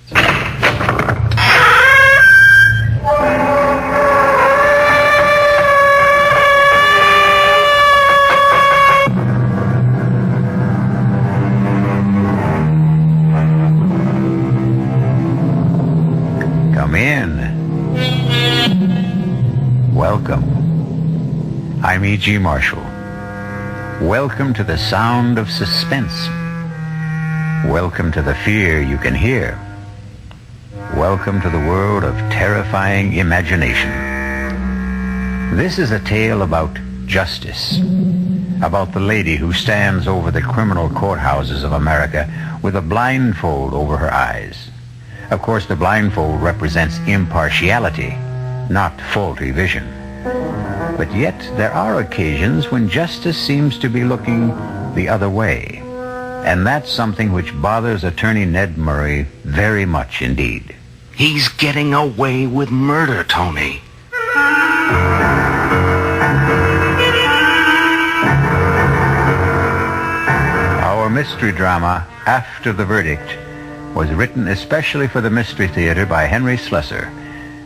Come in. Welcome. I'm E.G. Marshall. Welcome to the sound of suspense. Welcome to the fear you can hear. Welcome to the world of terrifying imagination. This is a tale about justice, about the lady who stands over the criminal courthouses of America with a blindfold over her eyes. Of course, the blindfold represents impartiality, not faulty vision. But yet, there are occasions when justice seems to be looking the other way. And that's something which bothers Attorney Ned Murray very much indeed. He's getting away with murder, Tony. Our mystery drama, After the Verdict, was written especially for the Mystery Theater by Henry Slessor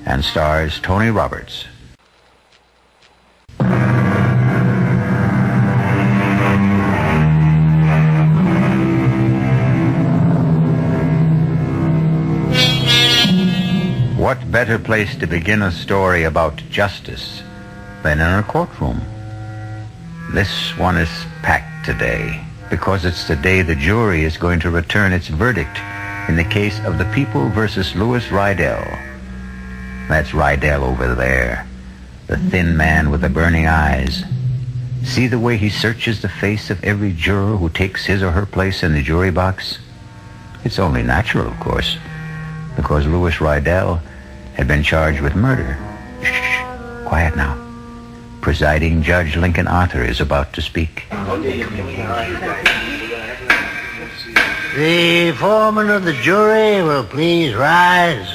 and stars Tony Roberts. What better place to begin a story about justice than in a courtroom? This one is packed today because it's the day the jury is going to return its verdict in the case of the People versus Louis Rydell. That's Rydell over there, the thin man with the burning eyes. See the way he searches the face of every juror who takes his or her place in the jury box? It's only natural, of course, because Louis Rydell had been charged with murder. Shh, quiet now. Presiding Judge Lincoln Arthur is about to speak. The foreman of the jury will please rise.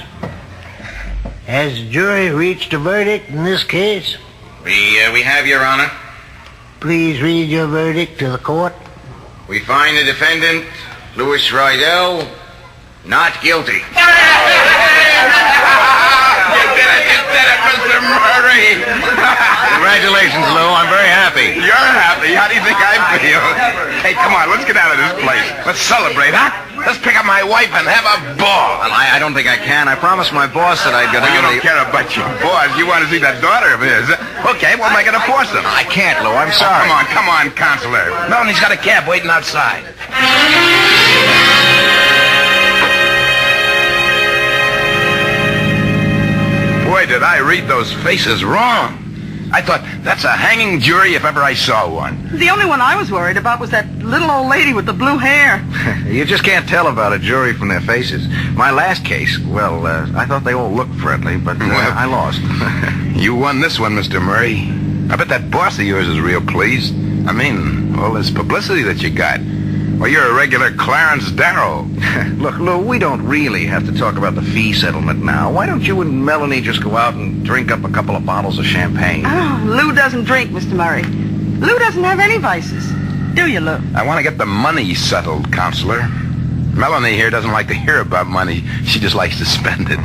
Has the jury reached a verdict in this case? We have, Your Honor. Please read your verdict to the court. We find the defendant, Louis Rydell, not guilty. You did it, Mr. Murray. Congratulations, Lou. I'm very happy. You're happy. How do you think I feel? Hey, come on, let's get out of this place. Let's celebrate, huh? Let's pick up my wife and have a ball. Well, I don't think I can. I promised my boss that I'd go down. You don't care about your boss. You want to see that daughter of his. Okay, we'll make it a foursome. I can't, Lou. I'm sorry. Oh, come on, Counselor. Melanie's got a cab waiting outside. Boy, did I read those faces wrong. I thought, that's a hanging jury if ever I saw one. The only one I was worried about was that little old lady with the blue hair. You just can't tell about a jury from their faces. My last case, well, I thought they all looked friendly, but I lost. You won this one, Mr. Murray. I bet that boss of yours is real pleased. I mean, all this publicity that you got. Well, you're a regular Clarence Darrow. Look, Lou, we don't really have to talk about the fee settlement now. Why don't you and Melanie just go out and drink up a couple of bottles of champagne? Oh, Lou doesn't drink, Mr. Murray. Lou doesn't have any vices. Do you, Lou? I want to get the money settled, Counselor. Melanie here doesn't like to hear about money. She just likes to spend it.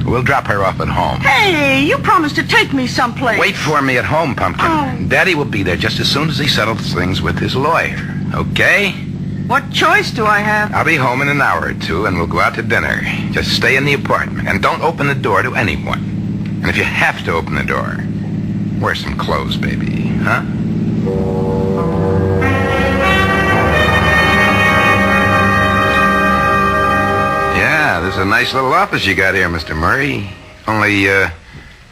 We'll drop her off at home. Hey, you promised to take me someplace. Wait for me at home, Pumpkin. Oh. Daddy will be there just as soon as he settles things with his lawyer. Okay? What choice do I have? I'll be home in an hour or two, and we'll go out to dinner. Just stay in the apartment, and don't open the door to anyone. And if you have to open the door, wear some clothes, baby, huh? Yeah, this is a nice little office you got here, Mr. Murray. Only,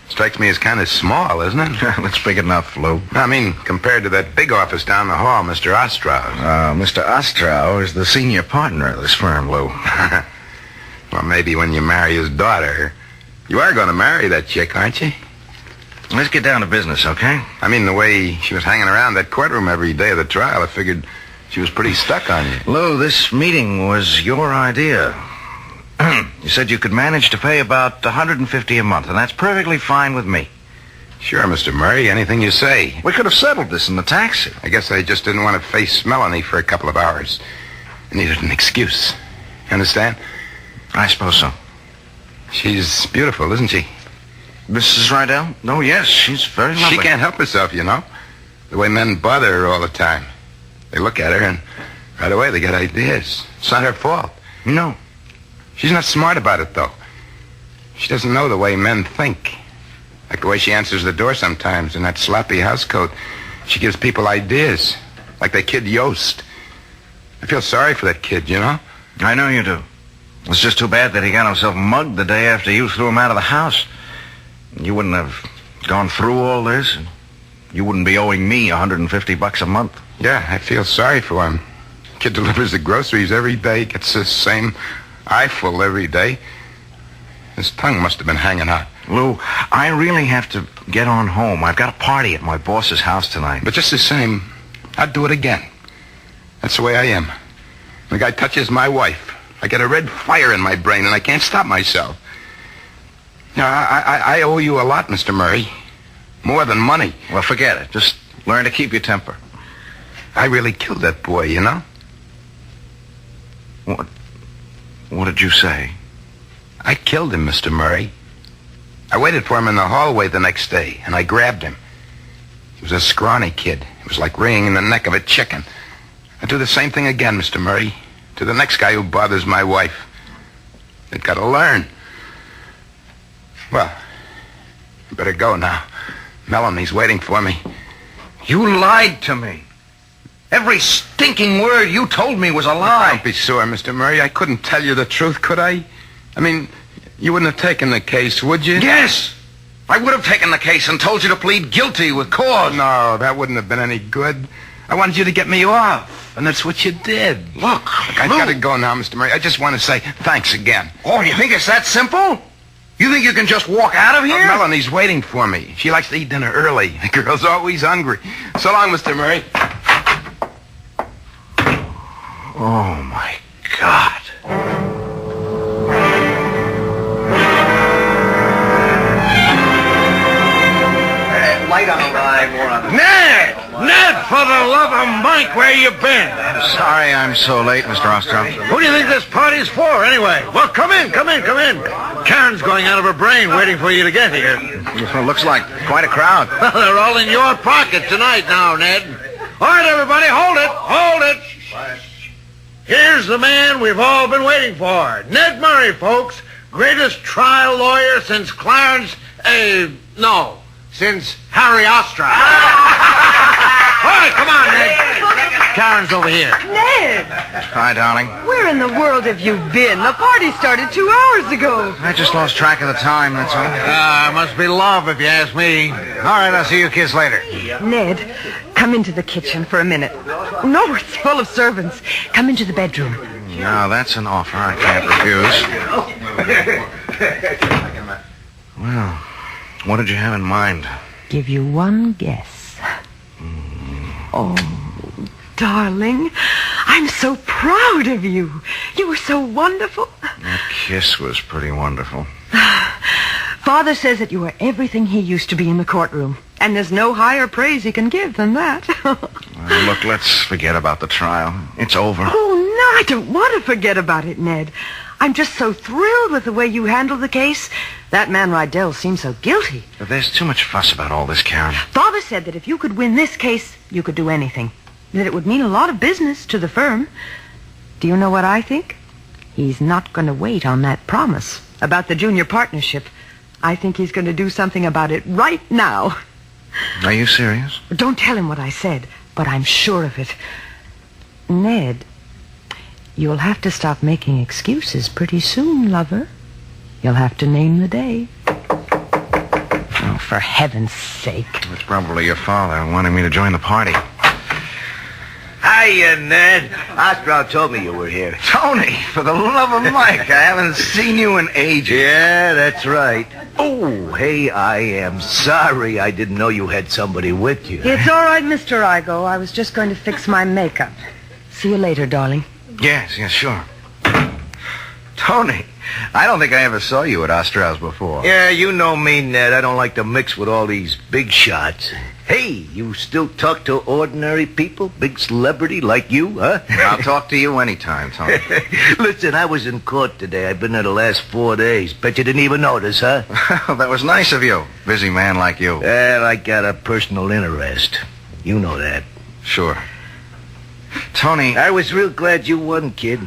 strikes me as kind of small, isn't it? It's big enough, Lou. I mean, compared to that big office down the hall, Mr. Ostrow's. Mr. Ostrow is the senior partner of this firm, Lou. Well, maybe when you marry his daughter. You are going to marry that chick, aren't you? Let's get down to business, okay? I mean, the way she was hanging around that courtroom every day of the trial, I figured she was pretty stuck on you. Lou, this meeting was your idea. You said you could manage to pay about $150 a month, and that's perfectly fine with me. Sure, Mr. Murray, anything you say. We could have settled this in the taxi. I guess I just didn't want to face Melanie for a couple of hours. I needed an excuse. Understand? I suppose so. She's beautiful, isn't she? Mrs. Rydell? Oh, yes, she's very lovely. She can't help herself, you know. The way men bother her all the time. They look at her and right away they get ideas. It's not her fault. No. She's not smart about it, though. She doesn't know the way men think. Like the way she answers the door sometimes in that sloppy housecoat. She gives people ideas. Like that kid Yost. I feel sorry for that kid, you know? I know you do. It's just too bad that he got himself mugged the day after you threw him out of the house. You wouldn't have gone through all this, and you wouldn't be owing me $150 a month. Yeah, I feel sorry for him. Kid delivers the groceries every day, gets the same eyeful every day. His tongue must have been hanging out. Lou, I really have to get on home. I've got a party at my boss's house tonight. But just the same, I'd do it again. That's the way I am. When a guy touches my wife, I get a red fire in my brain and I can't stop myself. Now, I owe you a lot, Mr. Murray. More than money. Well, forget it. Just learn to keep your temper. I really killed that boy, you know? What did you say? I killed him, Mr. Murray. I waited for him in the hallway the next day, and I grabbed him. He was a scrawny kid. It was like wringing the neck of a chicken. I'd do the same thing again, Mr. Murray, to the next guy who bothers my wife. They've got to learn. Well, I better go now. Melanie's waiting for me. You lied to me. Every stinking word you told me was a lie. Don't be sore, Mr. Murray. I couldn't tell you the truth, could I? I mean, you wouldn't have taken the case, would you? Yes! I would have taken the case and told you to plead guilty with cause. No, that wouldn't have been any good. I wanted you to get me off, and that's what you did. Look, I've got to go now, Mr. Murray. I just want to say thanks again. Oh, you think it's that simple? You think you can just walk out of here? Melanie's waiting for me. She likes to eat dinner early. The girl's always hungry. So long, Mr. Murray. Oh, my God. Light on the line, more on the... Ned! Ned, for the love of Mike, where you been? Sorry I'm so late, Mr. Ostrom. Who do you think this party's for, anyway? Well, come in. Karen's going out of her brain waiting for you to get here. Well, looks like quite a crowd. Well, they're all in your pocket tonight now, Ned. All right, everybody, hold it. Here's the man we've all been waiting for. Ned Murray, folks. Greatest trial lawyer since since Harry Ostrom. All right, come on, Ned. Karen's over here. Ned! Hi, darling. Where in the world have you been? The party started 2 hours ago. I just lost track of the time, that's all. Must be love, if you ask me. All right, I'll see you kids later. Ned, come into the kitchen for a minute. No, it's full of servants. Come into the bedroom. Now, that's an offer I can't refuse. Well, what did you have in mind? Give you one guess. Oh, darling, I'm so proud of you. You were so wonderful. That kiss was pretty wonderful. Father says that you are everything he used to be in the courtroom. And there's no higher praise he can give than that. Well, look, let's forget about the trial. It's over. Oh, no, I don't want to forget about it, Ned. I'm just so thrilled with the way you handled the case. That man Rydell seems so guilty. But there's too much fuss about all this, Karen. Father said that if you could win this case, you could do anything. That it would mean a lot of business to the firm. Do you know what I think? He's not going to wait on that promise about the junior partnership. I think he's going to do something about it right now. Are you serious? Don't tell him what I said, but I'm sure of it. Ned, you'll have to stop making excuses pretty soon, lover. You'll have to name the day. Oh, for heaven's sake. It's probably your father wanting me to join the party. Hiya, Ned. Ostrom told me you were here. Tony, for the love of Mike, I haven't seen you in ages. Yeah, that's right. Oh, hey, I am sorry. I didn't know you had somebody with you. It's all right, Mr. Igo. I was just going to fix my makeup. See you later, darling. Yes, sure. Tony, I don't think I ever saw you at Ostrow's before. Yeah, you know me, Ned. I don't like to mix with all these big shots. Hey, you still talk to ordinary people? Big celebrity like you, huh? I'll talk to you anytime, Tony. Listen, I was in court today. I've been there the last 4 days. Bet you didn't even notice, huh? That was nice of you. Busy man like you. Well, I got a personal interest. You know that. Sure. Tony, I was real glad you won, kid.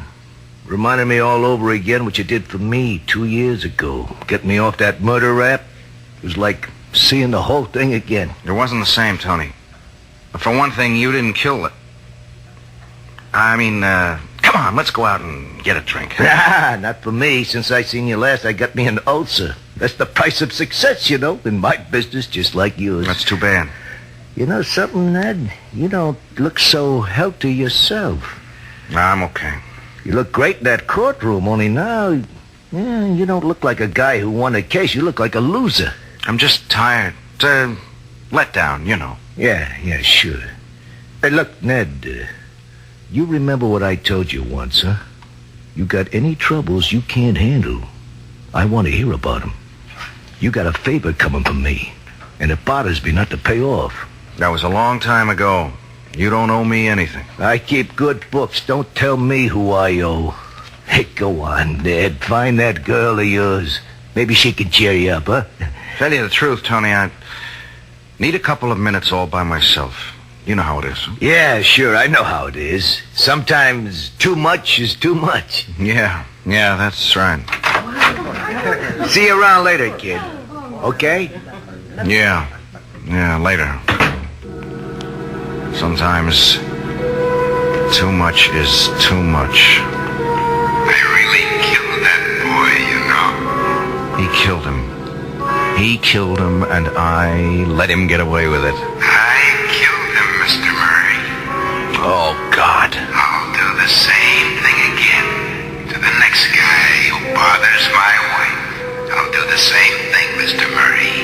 Reminded me all over again what you did for me 2 years ago. Get me off that murder rap. It was like seeing the whole thing again. it wasn't the same, Tony. For one thing, you didn't kill it. I mean, come on, let's go out and get a drink. Nah, not for me. Since I seen you last, I got me an ulcer. That's the price of success, you know, in my business, just like yours. That's too bad. You know something, Ned? You don't look so healthy yourself. I'm okay. You look great in that courtroom, only now, you don't look like a guy who won a case. You look like a loser. I'm just tired. Let down, you know. Yeah, sure. Hey, look, Ned, you remember what I told you once, huh? You got any troubles you can't handle, I want to hear about them. You got a favor coming from me, and it bothers me not to pay off. That was a long time ago. You don't owe me anything. I keep good books. Don't tell me who I owe. Hey, go on, Ned. Find that girl of yours. Maybe she can cheer you up, huh? Tell you the truth, Tony, I need a couple of minutes all by myself. You know how it is. Yeah, sure. I know how it is. Sometimes too much is too much. Yeah, that's right. See you around later, kid. Okay? Yeah, later. Sometimes too much is too much. I really killed that boy, you know. He killed him. He killed him, and I let him get away with it. I killed him, Mr. Murray. Oh, God. I'll do the same thing again to the next guy who bothers my wife. I'll do the same thing, Mr. Murray.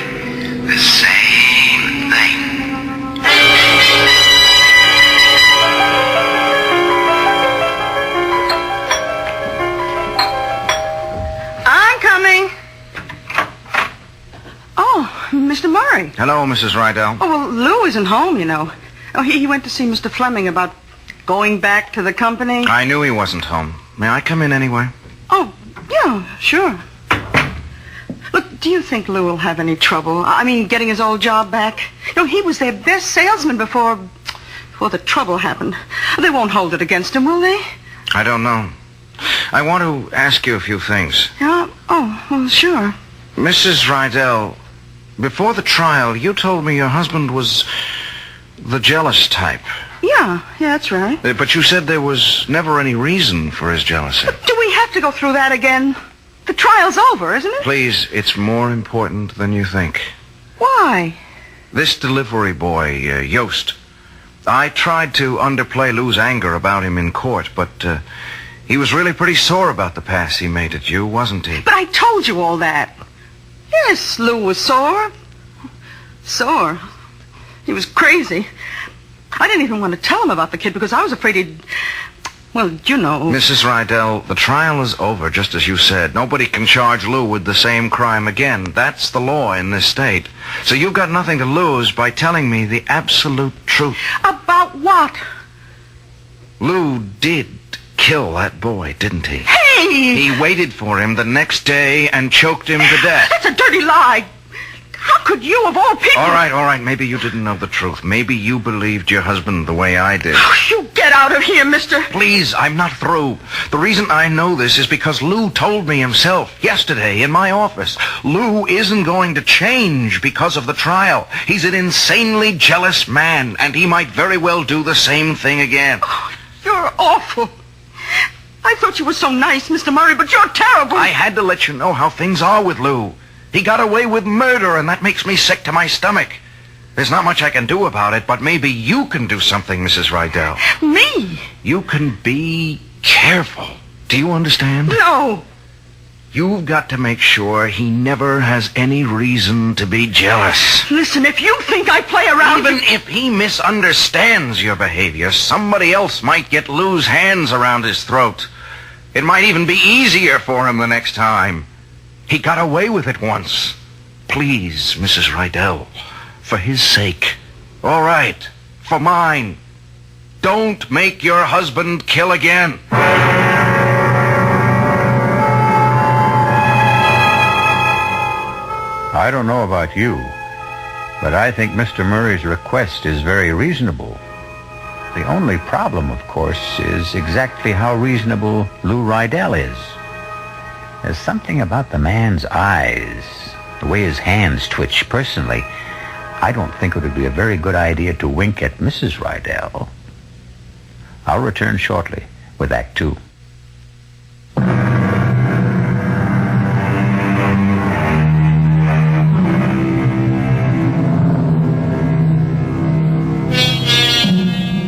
The same thing. I'm coming. Oh, Mr. Murray. Hello, Mrs. Rydell. Oh, well, Lou isn't home, you know. Oh, he went to see Mr. Fleming about going back to the company. I knew he wasn't home. May I come in anyway? Oh, yeah, sure. Look, do you think Lou will have any trouble? I mean, getting his old job back? You know, he was their best salesman before the trouble happened. They won't hold it against him, will they? I don't know. I want to ask you a few things. Yeah? Oh, well, sure. Mrs. Rydell, before the trial, you told me your husband was the jealous type. Yeah, that's right. But you said there was never any reason for his jealousy. Do we have to go through that again? The trial's over, isn't it? Please, it's more important than you think. Why? This delivery boy, Yost, I tried to underplay Lou's anger about him in court, but he was really pretty sore about the pass he made at you, wasn't he? But I told you all that. Yes, Lou was sore. Sore. He was crazy. I didn't even want to tell him about the kid because I was afraid he'd... Well, you know... Mrs. Rydell, the trial is over, just as you said. Nobody can charge Lou with the same crime again. That's the law in this state. So you've got nothing to lose by telling me the absolute truth. About what? Lou did kill that boy, didn't he? Hey! He waited for him the next day and choked him to death. That's a dirty lie. How could you, of all people... All right. Maybe you didn't know the truth. Maybe you believed your husband the way I did. Oh, you get out of here, mister. Please, I'm not through. The reason I know this is because Lou told me himself yesterday in my office. Lou isn't going to change because of the trial. He's an insanely jealous man, and he might very well do the same thing again. Oh, you're awful. I thought you were so nice, Mr. Murray, but you're terrible. I had to let you know how things are with Lou. He got away with murder, and that makes me sick to my stomach. There's not much I can do about it, but maybe you can do something, Mrs. Rydell. Me? You can be careful. Do you understand? No. You've got to make sure he never has any reason to be jealous. Listen, if you think I play around... Even if he misunderstands your behavior, somebody else might get Lou's hands around his throat. It might even be easier for him the next time. He got away with it once. Please, Mrs. Rydell, for his sake, All right, for mine. Don't make your husband kill again. I don't know about you, but I think Mr. Murray's request is very reasonable. The only problem, of course, is exactly how reasonable Lou Rydell is. There's something about the man's eyes, the way his hands twitch. Personally, I don't think it would be a very good idea to wink at Mrs. Rydell. I'll return shortly with Act Two.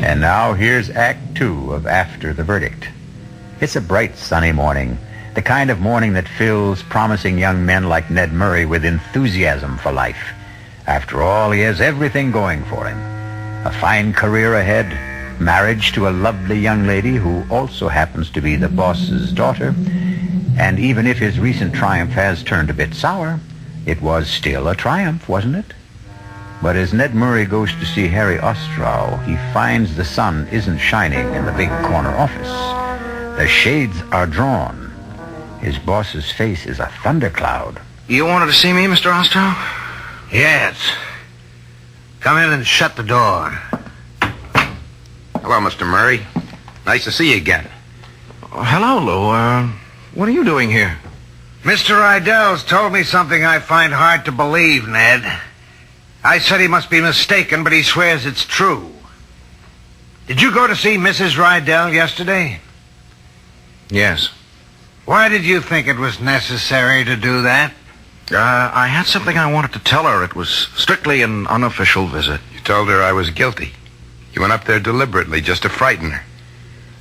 And now here's Act Two of After the Verdict. It's a bright, sunny morning, the kind of morning that fills promising young men like Ned Murray with enthusiasm for life. After all, he has everything going for him. A fine career ahead, marriage to a lovely young lady who also happens to be the boss's daughter, and even if his recent triumph has turned a bit sour, it was still a triumph, wasn't it? But as Ned Murray goes to see Harry Ostrow, he finds the sun isn't shining in the big corner office. The shades are drawn. His boss's face is a thundercloud. You wanted to see me, Mr. Ostrow? Yes. Come in and shut the door. Hello, Mr. Murray. Nice to see you again. Hello, Lou. What are you doing here? Mr. Rydell's told me something I find hard to believe, Ned. I said he must be mistaken, but he swears it's true. Did you go to see Mrs. Rydell yesterday? Yes. Why did you think it was necessary to do that? I had something I wanted to tell her. It was strictly an unofficial visit. You told her I was guilty. You went up there deliberately just to frighten her.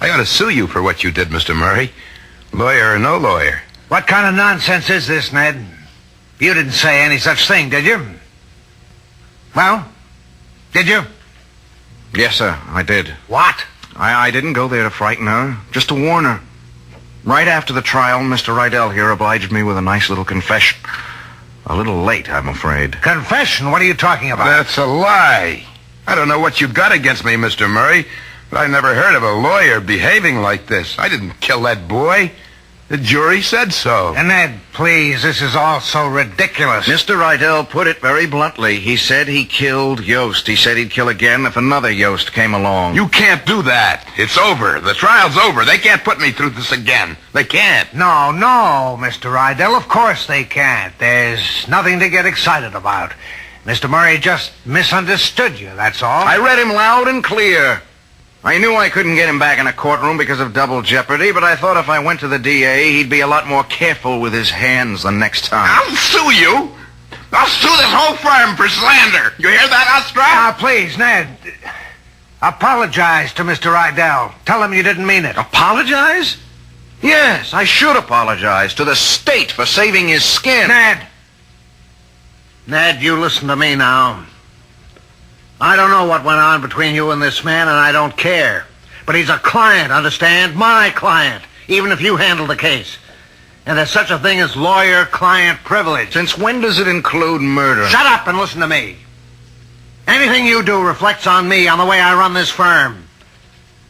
I ought to sue you for what you did, Mr. Murray. Lawyer or no lawyer. What kind of nonsense is this, Ned? You didn't say any such thing, did you? Well, did you? Yes, sir, I did. What? I didn't go there to frighten her, just to warn her. Right after the trial, Mr. Rydell here obliged me with a nice little confession. A little late, I'm afraid. Confession? What are you talking about? That's a lie. I don't know what you've got against me, Mr. Murray, but I never heard of a lawyer behaving like this. I didn't kill that boy. The jury said so. And Ned, please, this is all so ridiculous. Mr. Rydell put it very bluntly. He said he killed Yost. He said he'd kill again if another Yost came along. You can't do that. It's over. The trial's over. They can't put me through this again. They can't. No, Mr. Rydell, of course they can't. There's nothing to get excited about. Mr. Murray just misunderstood you, that's all. I read him loud and clear. I knew I couldn't get him back in a courtroom because of double jeopardy, but I thought if I went to the DA, he'd be a lot more careful with his hands the next time. I'll sue you. I'll sue this whole firm for slander. You hear that, Ostrow? Now, please, Ned, apologize to Mr. Rydell. Tell him you didn't mean it. Apologize? Yes, I should apologize to the state for saving his skin. Ned, you listen to me now. I don't know what went on between you and this man, and I don't care. But he's a client, understand? My client, even if you handle the case. And there's such a thing as lawyer-client privilege. Since when does it include murder? Shut up and listen to me. Anything you do reflects on me, on the way I run this firm.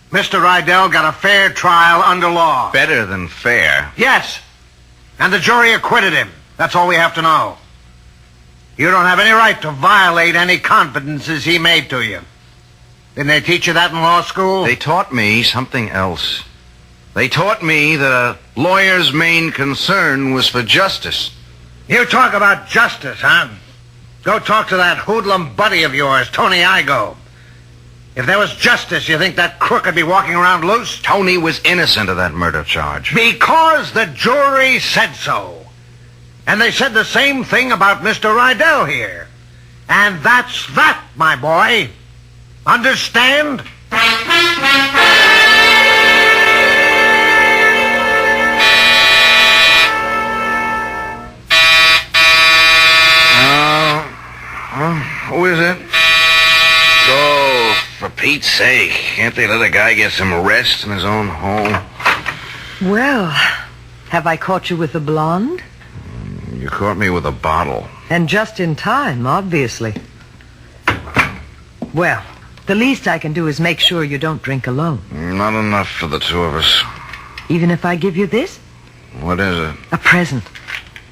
Mr. Rydell got a fair trial under law. Better than fair. Yes. And the jury acquitted him. That's all we have to know. You don't have any right to violate any confidences he made to you. Didn't they teach you that in law school? They taught me something else. They taught me that a lawyer's main concern was for justice. You talk about justice, huh? Go talk to that hoodlum buddy of yours, Tony Igo. If there was justice, you think that crook would be walking around loose? Tony was innocent of that murder charge. Because the jury said so. And they said the same thing about Mr. Rydell here. And that's that, my boy. Understand? Who is it? Oh, for Pete's sake. Can't they let a guy get some rest in his own home? Well, have I caught you with the blonde? You caught me with a bottle. And just in time, obviously. Well, the least I can do is make sure you don't drink alone. Not enough for the two of us. Even if I give you this? What is it? A present.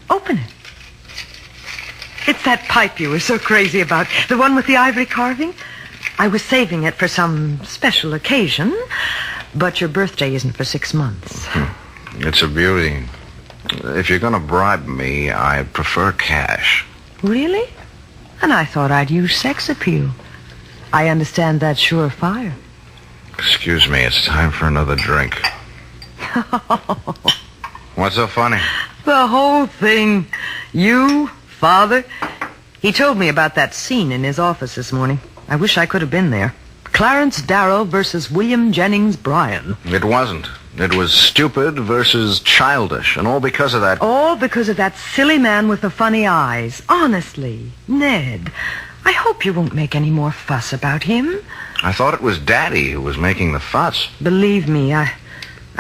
Open it. It's that pipe you were so crazy about. The one with the ivory carving. I was saving it for some special occasion, but your birthday isn't for 6 months. It's a beauty. If you're going to bribe me, I prefer cash. Really? And I thought I'd use sex appeal. I understand that's surefire. Excuse me, it's time for another drink. What's so funny? The whole thing. You, Father. He told me about that scene in his office this morning. I wish I could have been there. Clarence Darrow versus William Jennings Bryan. It wasn't. It was stupid versus childish, and all because of that... All because of that silly man with the funny eyes. Honestly, Ned, I hope you won't make any more fuss about him. I thought it was Daddy who was making the fuss. Believe me, I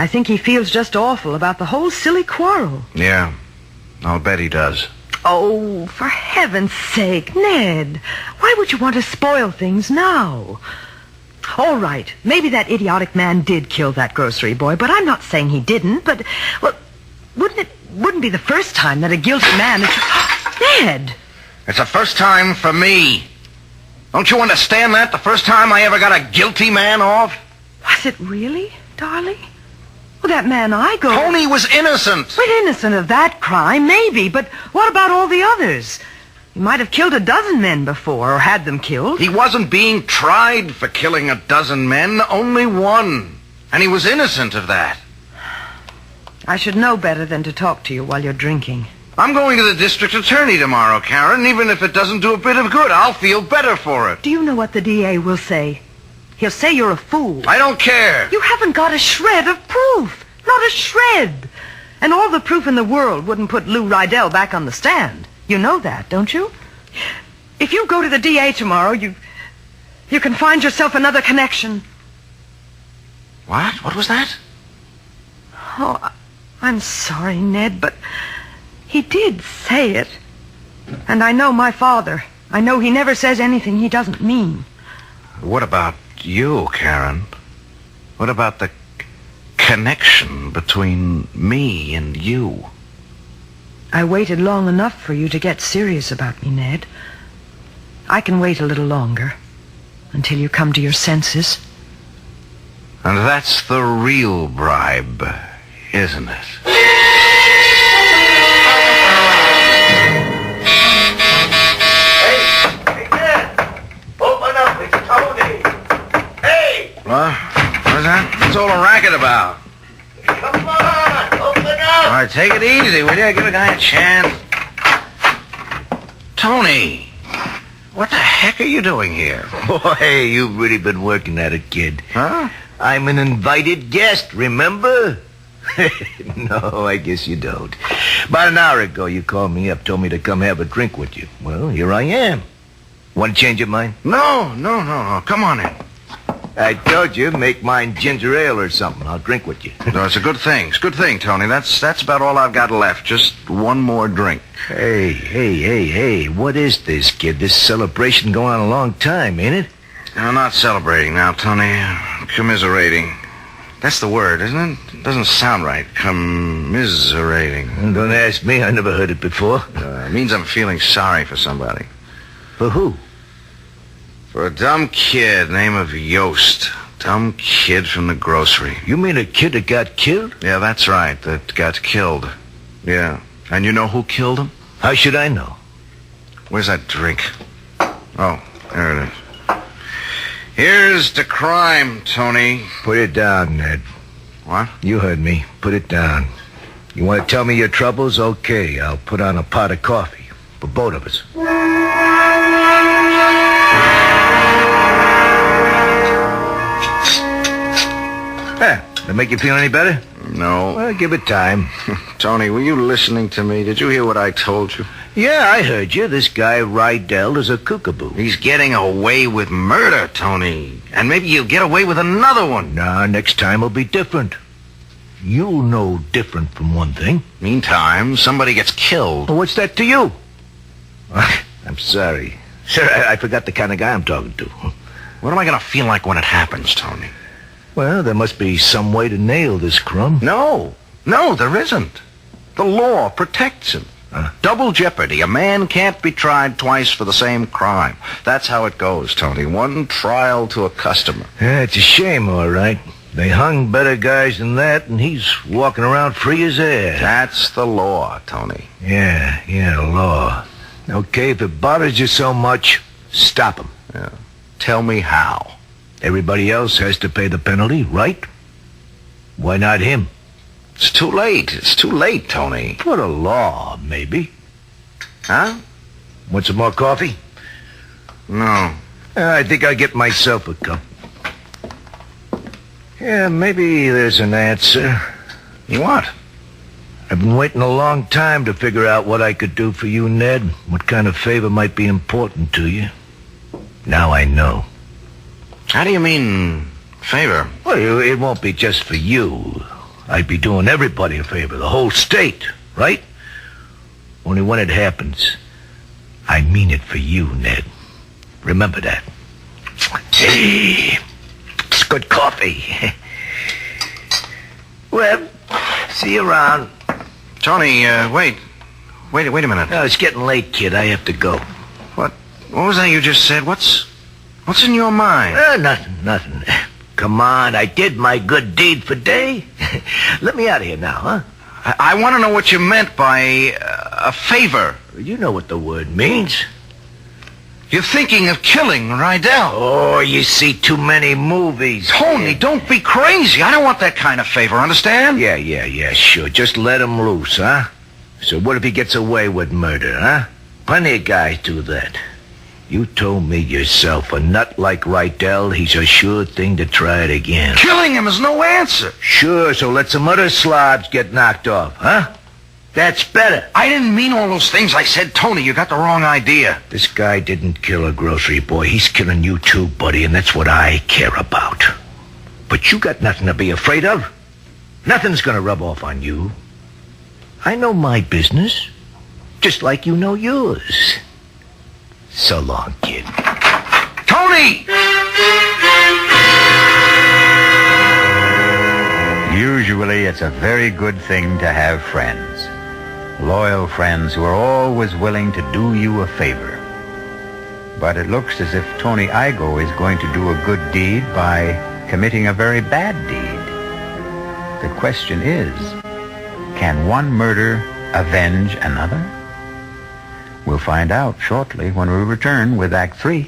think he feels just awful about the whole silly quarrel. Yeah, I'll bet he does. Oh, for heaven's sake, Ned, why would you want to spoil things now? All right, maybe that idiotic man did kill that grocery boy, but I'm not saying he didn't. But, well, wouldn't be the first time that a guilty man is... Ned! It's the first time for me. Don't you understand that? The first time I ever got a guilty man off? Was it really, darling? Well, that man Tony was innocent. But innocent of that crime, maybe. But what about all the others? He might have killed a dozen men before, or had them killed. He wasn't being tried for killing a dozen men, only one. And he was innocent of that. I should know better than to talk to you while you're drinking. I'm going to the district attorney tomorrow, Karen. Even if it doesn't do a bit of good, I'll feel better for it. Do you know what the DA will say? He'll say you're a fool. I don't care. You haven't got a shred of proof. Not a shred. And all the proof in the world wouldn't put Lou Rydell back on the stand. You know that, don't you? If you go to the DA tomorrow, you can find yourself another connection. What? What was that? Oh, I'm sorry, Ned, but he did say it. And I know my father. I know he never says anything he doesn't mean. What about you, Karen? What about the connection between me and you? I waited long enough for you to get serious about me, Ned. I can wait a little longer until you come to your senses. And that's the real bribe, isn't it? Hey, Ned! Open up, it's Tony! Hey! What? What's that? What's all the racket about? Come on, open up! All right, take it easy, will you? Give a guy a chance. Tony, what the heck are you doing here? Boy, you've really been working at it, kid. Huh? I'm an invited guest, remember? No, I guess you don't. About an hour ago, you called me up, told me to come have a drink with you. Well, here I am. Want to change your mind? No. Come on in. I told you, make mine ginger ale or something. I'll drink with you. No, it's a good thing. It's a good thing, Tony. That's about all I've got left. Just one more drink. Hey, what is this, kid? This celebration going on a long time, ain't it? I'm not celebrating now, Tony. Commiserating. That's the word, isn't it? It doesn't sound right. Commiserating. Don't ask me. I never heard it before. It means I'm feeling sorry for somebody. For who? For a dumb kid named Yost. Dumb kid from the grocery. You mean a kid that got killed? Yeah, that's right. That got killed. Yeah. And you know who killed him? How should I know? Where's that drink? Oh, there it is. Here's the crime, Tony. Put it down, Ned. What? You heard me. Put it down. You want to tell me your troubles? Okay, I'll put on a pot of coffee for both of us. That make you feel any better? No. Well, give it time. Tony, were you listening to me? Did you hear what I told you? Yeah, I heard you. This guy Rydell is a kookaboo. He's getting away with murder, Tony. And maybe he'll get away with another one. Nah, next time will be different. You'll know different from one thing. Meantime, somebody gets killed. Well, what's that to you? I'm sorry. Sir, I forgot the kind of guy I'm talking to. What am I going to feel like when it happens, Tony? Well, there must be some way to nail this crumb. No, there isn't. The law protects him. Double jeopardy. A man can't be tried twice for the same crime. That's how it goes, Tony. One trial to a customer. Yeah, it's a shame, all right. They hung better guys than that, and he's walking around free as air. That's the law, Tony. Yeah, law. Okay, if it bothers you so much, stop him. Yeah. Tell me how. Everybody else has to pay the penalty, right? Why not him? It's too late. It's too late, Tony. For the law, maybe. Huh? Want some more coffee? No. I think I'll get myself a cup. Yeah, maybe there's an answer. You what? I've been waiting a long time to figure out what I could do for you, Ned. What kind of favor might be important to you. Now I know. How do you mean, favor? Well, it won't be just for you. I'd be doing everybody a favor, the whole state, right? Only when it happens, I mean it for you, Ned. Remember that. Hey, it's good coffee. Well, see you around. Tony, wait a minute. No, it's getting late, kid. I have to go. What was that you just said? What's in your mind? Nothing. Come on, I did my good deed for day. Let me out of here now, huh? I want to know what you meant by a favor. You know what the word means. You're thinking of killing Rydell. Oh, you see too many movies. Tony, don't be crazy. I don't want that kind of favor, understand? Yeah, sure. Just let him loose, huh? So what if he gets away with murder, huh? Plenty of guys do that. You told me yourself, a nut like Rydell, he's a sure thing to try it again. Killing him is no answer. Sure, so let some other slobs get knocked off, huh? That's better. I didn't mean all those things I said, Tony. You got the wrong idea. This guy didn't kill a grocery boy. He's killing you too, buddy, and that's what I care about. But you got nothing to be afraid of. Nothing's gonna rub off on you. I know my business, just like you know yours. So long, kid. Tony! Usually it's a very good thing to have friends. Loyal friends who are always willing to do you a favor. But it looks as if Tony Igoe is going to do a good deed by committing a very bad deed. The question is, can one murder avenge another? We'll find out shortly when we return with Act 3.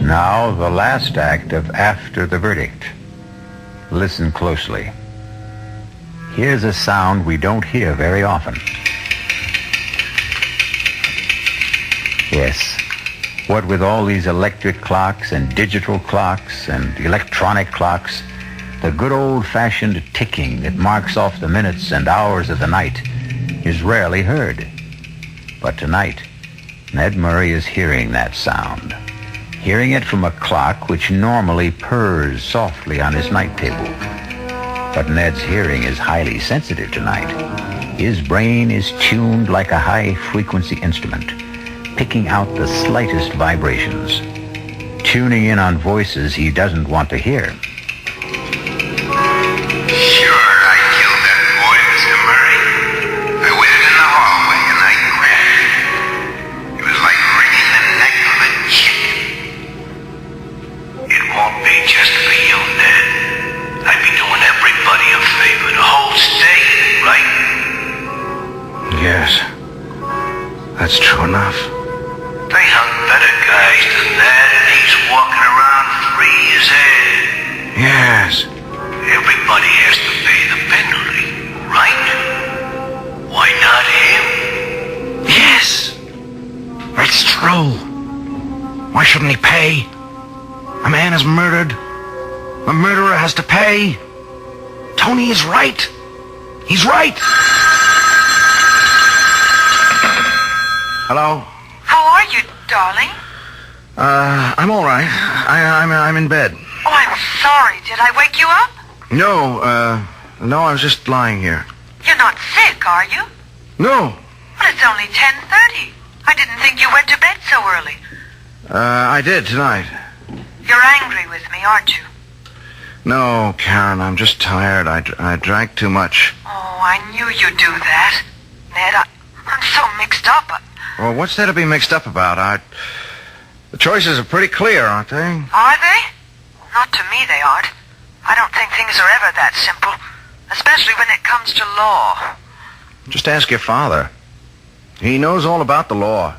Now, the last act of After the Verdict. Listen closely. Here's a sound we don't hear very often. Yes. What with all these electric clocks and digital clocks and electronic clocks, the good old-fashioned ticking that marks off the minutes and hours of the night is rarely heard. But tonight, Ned Murray is hearing that sound. Hearing it from a clock which normally purrs softly on his night table. But Ned's hearing is highly sensitive tonight. His brain is tuned like a high-frequency instrument, picking out the slightest vibrations, tuning in on voices he doesn't want to hear. Sure, I killed that boy, Mr. Murray. I waited in the hallway and I grabbed him. It was like wringing the neck of a chicken. It won't be just for you, Ned. I'd be doing everybody a favor, the whole state, right? Yes. That's true enough. They hung better guys than that, and he's walking around free as air. Yes. Everybody has to pay the penalty, right? Why not him? Yes. That's true. Why shouldn't he pay? A man is murdered. A murderer has to pay. Tony is right. He's right. Hello? How are you, darling? I'm all right. I'm in bed. Oh, I'm sorry. Did I wake you up? No, No, I was just lying here. You're not sick, are you? No. Well, it's only 10:30. I didn't think you went to bed so early. I did tonight. You're angry with me, aren't you? No, Karen, I'm just tired. I drank too much. Oh, I knew you'd do that. Ned, I'm so mixed up. Well, what's there to be mixed up about? The choices are pretty clear, aren't they? Are they? Not to me, they aren't. I don't think things are ever that simple, especially when it comes to law. Just ask your father. He knows all about the law.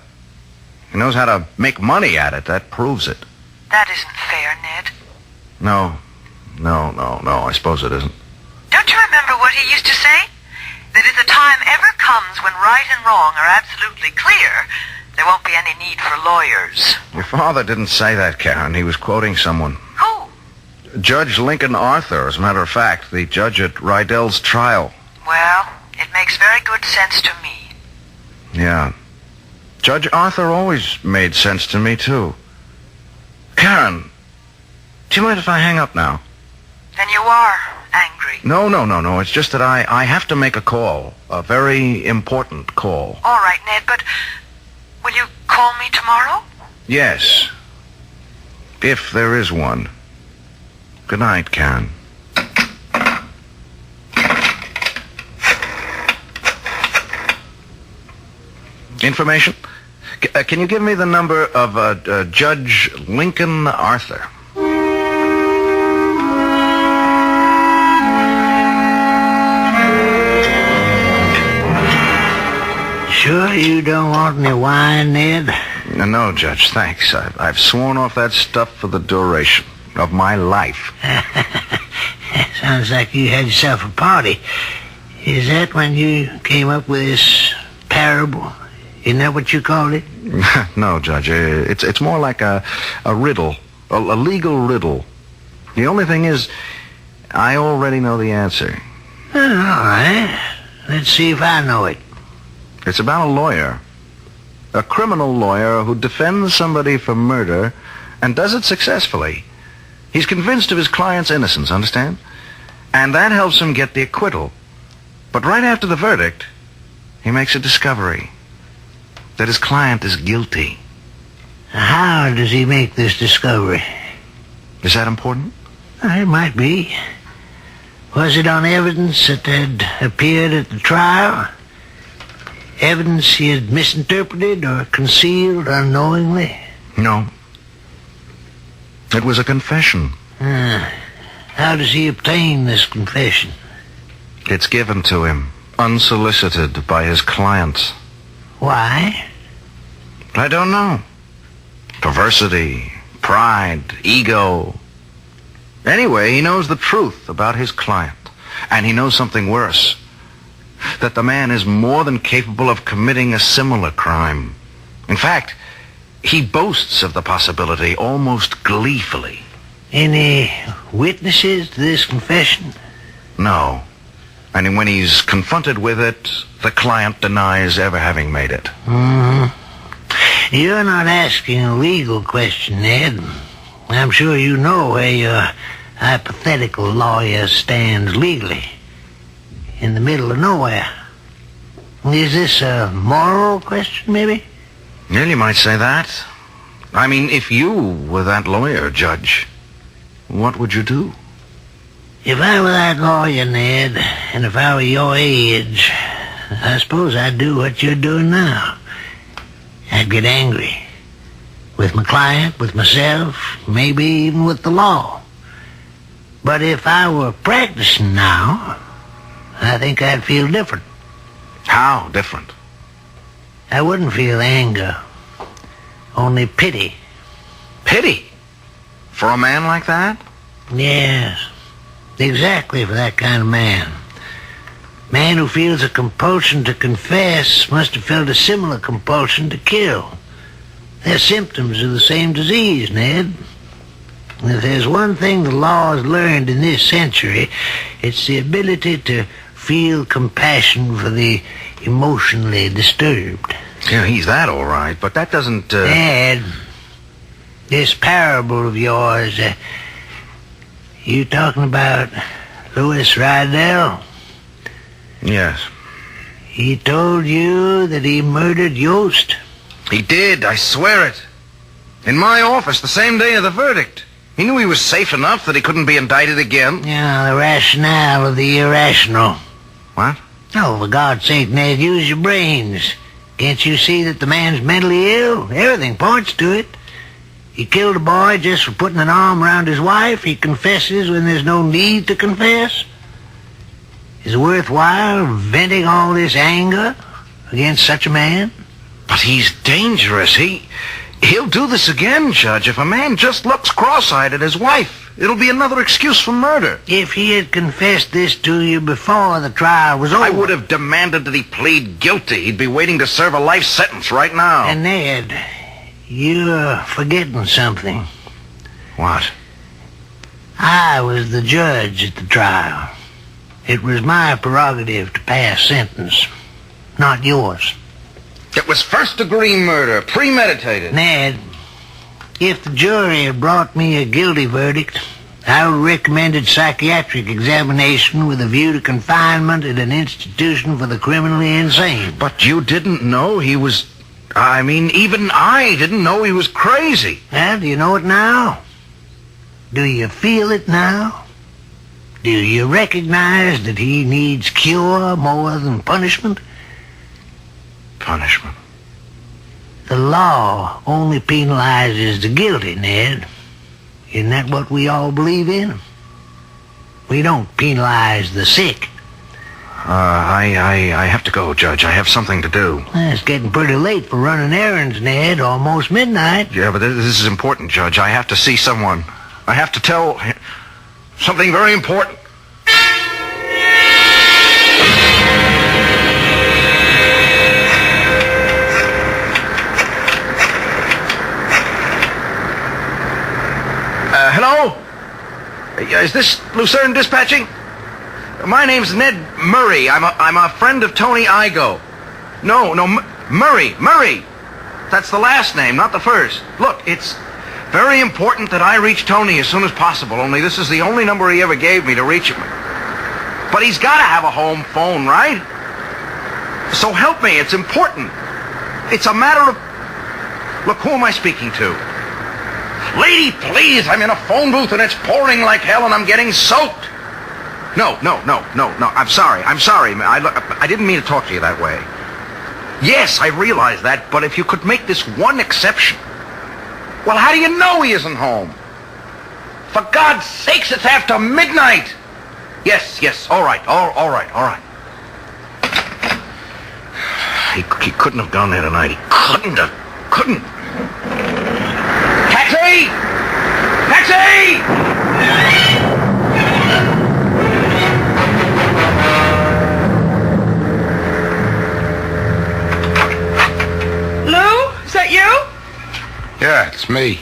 He knows how to make money at it. That proves it. That isn't fair, Ned. No, I suppose it isn't. Don't you remember what he used to say? That if the time ever comes when right and wrong are absolutely clear, there won't be any need for lawyers. Your father didn't say that, Karen. He was quoting someone. Who? Judge Lincoln Arthur, as a matter of fact, the judge at Rydell's trial. Well, it makes very good sense to me. Yeah. Judge Arthur always made sense to me, too. Karen, do you mind if I hang up now? Then you are angry. No. It's just that I have to make a call. A very important call. All right, Ned, but will you call me tomorrow? Yes. If there is one. Good night, Karen. Information? Can you give me the number of Judge Lincoln Arthur? Sure you don't want any wine, Ned? No, Judge, thanks. I've sworn off that stuff for the duration of my life. Sounds like you had yourself a party. Is that when you came up with this parable? Isn't that what you called it? No, Judge. It's more like a riddle, a legal riddle. The only thing is, I already know the answer. Oh, all right. Let's see if I know it. It's about a lawyer. A criminal lawyer who defends somebody for murder and does it successfully. He's convinced of his client's innocence, understand? And that helps him get the acquittal. But right after the verdict, he makes a discovery that his client is guilty. How does he make this discovery? Is that important? It might be. Was it on evidence that had appeared at the trial? Evidence he had misinterpreted or concealed unknowingly? No. It was a confession. How does he obtain this confession? It's given to him, unsolicited by his client. Why? I don't know. Perversity, pride, ego. Anyway, he knows the truth about his client. And he knows something worse. That the man is more than capable of committing a similar crime. In fact, he boasts of the possibility almost gleefully. Any witnesses to this confession? No. And when he's confronted with it, the client denies ever having made it. You're not asking a legal question, Ned. I'm sure you know where your hypothetical lawyer stands legally. In the middle of nowhere. Is this a moral question, maybe? Well, you might say that. I mean, if you were that lawyer, Judge, what would you do? If I were that lawyer, Ned, and if I were your age, I suppose I'd do what you're doing now. I'd get angry. With my client, with myself, maybe even with the law. But if I were practicing now, I think I'd feel different. How different? I wouldn't feel anger. Only pity. Pity? For a man like that? Yes. Exactly for that kind of man. Man who feels a compulsion to confess must have felt a similar compulsion to kill. They're symptoms of the same disease, Ned. And if there's one thing the law has learned in this century, it's the ability to feel compassion for the emotionally disturbed. Yeah, he's that all right, but that doesn't... Dad, this parable of yours, you talking about Louis Rydell? Yes. He told you that he murdered Yost? He did, I swear it. In my office, the same day of the verdict. He knew he was safe enough that he couldn't be indicted again. Yeah, the rationale of the irrational. What? Oh, for God's sake, Ned, use your brains. Can't you see that the man's mentally ill? Everything points to it. He killed a boy just for putting an arm around his wife. He confesses when there's no need to confess. Is it worthwhile venting all this anger against such a man? But he's dangerous. He'll do this again, Judge. If a man just looks cross-eyed at his wife, it'll be another excuse for murder. If he had confessed this to you before the trial was over... I would have demanded that he plead guilty. He'd be waiting to serve a life sentence right now. And Ned, you're forgetting something. What? I was the judge at the trial. It was my prerogative to pass sentence, not yours. It was first-degree murder, premeditated. Ned, if the jury had brought me a guilty verdict, I would have recommended psychiatric examination with a view to confinement at an institution for the criminally insane. But you didn't know he was... even I didn't know he was crazy. Well, do you know it now? Do you feel it now? Do you recognize that he needs cure more than punishment? Punishment? The law only penalizes the guilty, Ned. Isn't that what we all believe in? We don't penalize the sick. I have to go, Judge. I have something to do. It's getting pretty late for running errands, Ned. Almost midnight. Yeah, but this is important, Judge. I have to see someone. I have to tell something very important. Hello? Is this Lucerne Dispatching? My name's Ned Murray. I'm a friend of Tony Igo. No, Murray. That's the last name, not the first. Look, it's very important that I reach Tony as soon as possible, only this is the only number he ever gave me to reach him. But he's got to have a home phone, right? So help me, it's important. It's a matter of... Look, who am I speaking to? Lady, please, I'm in a phone booth and it's pouring like hell and I'm getting soaked. No, I'm sorry. I didn't mean to talk to you that way. Yes, I realize that, but if you could make this one exception. Well, how do you know he isn't home? For God's sakes, it's after midnight. Yes, all right. He couldn't have gone there tonight. He couldn't. Taxi! Lou, is that you? Yeah, it's me.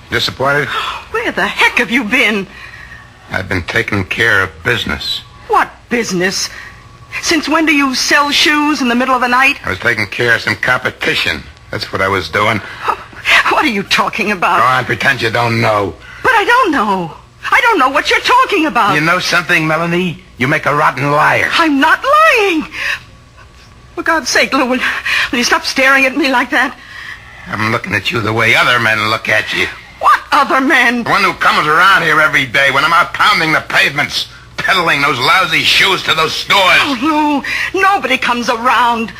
Disappointed? Where the heck have you been? I've been taking care of business. What business? Since when do you sell shoes in the middle of the night? I was taking care of some competition. That's what I was doing. What are you talking about? Go on, pretend you don't know. But I don't know. I don't know what you're talking about. You know something, Melanie? You make a rotten liar. I'm not lying. For God's sake, Lou, will you stop staring at me like that? I'm looking at you the way other men look at you. What other men? The one who comes around here every day when I'm out pounding the pavements, peddling those lousy shoes to those stores. Oh, Lou, nobody comes around.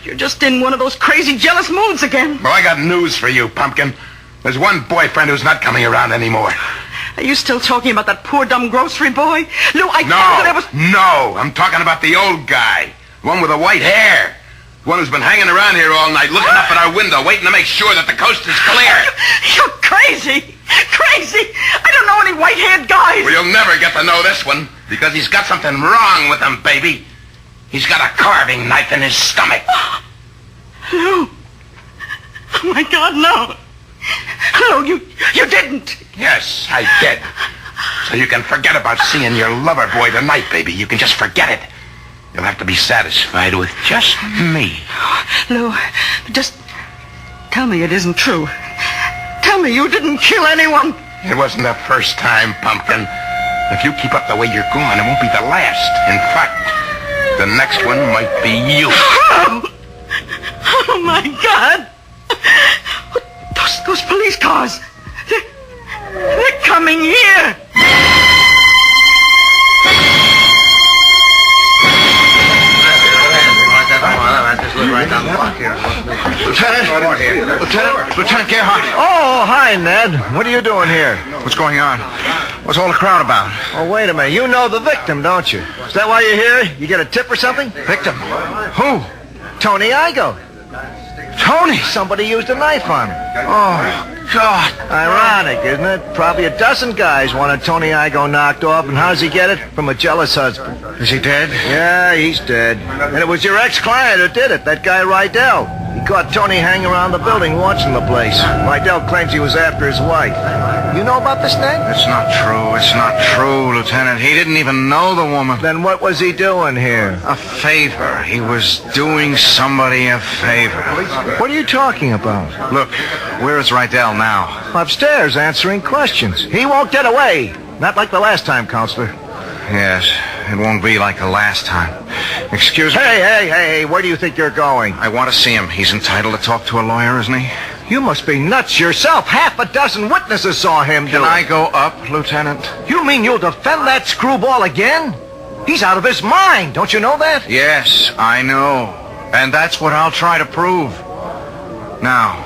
You're just in one of those crazy jealous moods again. Well, I got news for you, Pumpkin. There's one boyfriend who's not coming around anymore. Are you still talking about that poor dumb grocery boy? Lou, I thought that I was... No, I'm talking about the old guy. The one with the white hair. The one who's been hanging around here all night, looking up at our window, waiting to make sure that the coast is clear. You're crazy. Crazy. I don't know any white-haired guys. Well, you'll never get to know this one, because he's got something wrong with him, baby. He's got a carving knife in his stomach. Lou. Oh, my God, no. Lou, you didn't. Yes, I did. So you can forget about seeing your lover boy tonight, baby. You can just forget it. You'll have to be satisfied with just me. Lou, just tell me it isn't true. Tell me you didn't kill anyone. It wasn't the first time, Pumpkin. If you keep up the way you're going, it won't be the last. In fact, the next one might be you. Oh, my God. Those police cars. They're coming here. Lieutenant Gerhardt. Oh, hi, Ned. What are you doing here? What's going on? What's all the crowd about? Oh, wait a minute. You know the victim, don't you? Is that why you're here? You get a tip or something? Victim? Who? Tony Igo. Tony! Somebody used a knife on him. Oh, God. Ironic, isn't it? Probably a dozen guys wanted Tony Igo knocked off, and how's he get it? From a jealous husband. Is he dead? Yeah, he's dead. And it was your ex-client who did it, that guy Rydell. He caught Tony hanging around the building watching the place. Rydell claims he was after his wife. You know about this, Ned? It's not true. It's not true, Lieutenant. He didn't even know the woman. Then what was he doing here? A favor. He was doing somebody a favor. What are you talking about? Look, where is Rydell now? Upstairs, answering questions. He won't get away. Not like the last time, Counselor. Yes, it won't be like the last time. Excuse me. Hey, where do you think you're going? I want to see him. He's entitled to talk to a lawyer, isn't he? You must be nuts yourself. Half a dozen witnesses saw him do it. Can I go up, Lieutenant? You mean you'll defend that screwball again? He's out of his mind. Don't you know that? Yes, I know. And that's what I'll try to prove. Now,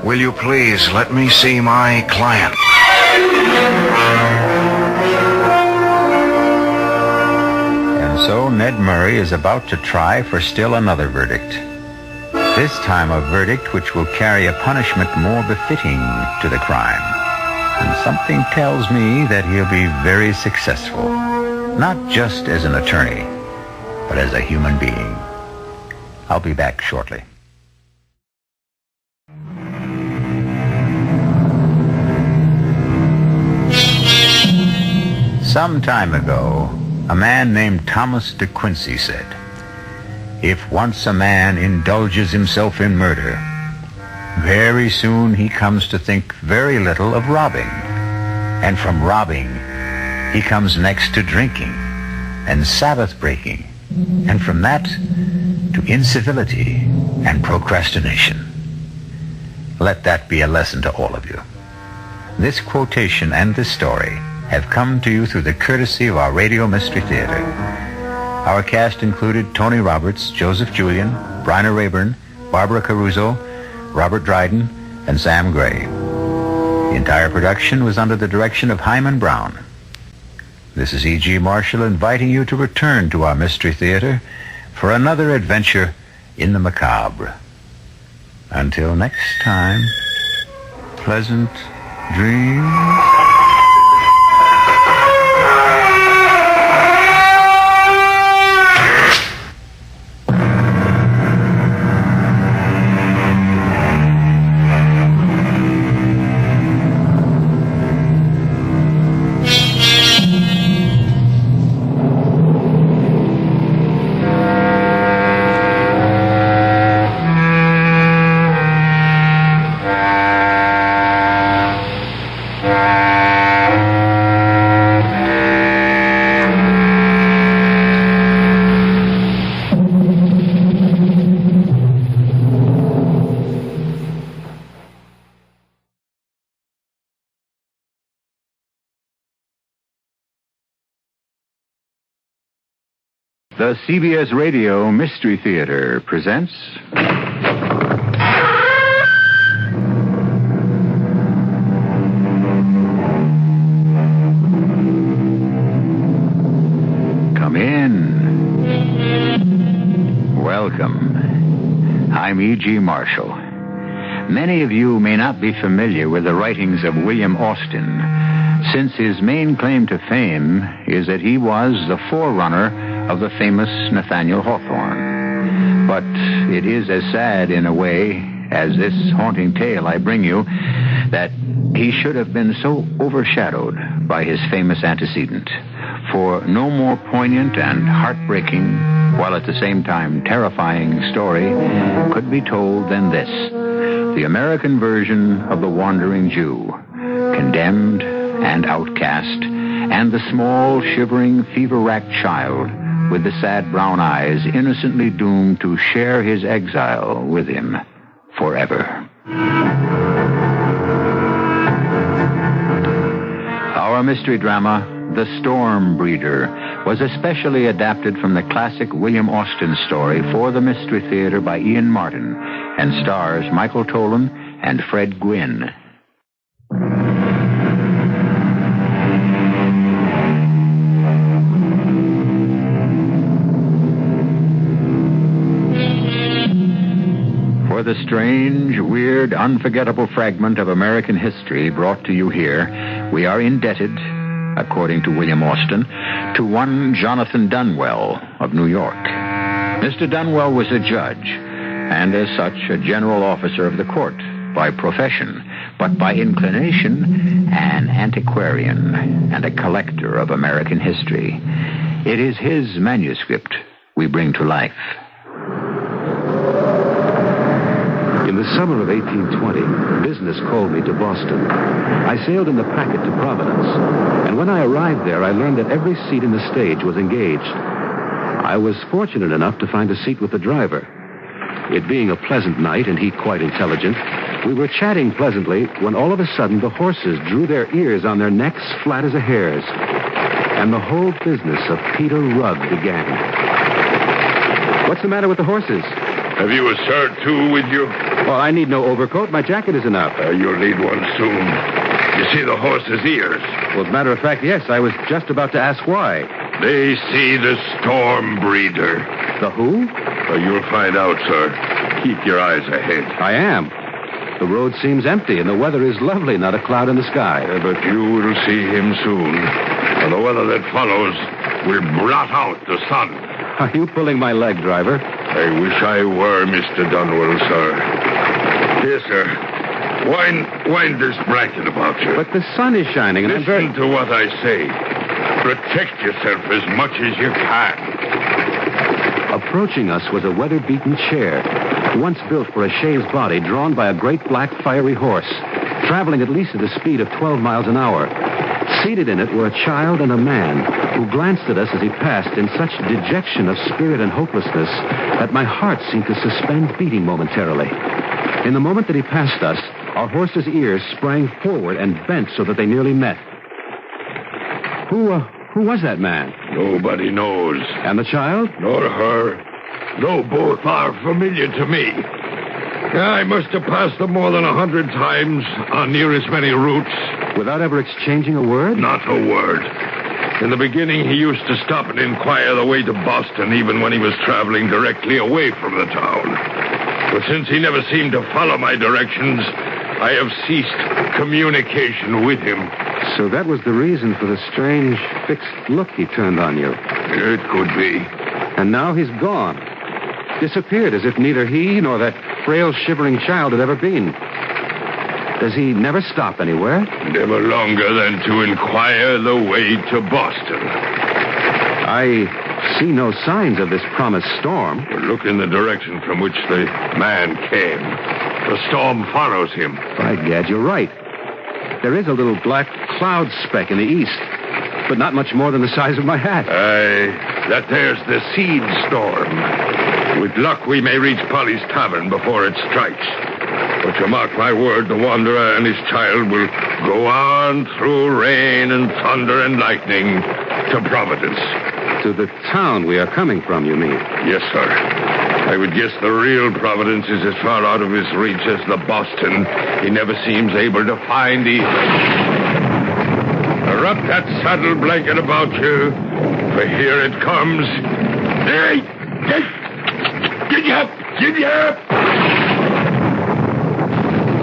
will you please let me see my client? So Ned Murray is about to try for still another verdict. This time a verdict which will carry a punishment more befitting to the crime. And something tells me that he'll be very successful. Not just as an attorney, but as a human being. I'll be back shortly. Some time ago, a man named Thomas De Quincey said, "If once a man indulges himself in murder, very soon he comes to think very little of robbing. And from robbing, he comes next to drinking and Sabbath breaking, and from that to incivility and procrastination." Let that be a lesson to all of you. This quotation and this story have come to you through the courtesy of our Radio Mystery Theater. Our cast included Tony Roberts, Joseph Julian, Bryna Rayburn, Barbara Caruso, Robert Dryden, and Sam Gray. The entire production was under the direction of Hyman Brown. This is E.G. Marshall inviting you to return to our Mystery Theater for another adventure in the macabre. Until next time, pleasant dreams. The CBS Radio Mystery Theater presents... Come in. Welcome. I'm E.G. Marshall. Many of you may not be familiar with the writings of William Austin, since his main claim to fame is that he was the forerunner of the famous Nathaniel Hawthorne. But it is as sad in a way as this haunting tale I bring you that he should have been so overshadowed by his famous antecedent. For no more poignant and heartbreaking, while at the same time terrifying story could be told than this, the American version of the Wandering Jew, condemned and outcast, and the small, shivering, fever-racked child with the sad brown eyes innocently doomed to share his exile with him forever. Our mystery drama, The Storm Breeder, was especially adapted from the classic William Austin story for the Mystery Theater by Ian Martin and stars Michael Tolan and Fred Gwynne. For the strange, weird, unforgettable fragment of American history brought to you here, we are indebted, according to William Austin, to one Jonathan Dunwell of New York. Mr. Dunwell was a judge, and as such, a general officer of the court by profession, but by inclination, an antiquarian and a collector of American history. It is his manuscript we bring to life. In the summer of 1820, business called me to Boston. I sailed in the Packet to Providence, and when I arrived there, I learned that every seat in the stage was engaged. I was fortunate enough to find a seat with the driver. It being a pleasant night and he quite intelligent, we were chatting pleasantly when all of a sudden the horses drew their ears on their necks flat as a hare's, and the whole business of Peter Rugg began. What's the matter with the horses? Have you a shirt, too, with you? Well, I need no overcoat. My jacket is enough. You'll need one soon. You see the horse's ears? Well, as a matter of fact, yes. I was just about to ask why. They see the Storm Breeder. The who? You'll find out, sir. Keep your eyes ahead. I am. The road seems empty, and the weather is lovely, not a cloud in the sky. But you will see him soon. And the weather that follows will blot out the sun. Are you pulling my leg, driver? I wish I were, Mr. Dunwell, sir. Here, sir. Wind this blanket about you. But the sun is shining, and Listen to what I say. Protect yourself as much as you can. Approaching us was a weather-beaten chair, once built for a chaise body drawn by a great black fiery horse, traveling at least at a speed of 12 miles an hour. Seated in it were a child and a man who glanced at us as he passed in such dejection of spirit and hopelessness that my heart seemed to suspend beating momentarily. In the moment that he passed us, our horse's ears sprang forward and bent so that they nearly met. Who was that man? Nobody knows. And the child? Nor her. Though both are familiar to me. I must have passed them more than 100 times on near as many routes. Without ever exchanging a word? Not a word. In the beginning, he used to stop and inquire the way to Boston, even when he was traveling directly away from the town. But since he never seemed to follow my directions, I have ceased communication with him. So that was the reason for the strange, fixed look he turned on you. It could be. And now he's gone. Disappeared as if neither he nor that frail, shivering child had ever been. Does he never stop anywhere? Never longer than to inquire the way to Boston. I see no signs of this promised storm. Well, look in the direction from which the man came. The storm follows him. By gad, you're right. There is a little black cloud speck in the east, but not much more than the size of my hat. Aye, that there's the seed storm. With luck, we may reach Polly's Tavern before it strikes. But you mark my word, the wanderer and his child will go on through rain and thunder and lightning to Providence. To the town we are coming from, you mean? Yes, sir. I would guess the real Providence is as far out of his reach as the Boston he never seems able to find Wrap that saddle blanket about you, for here it comes. Hey! Giddy up!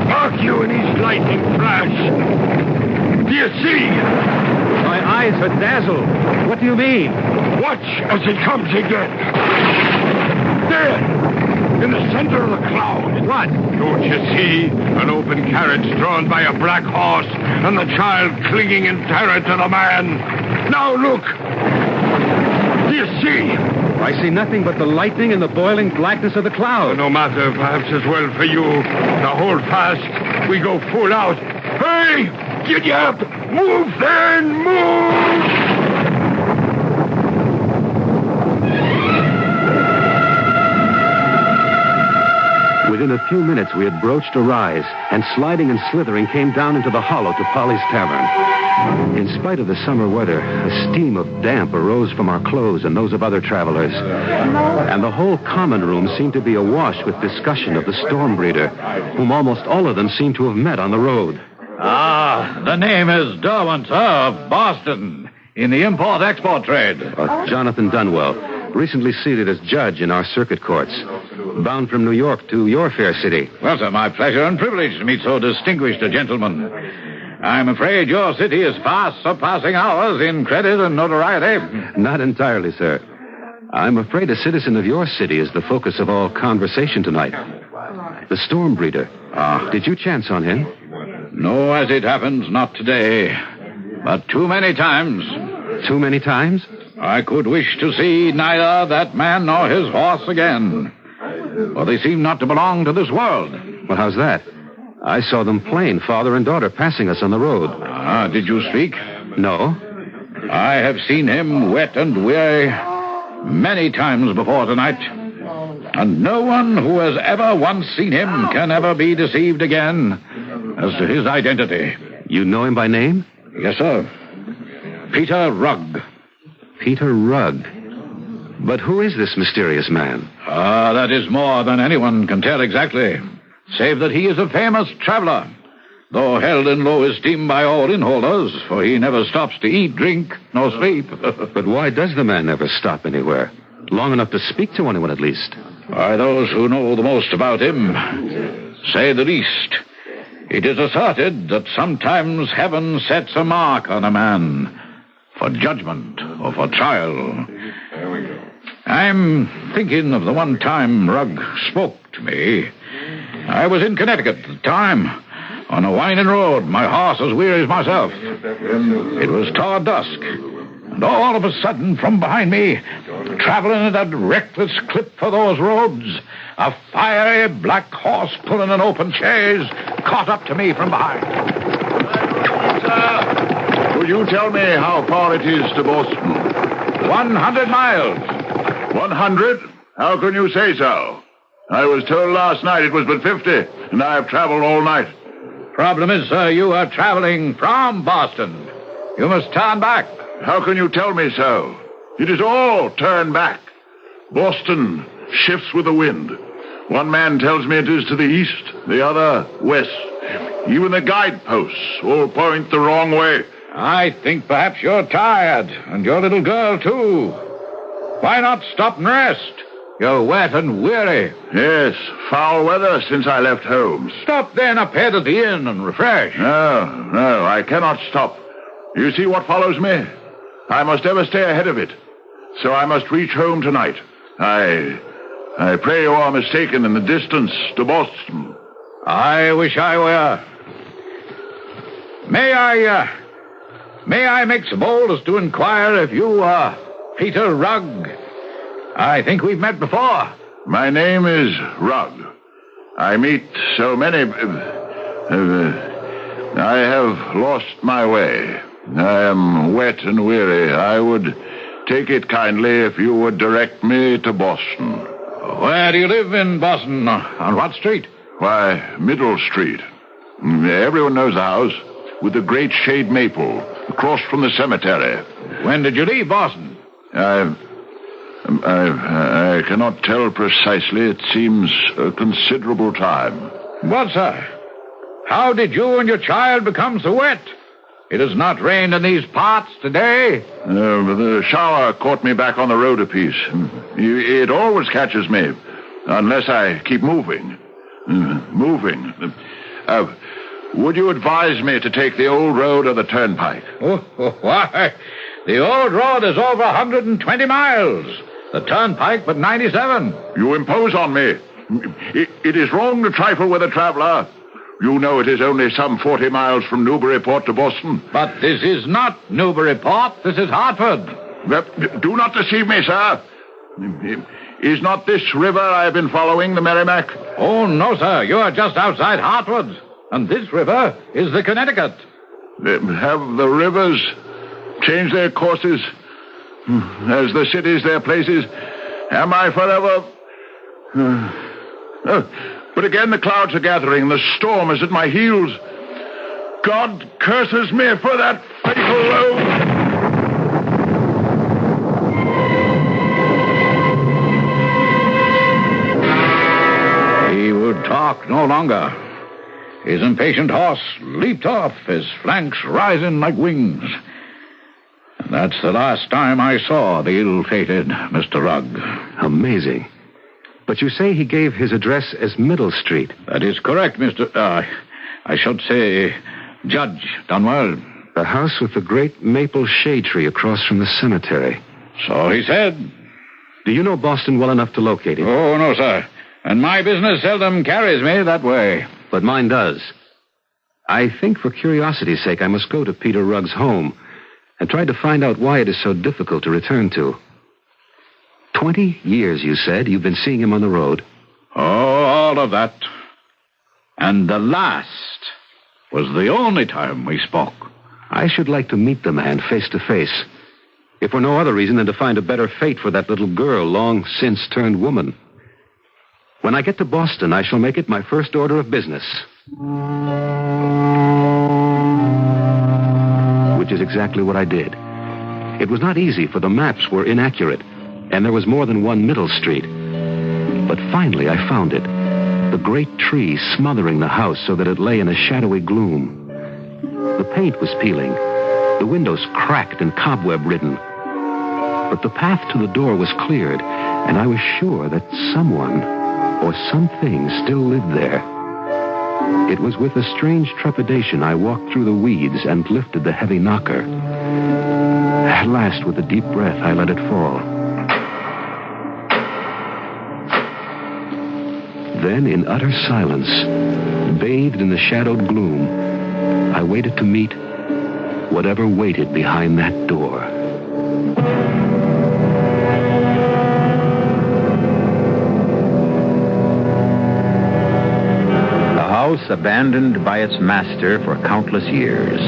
Mark you in his lightning flash. Do you see? My eyes are dazzled. What do you mean? Watch as it comes again. There! In the center of the cloud. What? Don't you see? An open carriage drawn by a black horse and the child clinging in terror to the man. Now look! Do you see? I see nothing but the lightning and the boiling blackness of the cloud. No matter, perhaps as well for you. Now hold fast. We go full out. Hey! Giddy up! Move then! Move! Within a few minutes, we had broached a rise, and sliding and slithering came down into the hollow to Polly's Tavern. In spite of the summer weather, a steam of damp arose from our clothes and those of other travelers. And the whole common room seemed to be awash with discussion of the storm breeder, whom almost all of them seemed to have met on the road. Ah, the name is Darwin, sir, of Boston, in the import-export trade. Jonathan Dunwell, recently seated as judge in our circuit courts, bound from New York to your fair city. Well, sir, my pleasure and privilege to meet so distinguished a gentleman. I'm afraid your city is fast surpassing ours in credit and notoriety. Not entirely, sir. I'm afraid a citizen of your city is the focus of all conversation tonight. The storm breeder. Did you chance on him? No, as it happens, not today. But too many times. Too many times? I could wish to see neither that man nor his horse again. For they seem not to belong to this world. Well, how's that? I saw them plain, father and daughter, passing us on the road. Did you speak? No. I have seen him wet and weary many times before tonight. And no one who has ever once seen him can ever be deceived again as to his identity. You know him by name? Yes, sir. Peter Rugg. Peter Rugg. But who is this mysterious man? That is more than anyone can tell exactly, save that he is a famous traveler, though held in low esteem by all innholders, for he never stops to eat, drink, nor sleep. But why does the man never stop anywhere? Long enough to speak to anyone, at least. Why, those who know the most about him say the least. It is asserted that sometimes heaven sets a mark on a man for judgment or for trial. I'm thinking of the one time Rugg spoke to me. I was in Connecticut at the time, on a winding road, my horse as weary as myself. It was toward dusk, and all of a sudden, from behind me, traveling at a reckless clip for those roads, a fiery black horse pulling an open chaise caught up to me from behind. Will you tell me how far it is to Boston? 100 miles. 100? How can you say so? I was told last night it was but 50, and I have traveled all night. Problem is, sir, you are traveling from Boston. You must turn back. How can you tell me so? It is all turn back. Boston shifts with the wind. One man tells me it is to the east, the other west. Even the guideposts all point the wrong way. I think perhaps you're tired, and your little girl, too. Why not stop and rest? You're wet and weary. Yes, foul weather since I left home. Stop then up here at the inn and refresh. No, I cannot stop. You see what follows me? I must ever stay ahead of it. So I must reach home tonight. I pray you are mistaken in the distance to Boston. I wish I were. May I make so bold as to inquire if you are Peter Rugg? I think we've met before. My name is Rugg. I meet so many... I have lost my way. I am wet and weary. I would take it kindly if you would direct me to Boston. Where do you live in Boston? On what street? Why, Middle Street. Everyone knows the house, with the great shade maple, across from the cemetery. When did you leave Boston? I cannot tell precisely. It seems a considerable time. What, sir? How did you and your child become so wet? It has not rained in these parts today. The shower caught me back on the road a piece. It always catches me, unless I keep moving. Would you advise me to take the old road or the turnpike? Why? The old road is over 120 miles. The turnpike but 97. You impose on me. It is wrong to trifle with a traveler. You know it is only some 40 miles from Newburyport to Boston. But this is not Newburyport. This is Hartford. Do not deceive me, sir. Is not this river I have been following the Merrimack? Oh, no, sir. You are just outside Hartford. And this river is the Connecticut. Have the rivers changed their courses? As the cities their places? Am I forever... But again the clouds are gathering, and the storm is at my heels. God curses me for that fatal road. He would talk no longer. His impatient horse leaped off, his flanks rising like wings. And that's the last time I saw the ill-fated Mr. Rugg. Amazing. But you say he gave his address as Middle Street. That is correct, I should say, Judge Dunwell. The house with the great maple shade tree across from the cemetery. So he said. Do you know Boston well enough to locate him? Oh, no, sir. And my business seldom carries me that way. But mine does. I think for curiosity's sake I must go to Peter Rugg's home and try to find out why it is so difficult to return to. 20 years, you said, you've been seeing him on the road. Oh, all of that. And the last was the only time we spoke. I should like to meet the man face to face, if for no other reason than to find a better fate for that little girl long since turned woman. When I get to Boston, I shall make it my first order of business. Which is exactly what I did. It was not easy, for the maps were inaccurate, and there was more than one Middle Street. But finally I found it. The great tree smothering the house so that it lay in a shadowy gloom. The paint was peeling. The windows cracked and cobweb-ridden. But the path to the door was cleared, and I was sure that someone or something still lived there. It was with a strange trepidation I walked through the weeds and lifted the heavy knocker. At last, with a deep breath, I let it fall. Then, in utter silence, bathed in the shadowed gloom, I waited to meet whatever waited behind that door. The house abandoned by its master for countless years.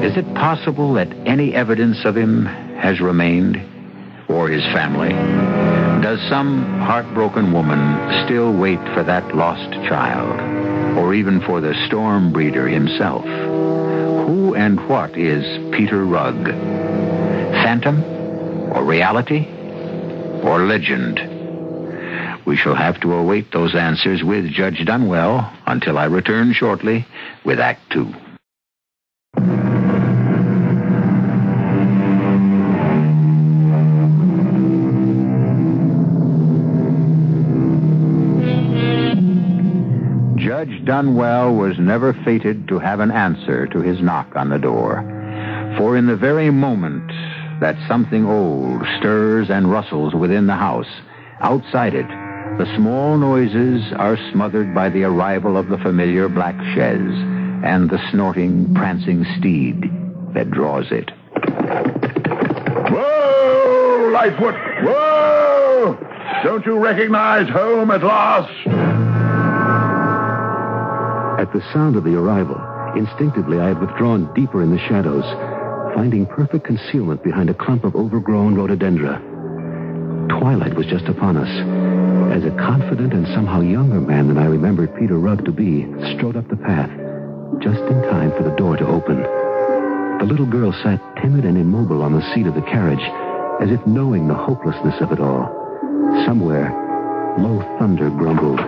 Is it possible that any evidence of him has remained, or his family? Does some heartbroken woman still wait for that lost child, or even for the storm breeder himself? Who and what is Peter Rugg? Phantom, or reality, or legend? We shall have to await those answers with Judge Dunwell until I return shortly with Act 2. Judge Dunwell was never fated to have an answer to his knock on the door. For in the very moment that something old stirs and rustles within the house, outside it, the small noises are smothered by the arrival of the familiar black chaise and the snorting, prancing steed that draws it. Whoa, Lightfoot! Whoa! Don't you recognize home at last? At the sound of the arrival, instinctively I had withdrawn deeper in the shadows, finding perfect concealment behind a clump of overgrown rhododendra. Twilight was just upon us, as a confident and somehow younger man than I remembered Peter Rugg to be strode up the path, just in time for the door to open. The little girl sat timid and immobile on the seat of the carriage, as if knowing the hopelessness of it all. Somewhere, low thunder grumbled.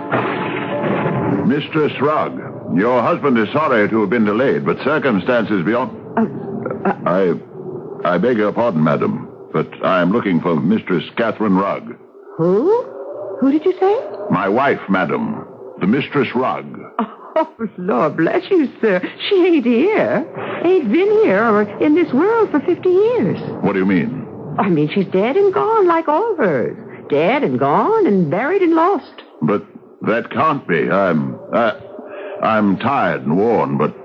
Mistress Rugg, your husband is sorry to have been delayed, but circumstances beyond... I beg your pardon, madam, but I am looking for Mistress Catherine Rugg. Who? Who did you say? My wife, madam, the Mistress Rugg. Oh, Lord bless you, sir. She ain't here. Ain't been here or in this world for 50 years. What do you mean? I mean, she's dead and gone like all of hers. Dead and gone and buried and lost. But that can't be. I'm tired and worn, but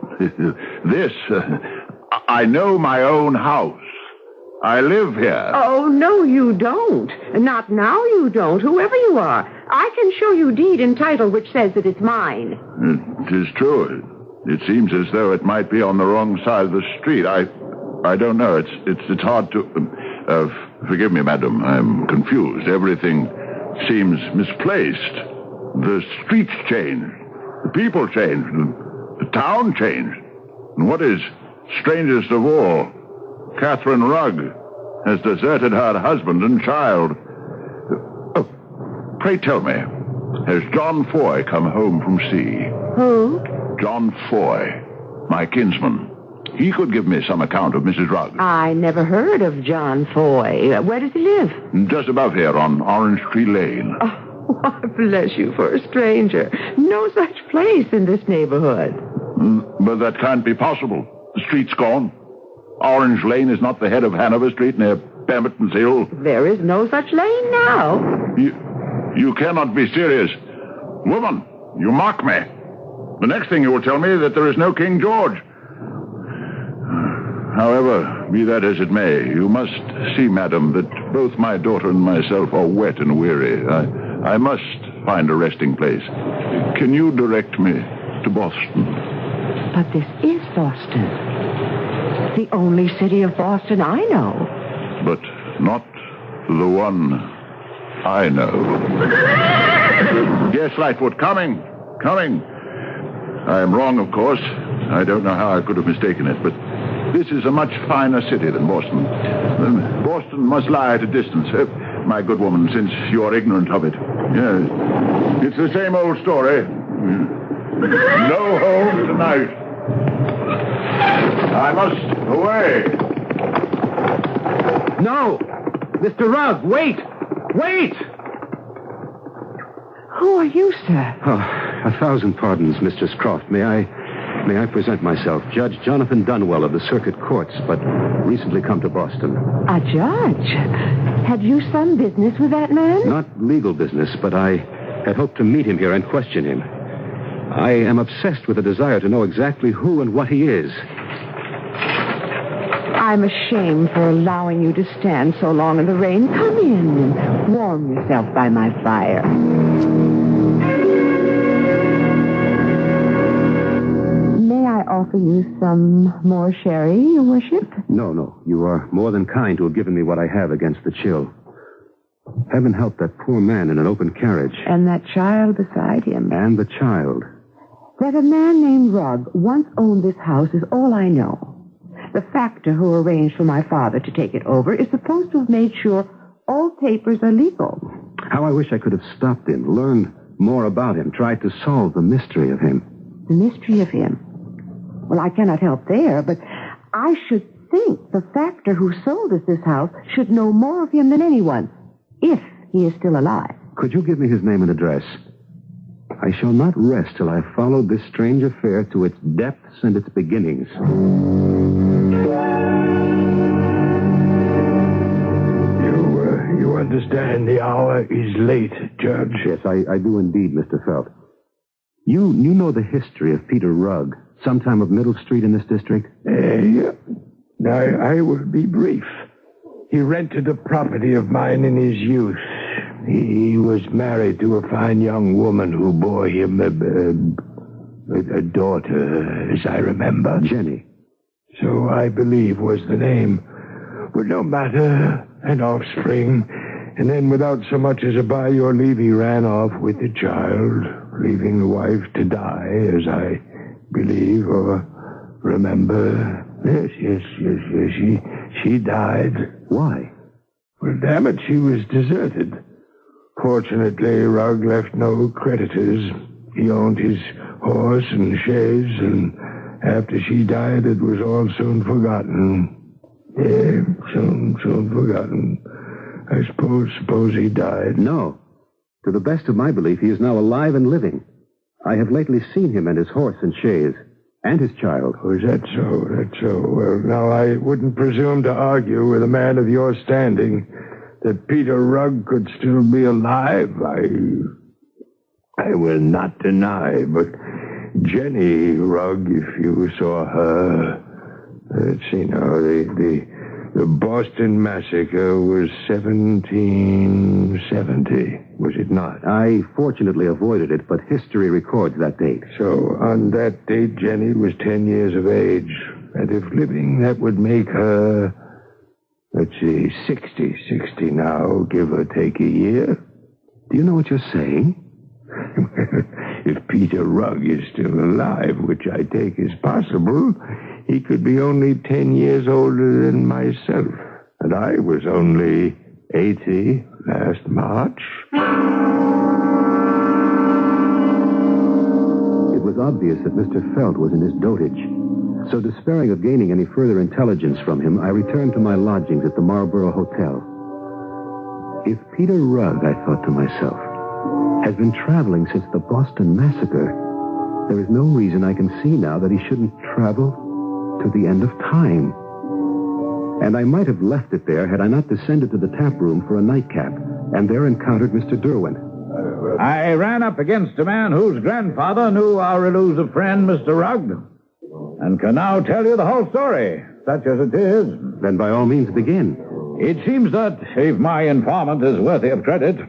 this... I know my own house. I live here. Oh, no, you don't. Not now you don't, whoever you are. I can show you deed and title which says that it's mine. It is true. It seems as though it might be on the wrong side of the street. I don't know. It's hard to... forgive me, madam. I'm confused. Everything seems misplaced. The streets changed. The people changed. The town changed. And what is strangest of all, Catherine Rugg has deserted her husband and child. Oh, pray tell me, has John Foy come home from sea? Who? John Foy, my kinsman. He could give me some account of Mrs. Rugg. I never heard of John Foy. Where does he live? Just above here on Orange Tree Lane. Oh, bless you for a stranger. No such place in this neighborhood. But that can't be possible. The street's gone. Orange Lane is not the head of Hanover Street near Pemberton's Hill. There is no such lane now. You cannot be serious. Woman, you mock me. The next thing you will tell me is that there is no King George. However, be that as it may, you must see, madam, that both my daughter and myself are wet and weary. I must find a resting place. Can you direct me to Boston? But this is Boston. The only city of Boston I know. But not the one I know. Yes, Lightfoot, coming. I am wrong, of course. I don't know how I could have mistaken it, but this is a much finer city than Boston. Boston must lie at a distance. My good woman, since you are ignorant of it. Yes. It's the same old story. No home tonight. I must away. No! Mr. Rugg, wait! Wait! Who are you, sir? Oh, 1,000 pardons, Mistress Croft. May I present myself? Judge Jonathan Dunwell of the Circuit Courts, but recently come to Boston. A judge? Have you some business with that man? Not legal business, but I had hoped to meet him here and question him. I am obsessed with a desire to know exactly who and what he is. I'm ashamed for allowing you to stand so long in the rain. Come in and warm yourself by my fire. May I offer you some more sherry, Your Worship? No. You are more than kind to have given me what I have against the chill. Heaven help that poor man in an open carriage. And that child beside him. And the child. That a man named Rugg once owned this house is all I know. The factor who arranged for my father to take it over is supposed to have made sure all papers are legal. How I wish I could have stopped him, learned more about him, tried to solve the mystery of him. The mystery of him? Well, I cannot help there, but I should think the factor who sold us this house should know more of him than anyone, if he is still alive. Could you give me his name and address? I shall not rest till I have followed this strange affair to its depths and its beginnings. You understand the hour is late, Judge? Yes, I do indeed, Mr. Felt. You know the history of Peter Rugg, sometime of Middle Street in this district? Yeah. I will be brief. He rented a property of mine in his youth. He was married to a fine young woman who bore him a daughter, as I remember. Jenny. So I believe was the name. But no matter, an offspring. And then without so much as a by your leave, he ran off with the child, leaving the wife to die, as I believe or remember. Yes, she died. Why? Well, damn it, she was deserted. Fortunately, Rugg left no creditors. He owned his horse and chaise, and after she died, it was all soon forgotten. Yeah, soon forgotten. I suppose he died. No. To the best of my belief, he is now alive and living. I have lately seen him and his horse and chaise, and his child. Oh, is that so? That's so. Well, now, I wouldn't presume to argue with a man of your standing that Peter Rugg could still be alive. I will not deny, but Jenny Rugg, if you saw her... Let's see now, the Boston Massacre was 1770. was it not? I fortunately avoided it, but history records that date. So on that date, Jenny was 10 years of age. And if living, that would make her, let's see, 60 now, give or take a year. Do you know what you're saying? If Peter Rugg is still alive, which I take as possible, he could be only 10 years older than myself. And I was only 80 last March. It was obvious that Mr. Felt was in his dotage. So despairing of gaining any further intelligence from him, I returned to my lodgings at the Marlborough Hotel. If Peter Rugg, I thought to myself, has been traveling since the Boston Massacre, there is no reason I can see now that he shouldn't travel to the end of time. And I might have left it there had I not descended to the tap room for a nightcap, and there encountered Mr. Derwent. I ran up against a man whose grandfather knew our elusive friend, Mr. Rugg, and can now tell you the whole story, such as it is. Then by all means begin. It seems that, if my informant is worthy of credit,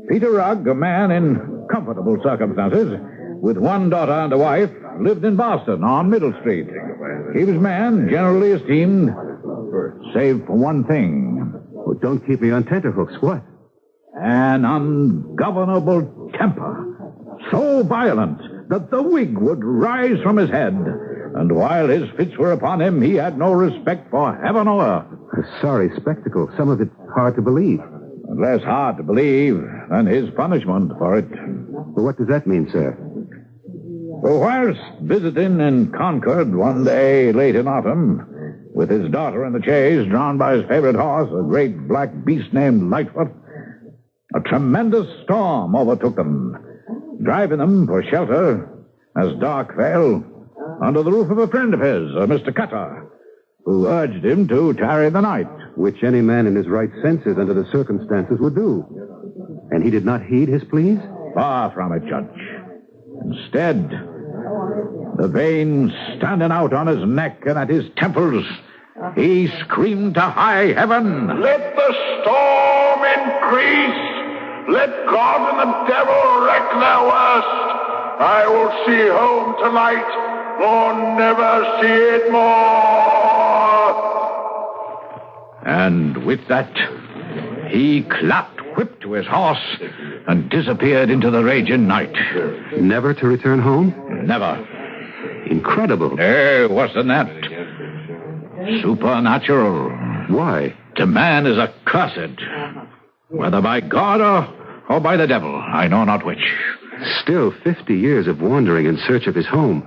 Peter Rugg, a man in comfortable circumstances, with one daughter and a wife, lived in Boston on Middle Street. He was a man generally esteemed, save for one thing. Oh, don't keep me on tenterhooks. What? An ungovernable temper, so violent that the wig would rise from his head, and while his fits were upon him, he had no respect for heaven or earth. A sorry spectacle, some of it hard to believe. Less hard to believe than his punishment for it. Well, what does that mean, sir? Well, whilst visiting in Concord one day late in autumn, with his daughter in the chaise, drawn by his favorite horse, a great black beast named Lightfoot, a tremendous storm overtook them, driving them for shelter as dark fell under the roof of a friend of his, Mr. Cutter, who urged him to tarry the night. Which any man in his right senses under the circumstances would do. And he did not heed his pleas? Far from it, Judge. Instead, the veins standing out on his neck and at his temples, he screamed to high heaven, "Let the storm increase. Let God and the devil wreak their worst. I will see home tonight, or never see it more." And with that, he clapped whip to his horse and disappeared into the raging night. Never to return home? Never. Incredible. Worse than that. Supernatural. Why? The man is accursed. Whether by God or by the devil, I know not which. Still 50 years of wandering in search of his home.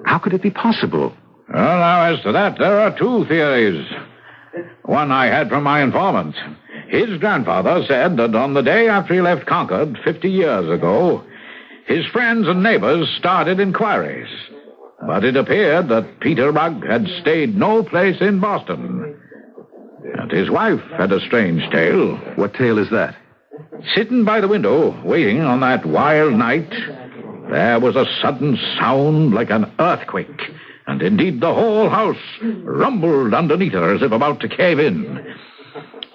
How could it be possible? Well, now, as to that, there are two theories. One I had from my informant. His grandfather said that on the day after he left Concord 50 years ago, his friends and neighbors started inquiries. But it appeared that Peter Rugg had stayed no place in Boston. And his wife had a strange tale. What tale is that? Sitting by the window, waiting on that wild night, there was a sudden sound like an earthquake. And indeed the whole house rumbled underneath her as if about to cave in.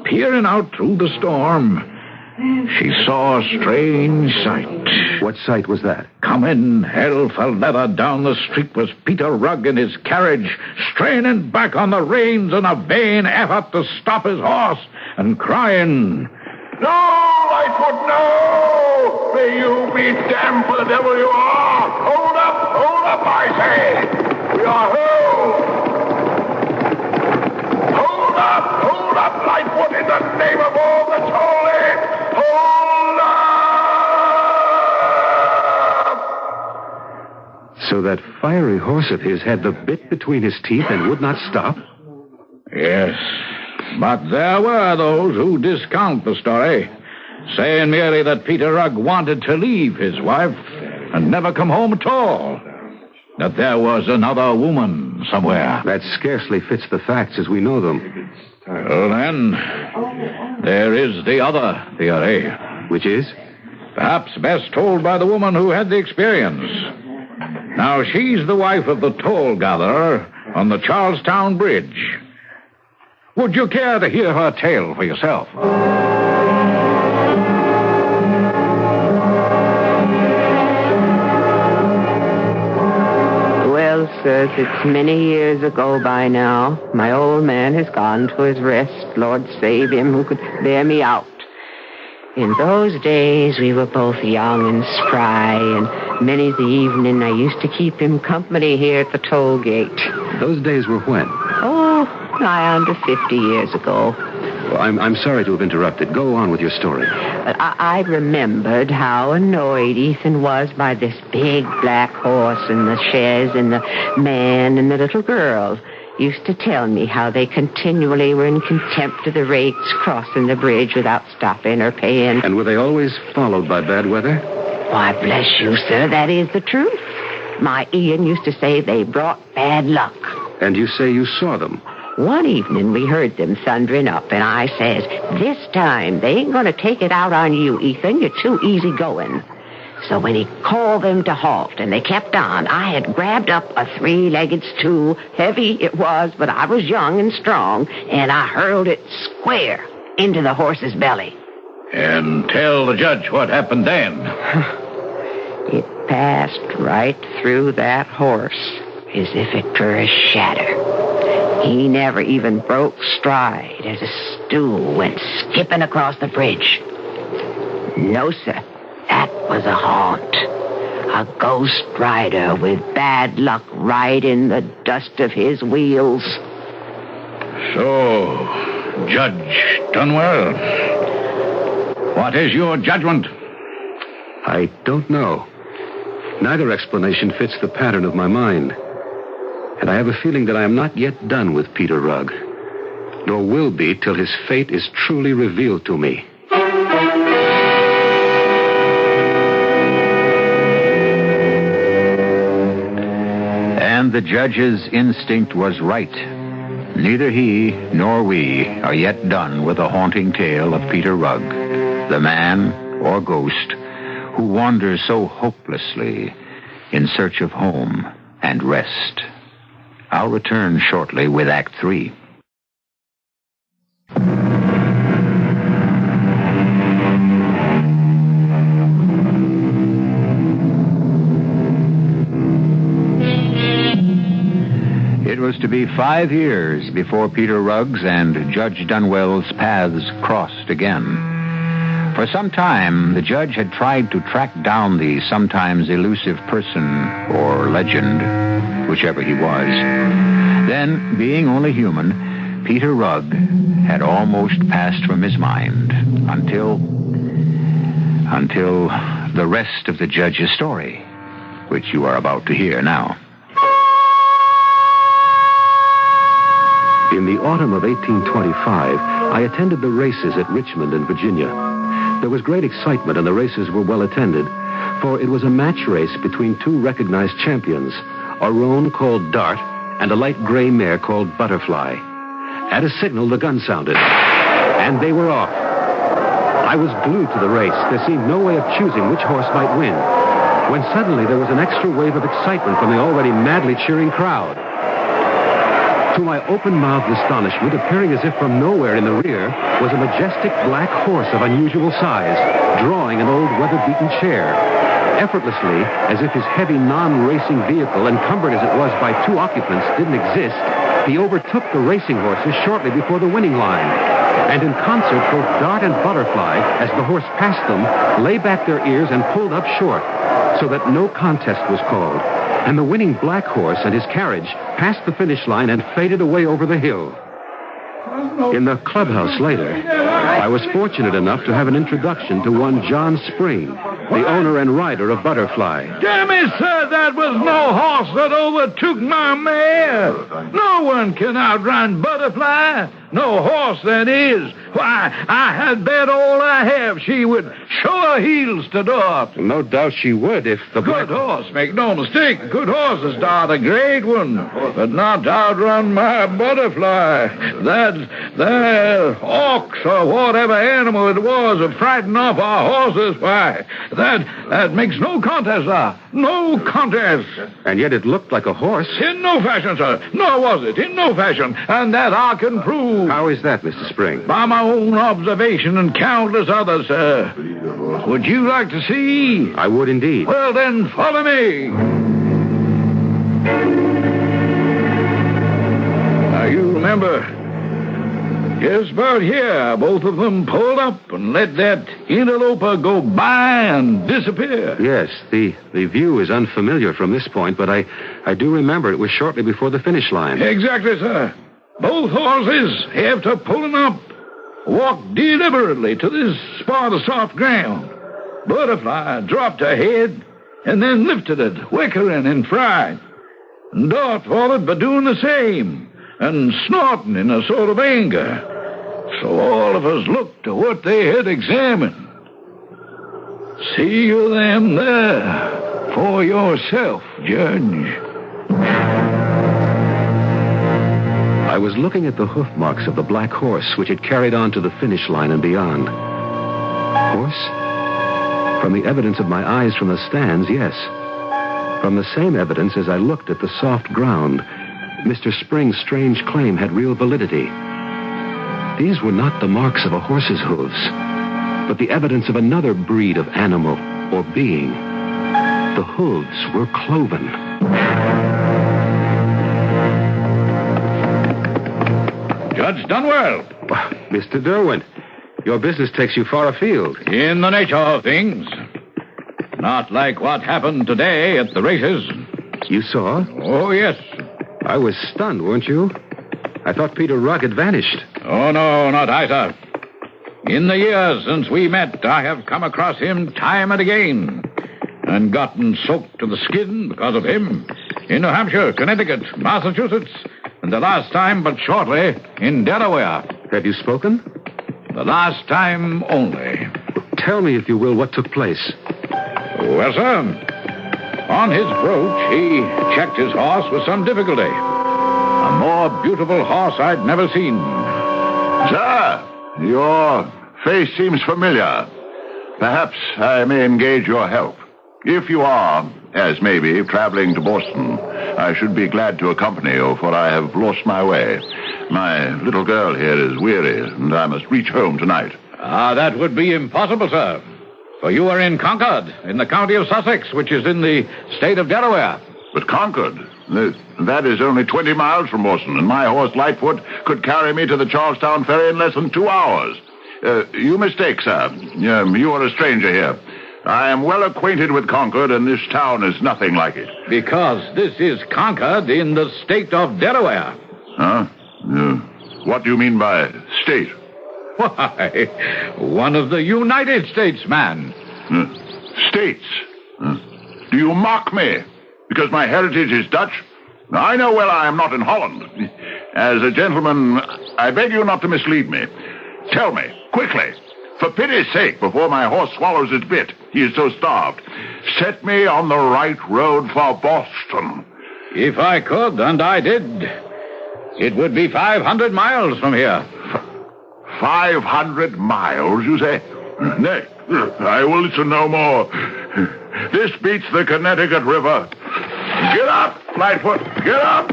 Peering out through the storm, she saw a strange sight. What sight was that? Coming hell for leather down the street was Peter Rugg in his carriage, straining back on the reins in a vain effort to stop his horse, and crying, "No, Lightfoot, no! May you be damned for the devil you are! Hold up, I say! We are home! Hold up, Lightfoot, in the name of all that's holy! Hold up!" So that fiery horse of his had the bit between his teeth and would not stop? Yes, but there were those who discount the story, saying merely that Peter Rugg wanted to leave his wife and never come home at all. That there was another woman somewhere. That scarcely fits the facts as we know them. Well, then, there is the other theory. Which is? Perhaps best told by the woman who had the experience. Now, she's the wife of the toll gatherer on the Charlestown Bridge. Would you care to hear her tale for yourself? Lucas, it's many years ago by now. My old man has gone to his rest. Lord save him who could bear me out. In those days, we were both young and spry, and many's the evening I used to keep him company here at the toll gate. Those days were when? Oh, nigh under 50 years ago. Well, I'm sorry to have interrupted. Go on with your story. But I remembered how annoyed Ethan was by this big black horse and the chaise and the man and the little girl. Used to tell me how they continually were in contempt of the rakes crossing the bridge without stopping or paying. And were they always followed by bad weather? Why, bless you, sir, that is the truth. My Ian used to say they brought bad luck. And you say you saw them? One evening we heard them thundering up, and I says, this time they ain't going to take it out on you, Ethan. You're too easy going. So when he called them to halt and they kept on, I had grabbed up a three-legged stool. Heavy it was, but I was young and strong, and I hurled it square into the horse's belly. And tell the judge what happened then. It passed right through that horse as if it were a shadow. He never even broke stride as a stool went skipping across the bridge. No, sir. That was a haunt. A ghost rider with bad luck right in the dust of his wheels. So, Judge Dunwell, what is your judgment? I don't know. Neither explanation fits the pattern of my mind. And I have a feeling that I am not yet done with Peter Rugg, nor will be till his fate is truly revealed to me. And the judge's instinct was right. Neither he nor we are yet done with the haunting tale of Peter Rugg, the man or ghost who wanders so hopelessly in search of home and rest. I'll return shortly with Act 3. It was to be 5 years before Peter Rugg's and Judge Dunwell's paths crossed again. For some time, the judge had tried to track down the sometimes elusive person or legend, whichever he was. Then, being only human, Peter Rugg had almost passed from his mind until the rest of the judge's story, which you are about to hear now. In the autumn of 1825, I attended the races at Richmond in Virginia. There was great excitement, and the races were well attended, for it was a match race between two recognized champions, a roan called Dart and a light gray mare called Butterfly. At a signal, the gun sounded, and they were off. I was glued to the race. There seemed no way of choosing which horse might win, when suddenly there was an extra wave of excitement from the already madly cheering crowd. To my open-mouthed astonishment, appearing as if from nowhere in the rear, was a majestic black horse of unusual size, drawing an old weather-beaten chair. Effortlessly, as if his heavy non-racing vehicle, encumbered as it was by two occupants, didn't exist, he overtook the racing horses shortly before the winning line. And in concert, both Dart and Butterfly, as the horse passed them, lay back their ears and pulled up short, so that no contest was called. And the winning black horse and his carriage passed the finish line and faded away over the hill. In the clubhouse later, I was fortunate enough to have an introduction to one John Spring, the owner and rider of Butterfly. Damn it, sir, that was no horse that overtook my mare. No one can outrun Butterfly. No horse, that is. Why, I had bet all I have she would show her heels to Dart. No doubt she would if the Good horse, make no mistake. Good horses, Dart, a great one. But not to outrun my Butterfly. That ox or whatever animal it was of frightened off our horses, why, that makes no contest, sir. No contest. And yet it looked like a horse. In no fashion, sir. Nor was it. In no fashion. And that I can prove. How is that, Mr. Spring? By my own observation and countless others, sir. Would you like to see? I would indeed. Well, then, follow me. You remember, just about here, both of them pulled up and let that interloper go by and disappear. Yes, the view is unfamiliar from this point, but I do remember it was shortly before the finish line. Exactly, sir. Both horses, after pulling up, walked deliberately to this spot of soft ground. Butterfly dropped her head and then lifted it, whickering in fright. And Dot followed by doing the same and snorting in a sort of anger. So all of us looked to what they had examined. See you them there for yourself, Judge. I was looking at the hoof marks of the black horse, which had carried on to the finish line and beyond. Horse? From the evidence of my eyes from the stands, yes. From the same evidence as I looked at the soft ground, Mr. Spring's strange claim had real validity. These were not the marks of a horse's hooves, but the evidence of another breed of animal or being. The hooves were cloven. Judge Dunwell. Mr. Derwent, your business takes you far afield. In the nature of things. Not like what happened today at the races. You saw? Oh, yes. I was stunned, weren't you? I thought Peter Rugg had vanished. Oh, no, not I, sir. In the years since we met, I have come across him time and again and gotten soaked to the skin because of him in New Hampshire, Connecticut, Massachusetts, and the last time but shortly in Delaware. Have you spoken? The last time only. Tell me, if you will, what took place. Well, sir, on his approach, he checked his horse with some difficulty. A more beautiful horse I'd never seen. Sir, your face seems familiar. Perhaps I may engage your help. If you are, as maybe, traveling to Boston, I should be glad to accompany you, for I have lost my way. My little girl here is weary, and I must reach home tonight. That would be impossible, sir. For you are in Concord, in the county of Sussex, which is in the state of Delaware. But Concord? That is only 20 miles from Boston, and my horse Lightfoot could carry me to the Charlestown ferry in less than 2 hours. You mistake, sir. You are a stranger here. I am well acquainted with Concord, and this town is nothing like it. Because this is Concord in the state of Delaware. Huh? What do you mean by state? Why, one of the United States, man. States? Do you mock me? Because my heritage is Dutch? I know well I am not in Holland. As a gentleman, I beg you not to mislead me. Tell me, quickly, for pity's sake, before my horse swallows its bit, he is so starved, set me on the right road for Boston. If I could, and I did, it would be 500 miles from here. 500 miles, you say? Nay, I will listen no more. This beats the Connecticut River. Get up, Lightfoot, get up!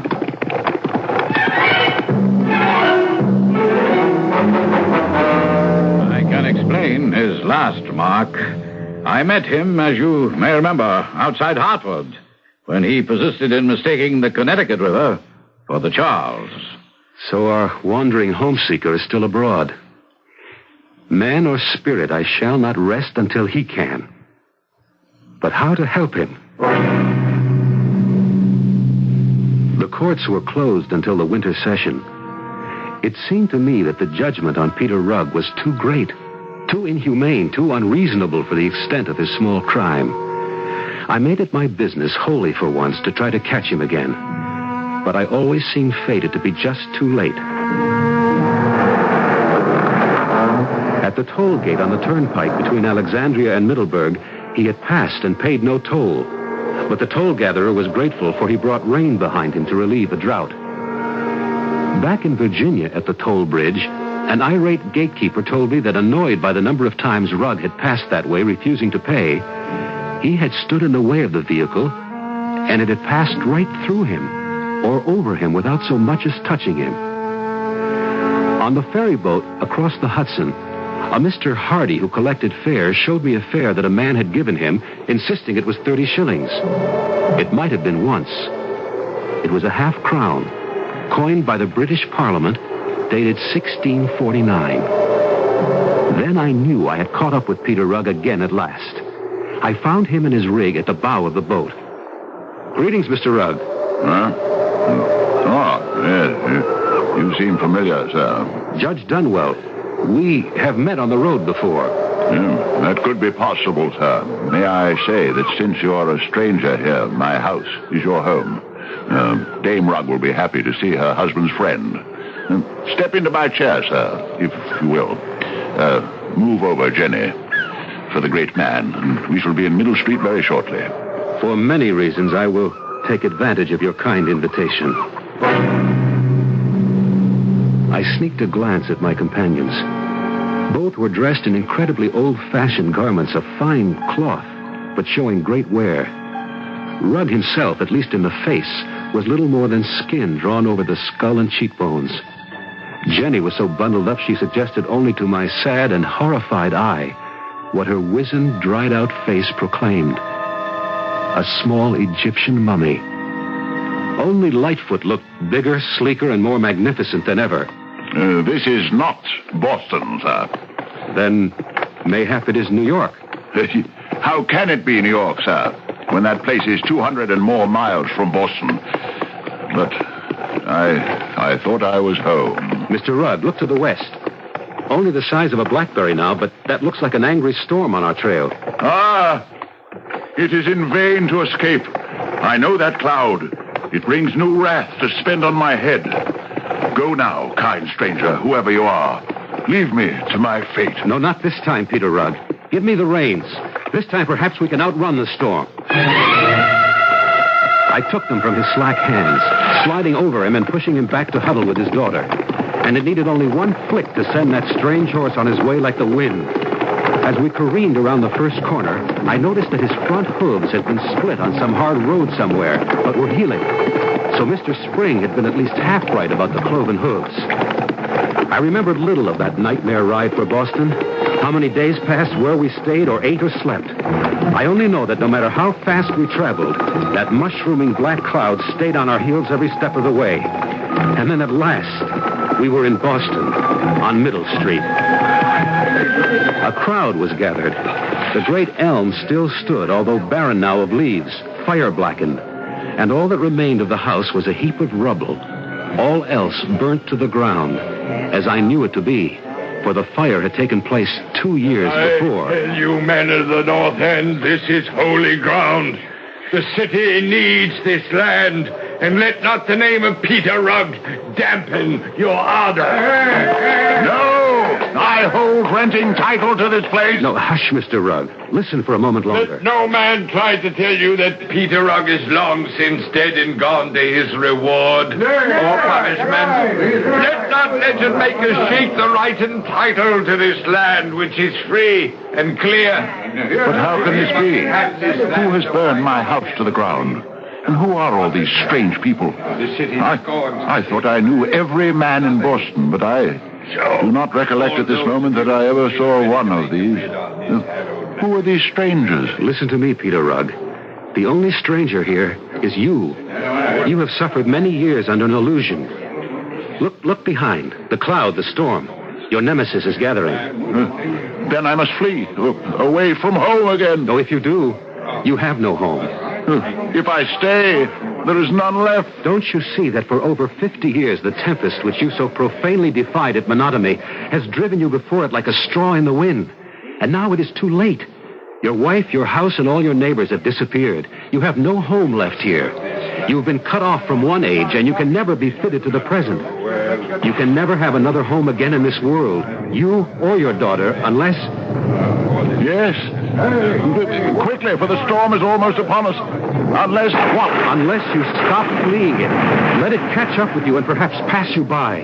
I can explain his last remark. I met him, as you may remember, outside Hartford, when he persisted in mistaking the Connecticut River for the Charles. So our wandering homeseeker is still abroad. Man or spirit, I shall not rest until he can. But how to help him? The courts were closed until the winter session. It seemed to me that the judgment on Peter Rugg was too great, too inhumane, too unreasonable for the extent of his small crime. I made it my business wholly for once to try to catch him again. But I always seemed fated to be just too late. At the toll gate on the turnpike between Alexandria and Middleburg, he had passed and paid no toll. But the toll gatherer was grateful, for he brought rain behind him to relieve the drought. Back in Virginia at the toll bridge, an irate gatekeeper told me that, annoyed by the number of times Rugg had passed that way refusing to pay, he had stood in the way of the vehicle, and it had passed right through him or over him without so much as touching him. On the ferry boat across the Hudson, a Mr. Hardy who collected fares showed me a fare that a man had given him, insisting it was 30 shillings. It might have been once. It was a half-crown, coined by the British Parliament, dated 1649. Then I knew I had caught up with Peter Rugg again at last. I found him in his rig at the bow of the boat. Greetings, Mr. Rugg. Huh? Oh, yes. You seem familiar, sir. Judge Dunwell. We have met on the road before. That could be possible, sir. May I say that since you're a stranger here, my house is your home. Dame Rugg will be happy to see her husband's friend. Step into my chair, sir, if you will. Move over, Jenny, for the great man, and we shall be in Middle Street very shortly. For many reasons, I will take advantage of your kind invitation. I sneaked a glance at my companions. Both were dressed in incredibly old-fashioned garments of fine cloth, but showing great wear. Rugg himself, at least in the face, was little more than skin drawn over the skull and cheekbones. Jenny was so bundled up she suggested only to my sad and horrified eye what her wizened, dried-out face proclaimed. A small Egyptian mummy. Only Lightfoot looked bigger, sleeker, and more magnificent than ever. This is not Boston, sir. Then mayhap it is New York. How can it be New York, sir, when that place is 200 and more miles from Boston? But I thought I was home. Mr. Rugg, look to the west. Only the size of a blackberry now, but that looks like an angry storm on our trail. Ah! It is in vain to escape. I know that cloud. It brings new wrath to spend on my head. Go now, kind stranger, whoever you are. Leave me to my fate. No, not this time, Peter Rugg. Give me the reins. This time, perhaps we can outrun the storm. I took them from his slack hands, sliding over him and pushing him back to huddle with his daughter. And it needed only one flick to send that strange horse on his way like the wind. As we careened around the first corner, I noticed that his front hooves had been split on some hard road somewhere, but were healing. So Mr. Spring had been at least half right about the cloven hooves. I remembered little of that nightmare ride for Boston, how many days passed, where we stayed or ate or slept. I only know that no matter how fast we traveled, that mushrooming black cloud stayed on our heels every step of the way. And then at last, we were in Boston, on Middle Street. A crowd was gathered. The great elm still stood, although barren now of leaves, fire-blackened. And all that remained of the house was a heap of rubble. All else burnt to the ground, as I knew it to be, for the fire had taken place 2 years before. I tell you men of the North End, this is holy ground. The city needs this land, and let not the name of Peter Rugg dampen your ardor. No! I hold renting title to this place. No, hush, Mr. Rugg. Listen for a moment longer. Let no man try to tell you that Peter Rugg is long since dead and gone to his reward or punishment. Let not legend makers shake the right and title to this land, which is free and clear. But how can this be? Who has burned my house to the ground? And who are all these strange people? I thought I knew every man in Boston, but I do not recollect at this moment that I ever saw one of these. Who are these strangers? Listen to me, Peter Rugg. The only stranger here is you. You have suffered many years under an illusion. Look behind. The cloud, the storm. Your nemesis is gathering. Then I must flee, away from home again. No, if you do, you have no home. If I stay, there is none left. Don't you see that for over 50 years, the tempest which you so profanely defied at Menotomy has driven you before it like a straw in the wind? And now it is too late. Your wife, your house, and all your neighbors have disappeared. You have no home left here. You have been cut off from one age, and you can never be fitted to the present. You can never have another home again in this world, you or your daughter, unless... Yes. Quickly, for the storm is almost upon us. Unless what? Unless you stop fleeing it. Let it catch up with you and perhaps pass you by.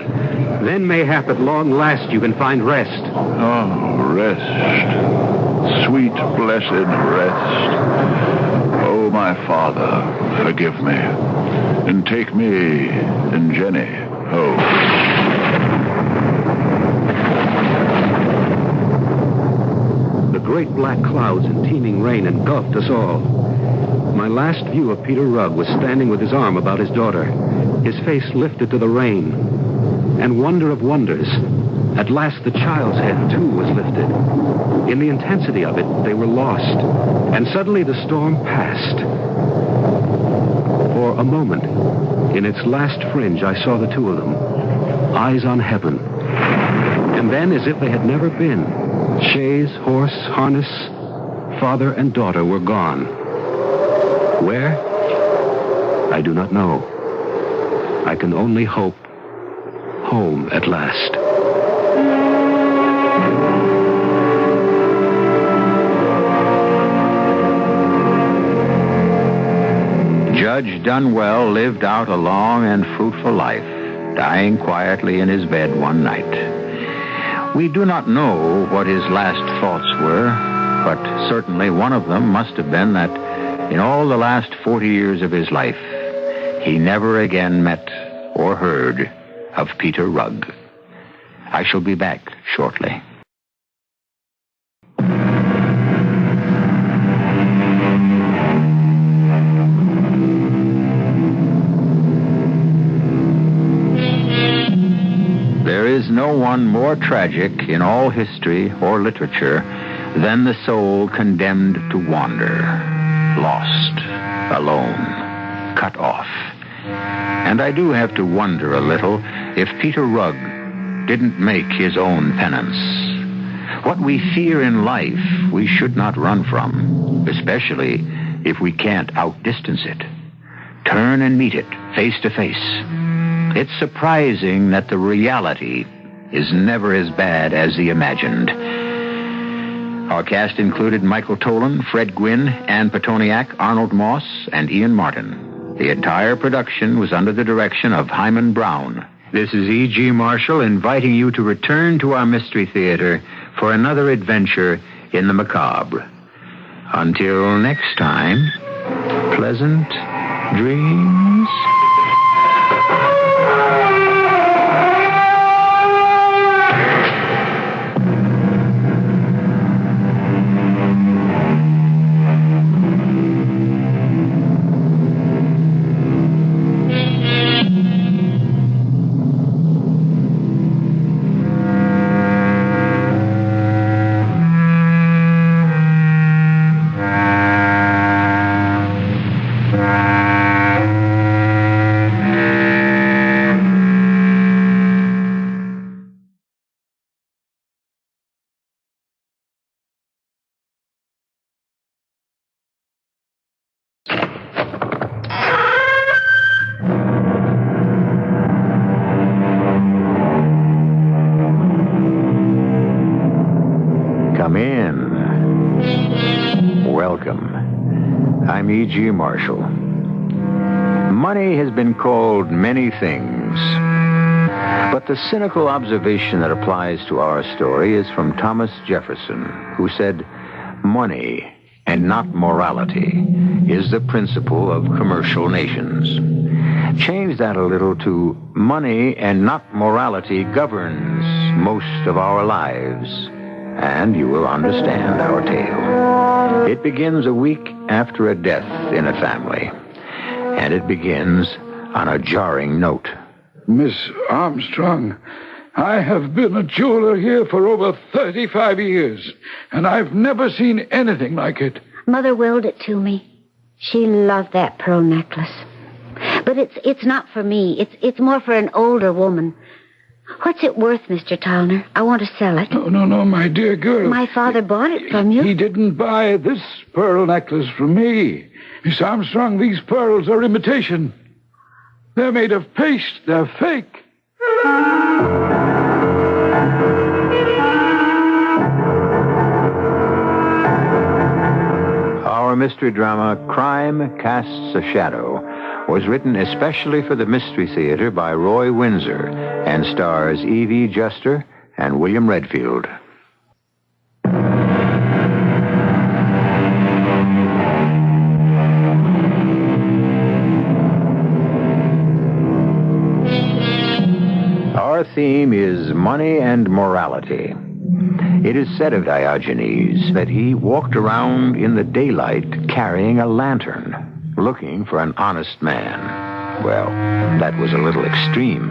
Then mayhap at long last you can find rest. Oh, rest. Sweet, blessed rest. Oh, my Father, forgive me. And take me and Jenny home. The great black clouds and teeming rain engulfed us all. My last view of Peter Rugg was standing with his arm about his daughter. His face lifted to the rain. And wonder of wonders, at last the child's head, too, was lifted. In the intensity of it, they were lost. And suddenly the storm passed. For a moment, in its last fringe, I saw the two of them, eyes on heaven. And then, as if they had never been, chaise, horse, harness, father and daughter were gone. Where? I do not know. I can only hope home at last. Judge Dunwell lived out a long and fruitful life, dying quietly in his bed one night. We do not know what his last thoughts were, but certainly one of them must have been that in all the last 40 years of his life, he never again met or heard of Peter Rugg. I shall be back shortly. There is no one more tragic in all history or literature than the soul condemned to wander, lost, alone, cut off. And I do have to wonder a little if Peter Rugg didn't make his own penance. What we fear in life, we should not run from, especially if we can't outdistance it. Turn and meet it face to face. It's surprising that the reality is never as bad as the imagined. Our cast included Michael Tolan, Fred Gwynne, Ann Petoniak, Arnold Moss, and Ian Martin. The entire production was under the direction of Hyman Brown. This is E.G. Marshall inviting you to return to our Mystery Theater for another adventure in the macabre. Until next time, pleasant dreams. Come in. Welcome. I'm E.G. Marshall. Money has been called many things, but the cynical observation that applies to our story is from Thomas Jefferson, who said, "Money, and not morality, is the principle of commercial nations." Change that a little to money and not morality governs most of our lives, and you will understand our tale. It begins a week after a death in a family, and it begins on a jarring note. Miss Armstrong, I have been a jeweler here for over 35 years, and I've never seen anything like it. Mother willed it to me. She loved that pearl necklace. But it's not for me. It's more for an older woman. What's it worth, Mr. Towner? I want to sell it. No, my dear girl. My father bought it from you. He didn't buy this pearl necklace from me. Miss Armstrong, these pearls are imitation. They're made of paste. They're fake. Our mystery drama, Crime Casts a Shadow, was written especially for the Mystery Theater by Roy Windsor and stars E.V. Juster and William Redfield. Our theme is money and morality. It is said of Diogenes that he walked around in the daylight carrying a lantern, looking for an honest man. Well, that was a little extreme.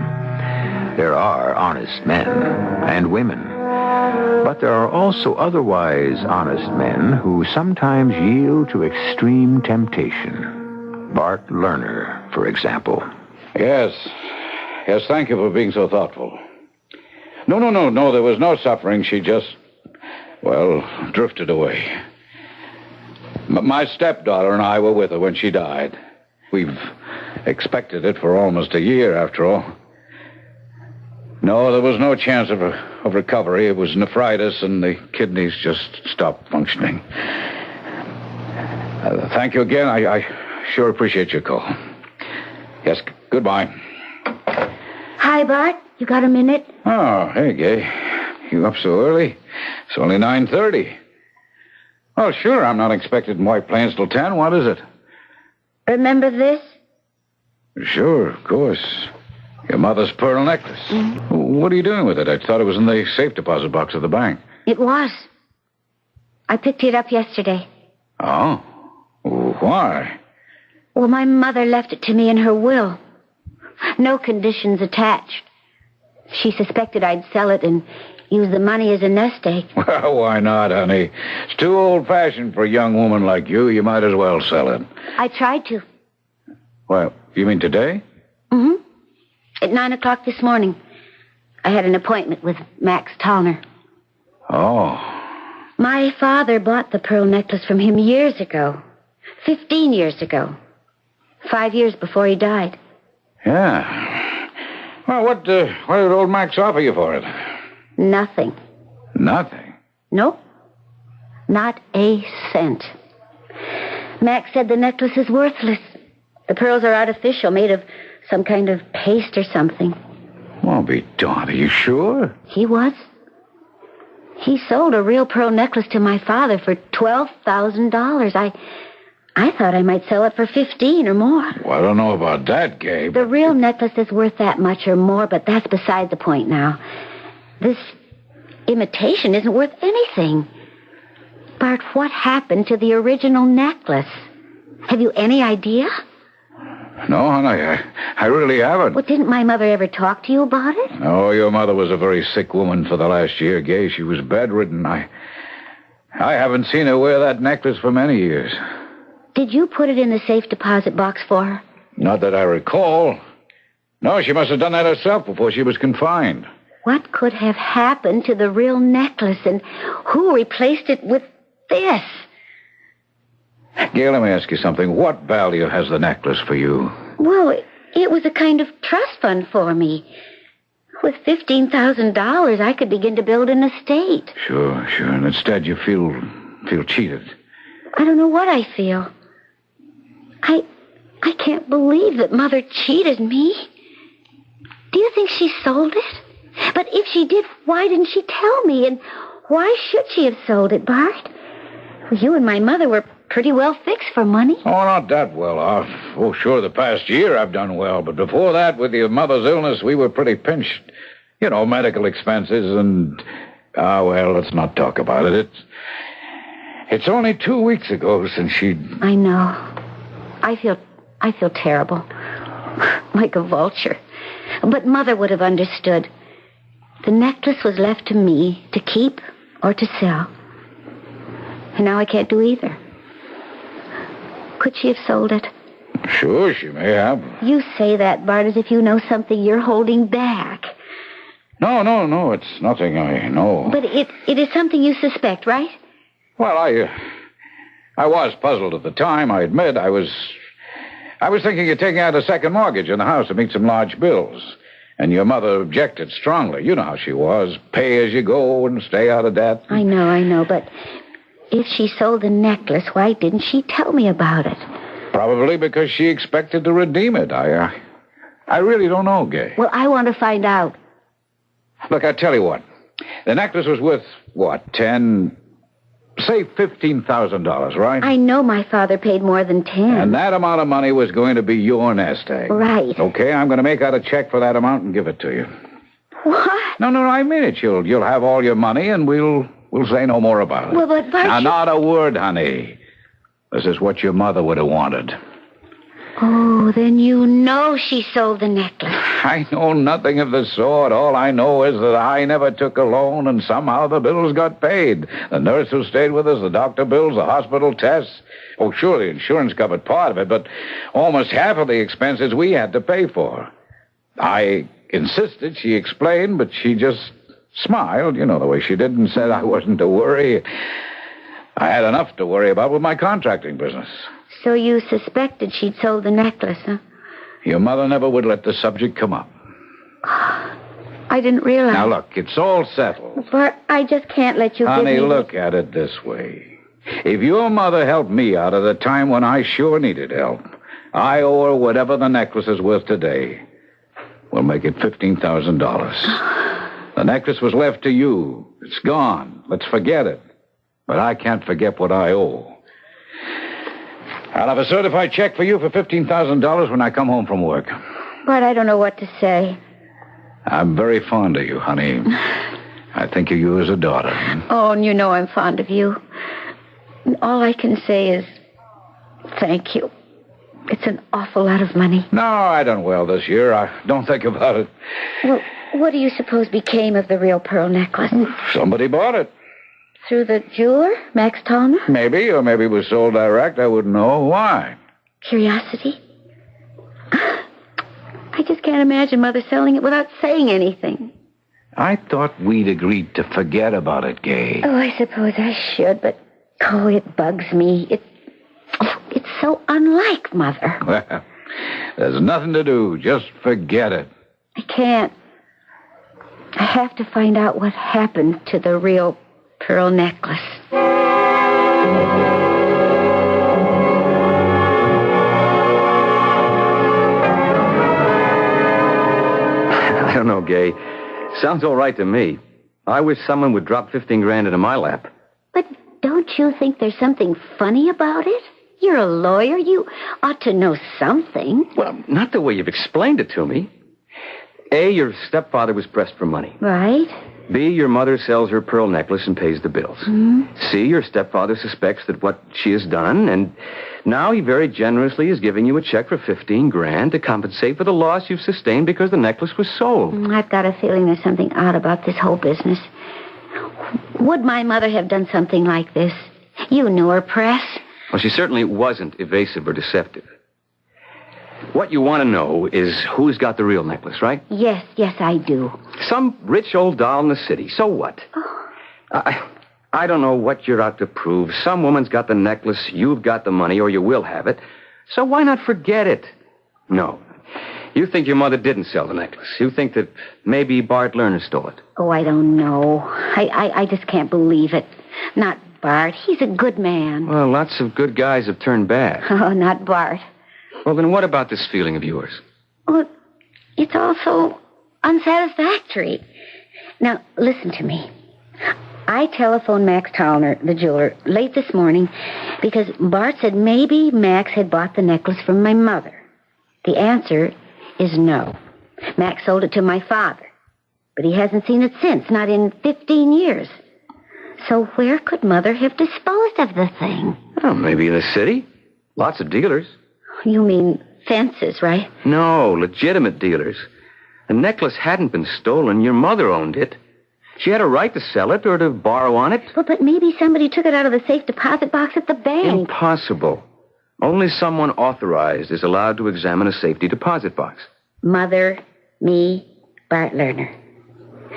There are honest men and women, but there are also otherwise honest men who sometimes yield to extreme temptation. Bart Lerner, for example. Yes, thank you for being so thoughtful. No, there was no suffering. She just, drifted away. My stepdaughter and I were with her when she died. We've expected it for almost a year, after all. No, there was no chance of recovery. It was nephritis, and the kidneys just stopped functioning. Thank you again. I sure appreciate your call. Yes, goodbye. Hi, Bart. You got a minute? Oh, hey, Gay. You up so early? It's only 9:30. Oh, sure, I'm not expected in White Plains till 10. What is it? Remember this? Sure, of course. Your mother's pearl necklace. Mm-hmm. What are you doing with it? I thought it was in the safe deposit box of the bank. It was. I picked it up yesterday. Oh? Why? Well, my mother left it to me in her will. No conditions attached. She suspected I'd sell it and use the money as a nest egg. Well, why not, honey? It's too old-fashioned for a young woman like you. You might as well sell it. I tried to. Well, you mean today? Mm-hmm. At 9 o'clock this morning, I had an appointment with Max Tallner. Oh. My father bought the pearl necklace from him years ago. 15 years ago. 5 years before he died. Yeah. Well, what did old Max offer you for it? Nothing. Nothing? Nope. Not a cent. Max said the necklace is worthless. The pearls are artificial, made of some kind of paste or something. Well, be darned. Are you sure? He was. He sold a real pearl necklace to my father for $12,000. I thought I might sell it for 15 or more. Well, I don't know about that, Gabe. The real necklace is worth that much or more, but that's beside the point now. This imitation isn't worth anything. Bart, what happened to the original necklace? Have you any idea? No, honey, I really haven't. Well, didn't my mother ever talk to you about it? Oh, your mother was a very sick woman for the last year, Gay. She was bedridden. I haven't seen her wear that necklace for many years. Did you put it in the safe deposit box for her? Not that I recall. No, she must have done that herself before she was confined. What could have happened to the real necklace, and who replaced it with this? Gail, let me ask you something. What value has the necklace for you? Well, it was a kind of trust fund for me. With $15,000, I could begin to build an estate. Sure. And instead you feel cheated. I don't know what I feel. I can't believe that Mother cheated me. Do you think she sold it? But if she did, why didn't she tell me? And why should she have sold it, Bart? Well, you and my mother were pretty well fixed for money. Oh, not that well off. Oh, sure, the past year I've done well. But before that, with your mother's illness, we were pretty pinched. You know, medical expenses and... let's not talk about it. It's only 2 weeks ago since she... I know. I feel terrible. Like a vulture. But Mother would have understood. The necklace was left to me to keep or to sell. And now I can't do either. Could she have sold it? Sure, she may have. You say that, Bart, as if you know something you're holding back. No, it's nothing I know. But it is something you suspect, right? Well, I was puzzled at the time, I admit. I was thinking of taking out a second mortgage on the house to meet some large bills. And your mother objected strongly. You know how she was. Pay as you go and stay out of debt. I know, but if she sold the necklace, why didn't she tell me about it? Probably because she expected to redeem it. I really don't know, Gay. Well, I want to find out. Look, I tell you what. The necklace was worth, say $15,000, right? I know my father paid more than 10. And that amount of money was going to be your nest egg. Right. Okay, I'm going to make out a check for that amount and give it to you. What? No, I mean it. You'll have all your money and we'll say no more about it. Well, but Bart... Now, not a word, honey. This is what your mother would have wanted. Oh, then you know she sold the necklace. I know nothing of the sort. All I know is that I never took a loan, and somehow the bills got paid. The nurse who stayed with us, the doctor bills, the hospital tests. Oh, sure, the insurance covered part of it, but almost half of the expenses we had to pay for. I insisted she explained, but she just smiled, you know, the way she did, and said I wasn't to worry. I had enough to worry about with my contracting business. So you suspected she'd sold the necklace, huh? Your mother never would let the subject come up. I didn't realize. Now, look, it's all settled. Bart, I just can't let you Honey, give me... look at it this way. If your mother helped me out at a time when I sure needed help, I owe her whatever the necklace is worth today. We'll make it $15,000. The necklace was left to you. It's gone. Let's forget it. But I can't forget what I owe. I'll have a certified check for you for $15,000 when I come home from work. Bart, I don't know what to say. I'm very fond of you, honey. I think of you as a daughter. Oh, and you know I'm fond of you. And all I can say is thank you. It's an awful lot of money. No, I done well this year. I don't think about it. Well, what do you suppose became of the real pearl necklace? Somebody bought it. Through the jeweler, Max Tallner? Maybe, or maybe it was sold direct. I wouldn't know. Why? Curiosity? I just can't imagine Mother selling it without saying anything. I thought we'd agreed to forget about it, Gay. Oh, I suppose I should, but, oh, it bugs me. It's so unlike Mother. Well, there's nothing to do. Just forget it. I can't. I have to find out what happened to the real pearl necklace. I don't know, Gay. Sounds all right to me. I wish someone would drop 15 grand into my lap. But don't you think there's something funny about it? You're a lawyer. You ought to know something. Well, not the way you've explained it to me. A, your stepfather was pressed for money. Right. B, your mother sells her pearl necklace and pays the bills. Mm-hmm. C, your stepfather suspects that what she has done, and now he very generously is giving you a check for 15 grand to compensate for the loss you've sustained because the necklace was sold. I've got a feeling there's something odd about this whole business. Would my mother have done something like this? You knew her, Press. Well, she certainly wasn't evasive or deceptive. What you want to know is who's got the real necklace, right? Yes, I do. Some rich old doll in the city. So what? Oh. I don't know what you're out to prove. Some woman's got the necklace, you've got the money, or you will have it. So why not forget it? No. You think your mother didn't sell the necklace. You think that maybe Bart Lerner stole it. Oh, I don't know. I just can't believe it. Not Bart. He's a good man. Well, lots of good guys have turned bad. Oh, not Bart. Well, then what about this feeling of yours? Well, it's also unsatisfactory. Now, listen to me. I telephoned Max Tallner, the jeweler, late this morning because Bart said maybe Max had bought the necklace from my mother. The answer is no. Max sold it to my father, but he hasn't seen it since, not in 15 years. So where could Mother have disposed of the thing? Oh, maybe in the city. Lots of dealers. You mean fences, right? No, legitimate dealers. The necklace hadn't been stolen. Your mother owned it. She had a right to sell it or to borrow on it. Well, but maybe somebody took it out of the safe deposit box at the bank. Impossible. Only someone authorized is allowed to examine a safety deposit box. Mother, me, Bart Lerner.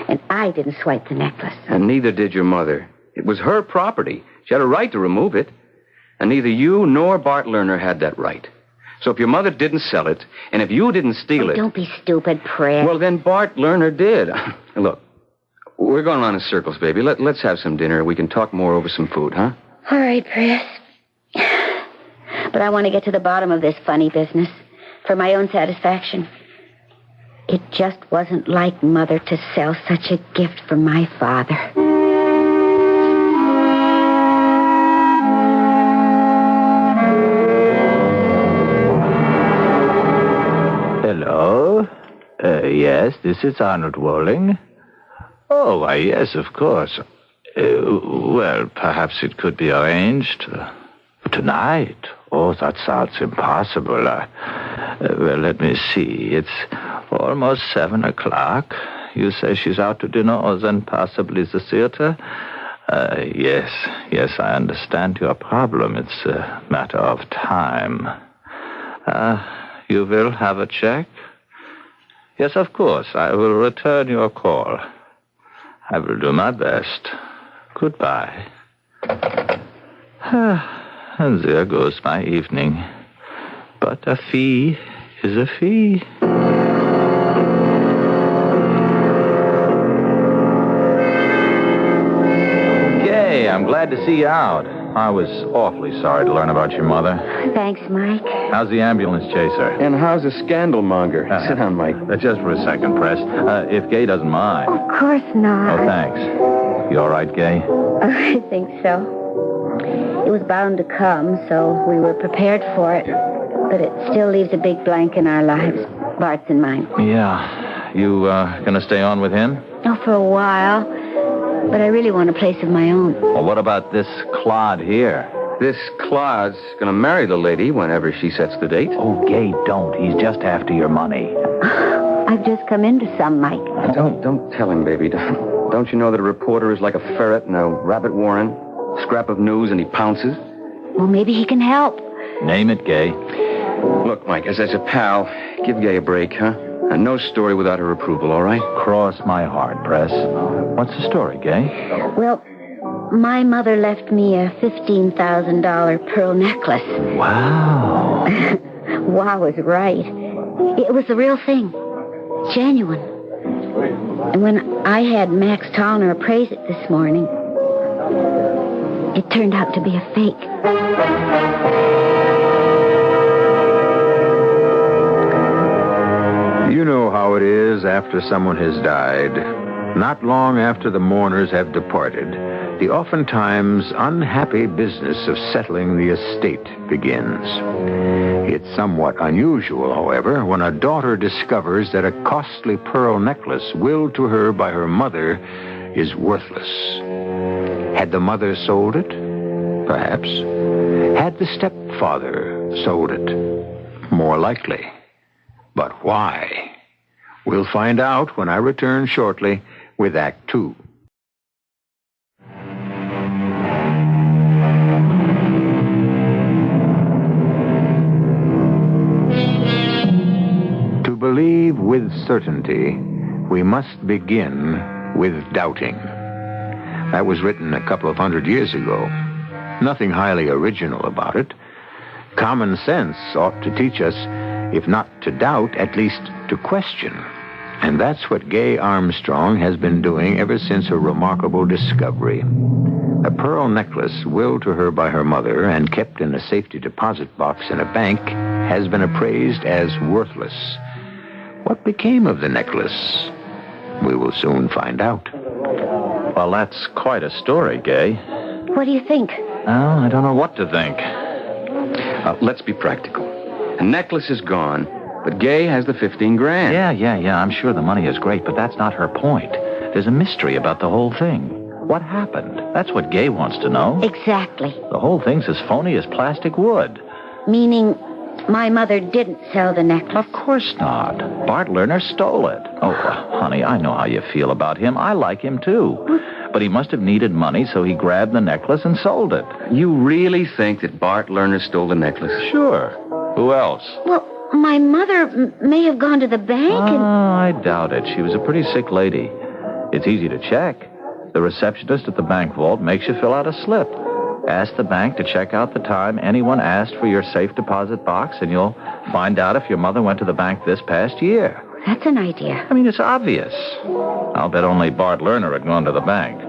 And I didn't swipe the necklace. And neither did your mother. It was her property. She had a right to remove it. And neither you nor Bart Lerner had that right. So if your mother didn't sell it, and if you didn't steal it... Don't be stupid, Fred. Well, then Bart Lerner did. Look, we're going around in circles, baby. Let's have some dinner. We can talk more over some food, huh? All right, Press. But I want to get to the bottom of this funny business for my own satisfaction. It just wasn't like Mother to sell such a gift for my father. Hello? Yes, this is Arnold Walling. Oh, why, yes, of course. Well, perhaps it could be arranged. Tonight? Oh, that sounds impossible. Well, let me see. It's almost 7 o'clock. You say she's out to dinner or then possibly the theater? Yes, I understand your problem. It's a matter of time. You will have a check? Yes, of course. I will return your call. I will do my best. Goodbye. And there goes my evening. But a fee is a fee. Gay, I'm glad to see you out. I was awfully sorry to learn about your mother. Thanks, Mike. How's the ambulance chaser? And how's the scandal monger? Sit down, Mike. Just for a second, Press. If Gay doesn't mind. Of course not. Oh, thanks. You all right, Gay? I think so. It was bound to come, so we were prepared for it. But it still leaves a big blank in our lives, Bart's and mine. Yeah. You gonna stay on with him? Oh, for a while. But I really want a place of my own. Well, what about this clod here? This Claude's gonna marry the lady whenever she sets the date. Oh, Gay, don't. He's just after your money. I've just come into some, Mike. Don't tell him, baby. Don't you know that a reporter is like a ferret in a rabbit warren? Scrap of news and he pounces. Well, maybe he can help. Name it, Gay. Look, Mike, as a pal, give Gay a break, huh? And no story without her approval, all right? Cross my heart, Press. What's the story, Gay? Well, my mother left me a $15,000 pearl necklace. Wow. Wow is right. It was the real thing. Genuine. And when I had Max Towner appraise it this morning, it turned out to be a fake. You know how it is after someone has died. Not long after the mourners have departed, the oftentimes unhappy business of settling the estate begins. It's somewhat unusual, however, when a daughter discovers that a costly pearl necklace willed to her by her mother is worthless. Had the mother sold it? Perhaps. Had the stepfather sold it? More likely. But why? We'll find out when I return shortly with Act 2. To believe with certainty, we must begin with doubting. That was written a couple of 100 years ago. Nothing highly original about it. Common sense ought to teach us, if not to doubt, at least to question. And that's what Gay Armstrong has been doing ever since her remarkable discovery. A pearl necklace willed to her by her mother and kept in a safety deposit box in a bank has been appraised as worthless. What became of the necklace? We will soon find out. Well, that's quite a story, Gay. What do you think? Well, I don't know what to think. Let's be practical. The necklace is gone, but Gay has the 15 grand. Yeah. I'm sure the money is great, but that's not her point. There's a mystery about the whole thing. What happened? That's what Gay wants to know. Exactly. The whole thing's as phony as plastic wood. Meaning my mother didn't sell the necklace? Of course not. Bart Lerner stole it. Oh, honey, I know how you feel about him. I like him, too. But he must have needed money, so he grabbed the necklace and sold it. You really think that Bart Lerner stole the necklace? Sure. Who else? Well, my mother may have gone to the bank and... I doubt it. She was a pretty sick lady. It's easy to check. The receptionist at the bank vault makes you fill out a slip. Ask the bank to check out the time anyone asked for your safe deposit box, and you'll find out if your mother went to the bank this past year. That's an idea. I mean, it's obvious. I'll bet only Bart Lerner had gone to the bank.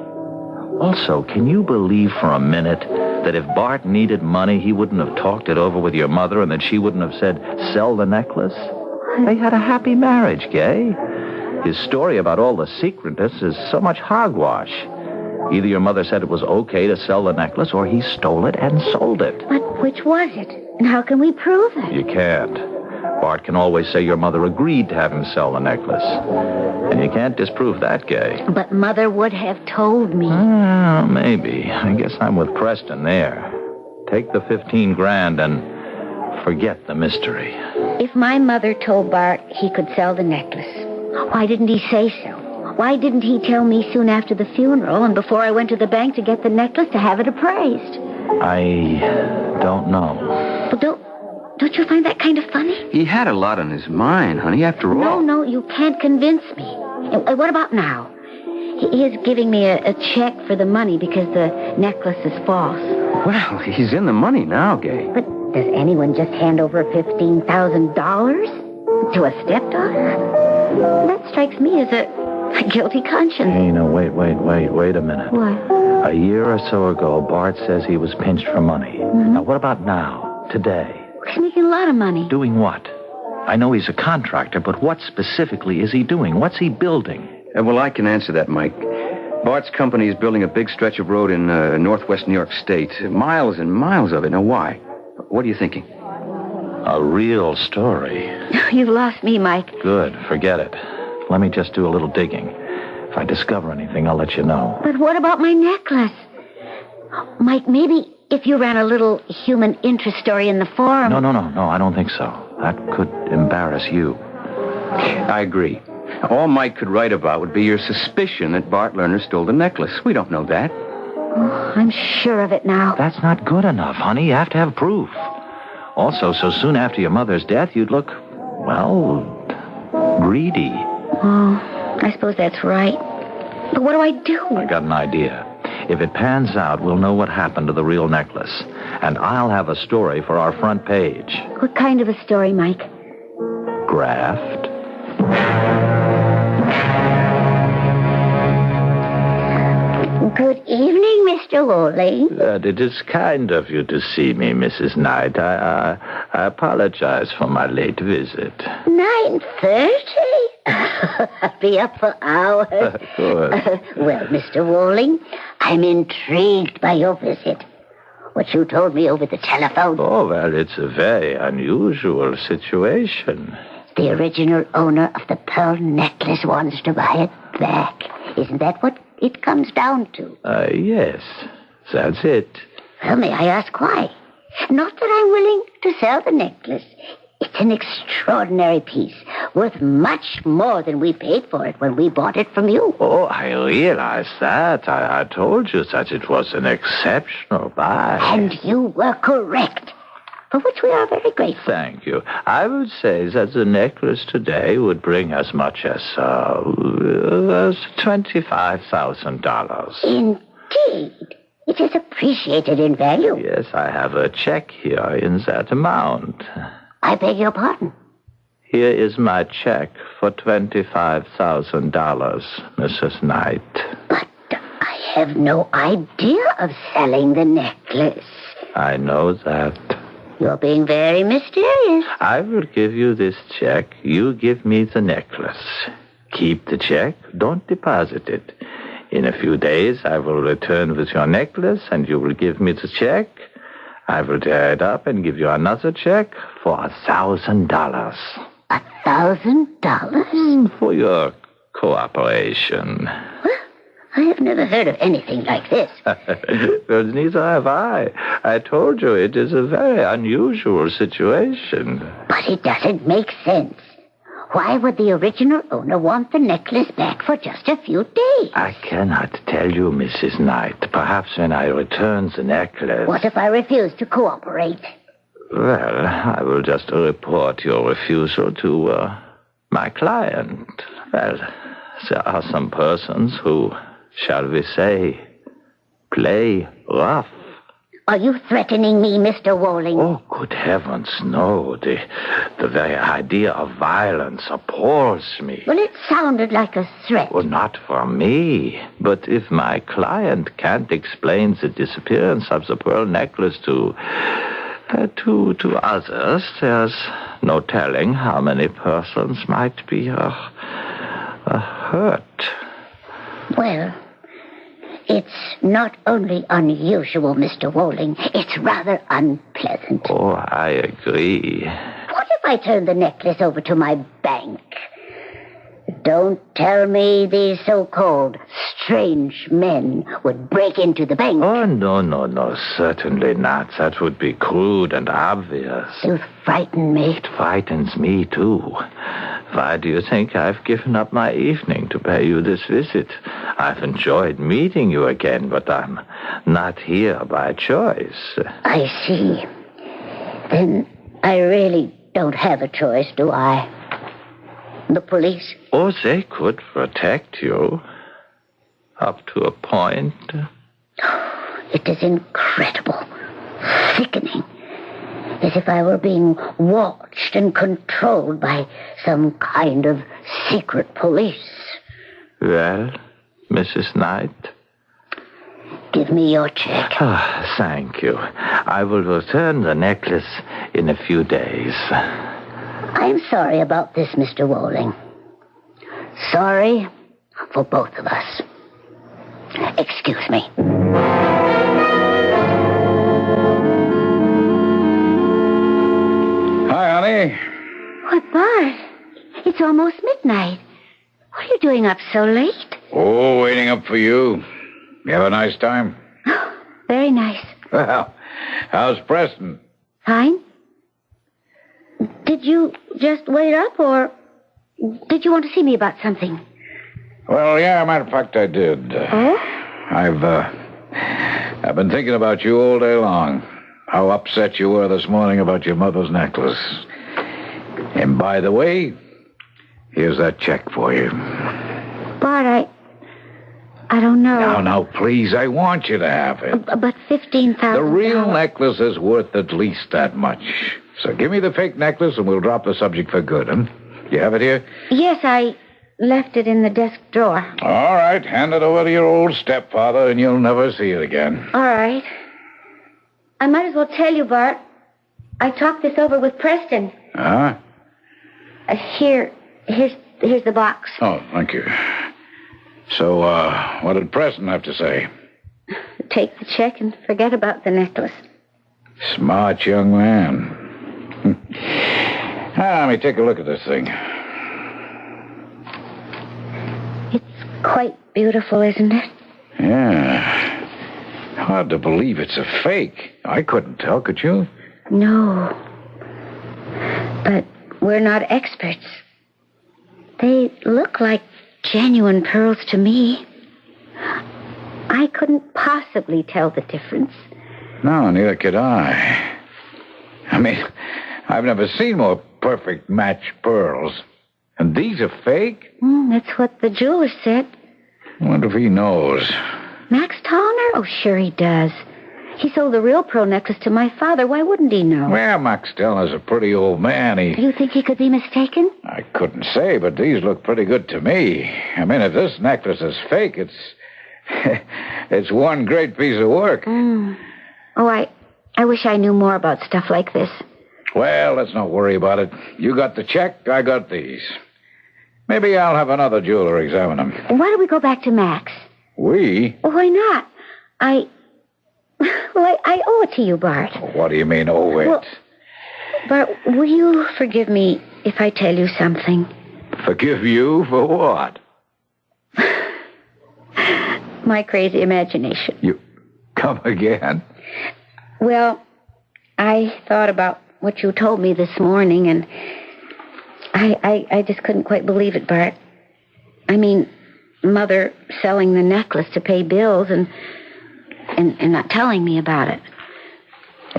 Also, can you believe for a minute that if Bart needed money, he wouldn't have talked it over with your mother and that she wouldn't have said, sell the necklace? They had a happy marriage, Gay. His story about all the secretness is so much hogwash. Either your mother said it was okay to sell the necklace, or he stole it and sold it. But which was it? And how can we prove it? You can't. Bart can always say your mother agreed to have him sell the necklace. And you can't disprove that, Gay. But Mother would have told me. Maybe. I guess I'm with Preston there. Take the 15 grand and forget the mystery. If my mother told Bart he could sell the necklace, why didn't he say so? Why didn't he tell me soon after the funeral and before I went to the bank to get the necklace to have it appraised? I don't know. Well, don't you find that kind of funny? He had a lot on his mind, honey, after all. No, you can't convince me. What about now? He is giving me a check for the money because the necklace is false. Well, he's in the money now, Gay. But does anyone just hand over $15,000 to a stepdaughter? That strikes me as a guilty conscience. Hey, no, wait a minute. What? A year or so ago, Bart says he was pinched for money. Mm-hmm. Now, what about now, today? He's making a lot of money. Doing what? I know he's a contractor, but what specifically is he doing? What's he building? Well, I can answer that, Mike. Bart's company is building a big stretch of road in northwest New York State. Miles and miles of it. Now, why? What are you thinking? A real story. You've lost me, Mike. Good. Forget it. Let me just do a little digging. If I discover anything, I'll let you know. But what about my necklace? Mike, maybe if you ran a little human interest story in the forum... No, I don't think so. That could embarrass you. I agree. All Mike could write about would be your suspicion that Bart Lerner stole the necklace. We don't know that. Oh, I'm sure of it now. That's not good enough, honey. You have to have proof. Also, so soon after your mother's death, you'd look, well, greedy. Oh, I suppose that's right. But what do I do? I got an idea. If it pans out, we'll know what happened to the real necklace. And I'll have a story for our front page. What kind of a story, Mike? Graft. Good evening, Mr. Woolley. It is kind of you to see me, Mrs. Knight. I apologize for my late visit. 9:30? I'll be up for hours. Good. Well, Mr. Woolley, I'm intrigued by your visit. What you told me over the telephone. Oh, well, it's a very unusual situation. The original owner of the pearl necklace wants to buy it back. Isn't that what it comes down to? Yes, that's it. Well, may I ask why? Not that I'm willing to sell the necklace. It's an extraordinary piece, worth much more than we paid for it when we bought it from you. Oh, I realize that. I told you that it was an exceptional buy. And you were correct, for which we are very grateful. Thank you. I would say that the necklace today would bring as much as $25,000. Indeed. It is appreciated in value. Yes, I have a check here in that amount. I beg your pardon. Here is my check for $25,000, Mrs. Knight. But I have no idea of selling the necklace. I know that. You're being very mysterious. I will give you this check. You give me the necklace. Keep the check. Don't deposit it. In a few days, I will return with your necklace, and you will give me the check. I will tear it up and give you another check for $1,000. $1,000? For your cooperation. Well, I have never heard of anything like this. Well, neither have I. I told you it is a very unusual situation. But it doesn't make sense. Why would the original owner want the necklace back for just a few days? I cannot tell you, Mrs. Knight. Perhaps when I return the necklace... What if I refuse to cooperate? Well, I will just report your refusal to my client. Well, there are some persons who, shall we say, play rough. Are you threatening me, Mr. Walling? Oh, good heavens, no. The very idea of violence appalls me. Well, it sounded like a threat. Well, not for me. But if my client can't explain the disappearance of the pearl necklace to others, there's no telling how many persons might be hurt. Well, it's not only unusual, Mr. Walling. It's rather unpleasant. Oh, I agree. What if I turn the necklace over to my bank? Don't tell me these so-called strange men would break into the bank. Oh, no, certainly not. That would be crude and obvious. You frighten me. It frightens me, too. Why do you think I've given up my evening to pay you this visit? I've enjoyed meeting you again, but I'm not here by choice. I see. Then I really don't have a choice, do I? The police? Oh, they could protect you. Up to a point. It is incredible. Sickening. As if I were being watched and controlled by some kind of secret police. Well, Mrs. Knight? Give me your check. Ah, thank you. I will return the necklace in a few days. I'm sorry about this, Mr. Walling. Sorry for both of us. Excuse me. Hi, honey. What, Bart? It's almost midnight. What are you doing up so late? Oh, waiting up for you. You have a nice time? Very nice. Well, how's Preston? Fine. Did you just wait up, or did you want to see me about something? Well, yeah, matter of fact, I did. Oh? I've been thinking about you all day long. How upset you were this morning about your mother's necklace. And by the way, here's that check for you. Bart, I don't know. No, please, I want you to have it. But $15,000. The real necklace is worth at least that much. So give me the fake necklace and we'll drop the subject for good, huh? You have it here? Yes, I left it in the desk drawer. All right, hand it over to your old stepfather and you'll never see it again. All right. I might as well tell you, Bart. I talked this over with Preston. Huh? Here's the box. Oh, thank you. So, what did Preston have to say? Take the check and forget about the necklace. Smart young man. Let me take a look at this thing. It's quite beautiful, isn't it? Yeah. Hard to believe it's a fake. I couldn't tell, could you? No. But we're not experts. They look like genuine pearls to me. I couldn't possibly tell the difference. No, neither could I. I mean, I've never seen more perfect match pearls. And these are fake? That's what the jeweler said. I wonder if he knows. Max Tallner? Oh, sure he does. He sold the real pearl necklace to my father. Why wouldn't he know? Well, Max Tallner's a pretty old man. You think he could be mistaken? I couldn't say, but these look pretty good to me. I mean, if this necklace is fake, it's... it's one great piece of work. Oh, I wish I knew more about stuff like this. Well, let's not worry about it. You got the check, I got these. Maybe I'll have another jeweler examine them. Why don't we go back to Max? We? Well, why not? I owe it to you, Bart. What do you mean, owe it? Well, Bart, will you forgive me if I tell you something? Forgive you for what? My crazy imagination. You come again? Well, I thought about what you told me this morning, and I just couldn't quite believe it, Bart. I mean, Mother selling the necklace to pay bills and not telling me about it.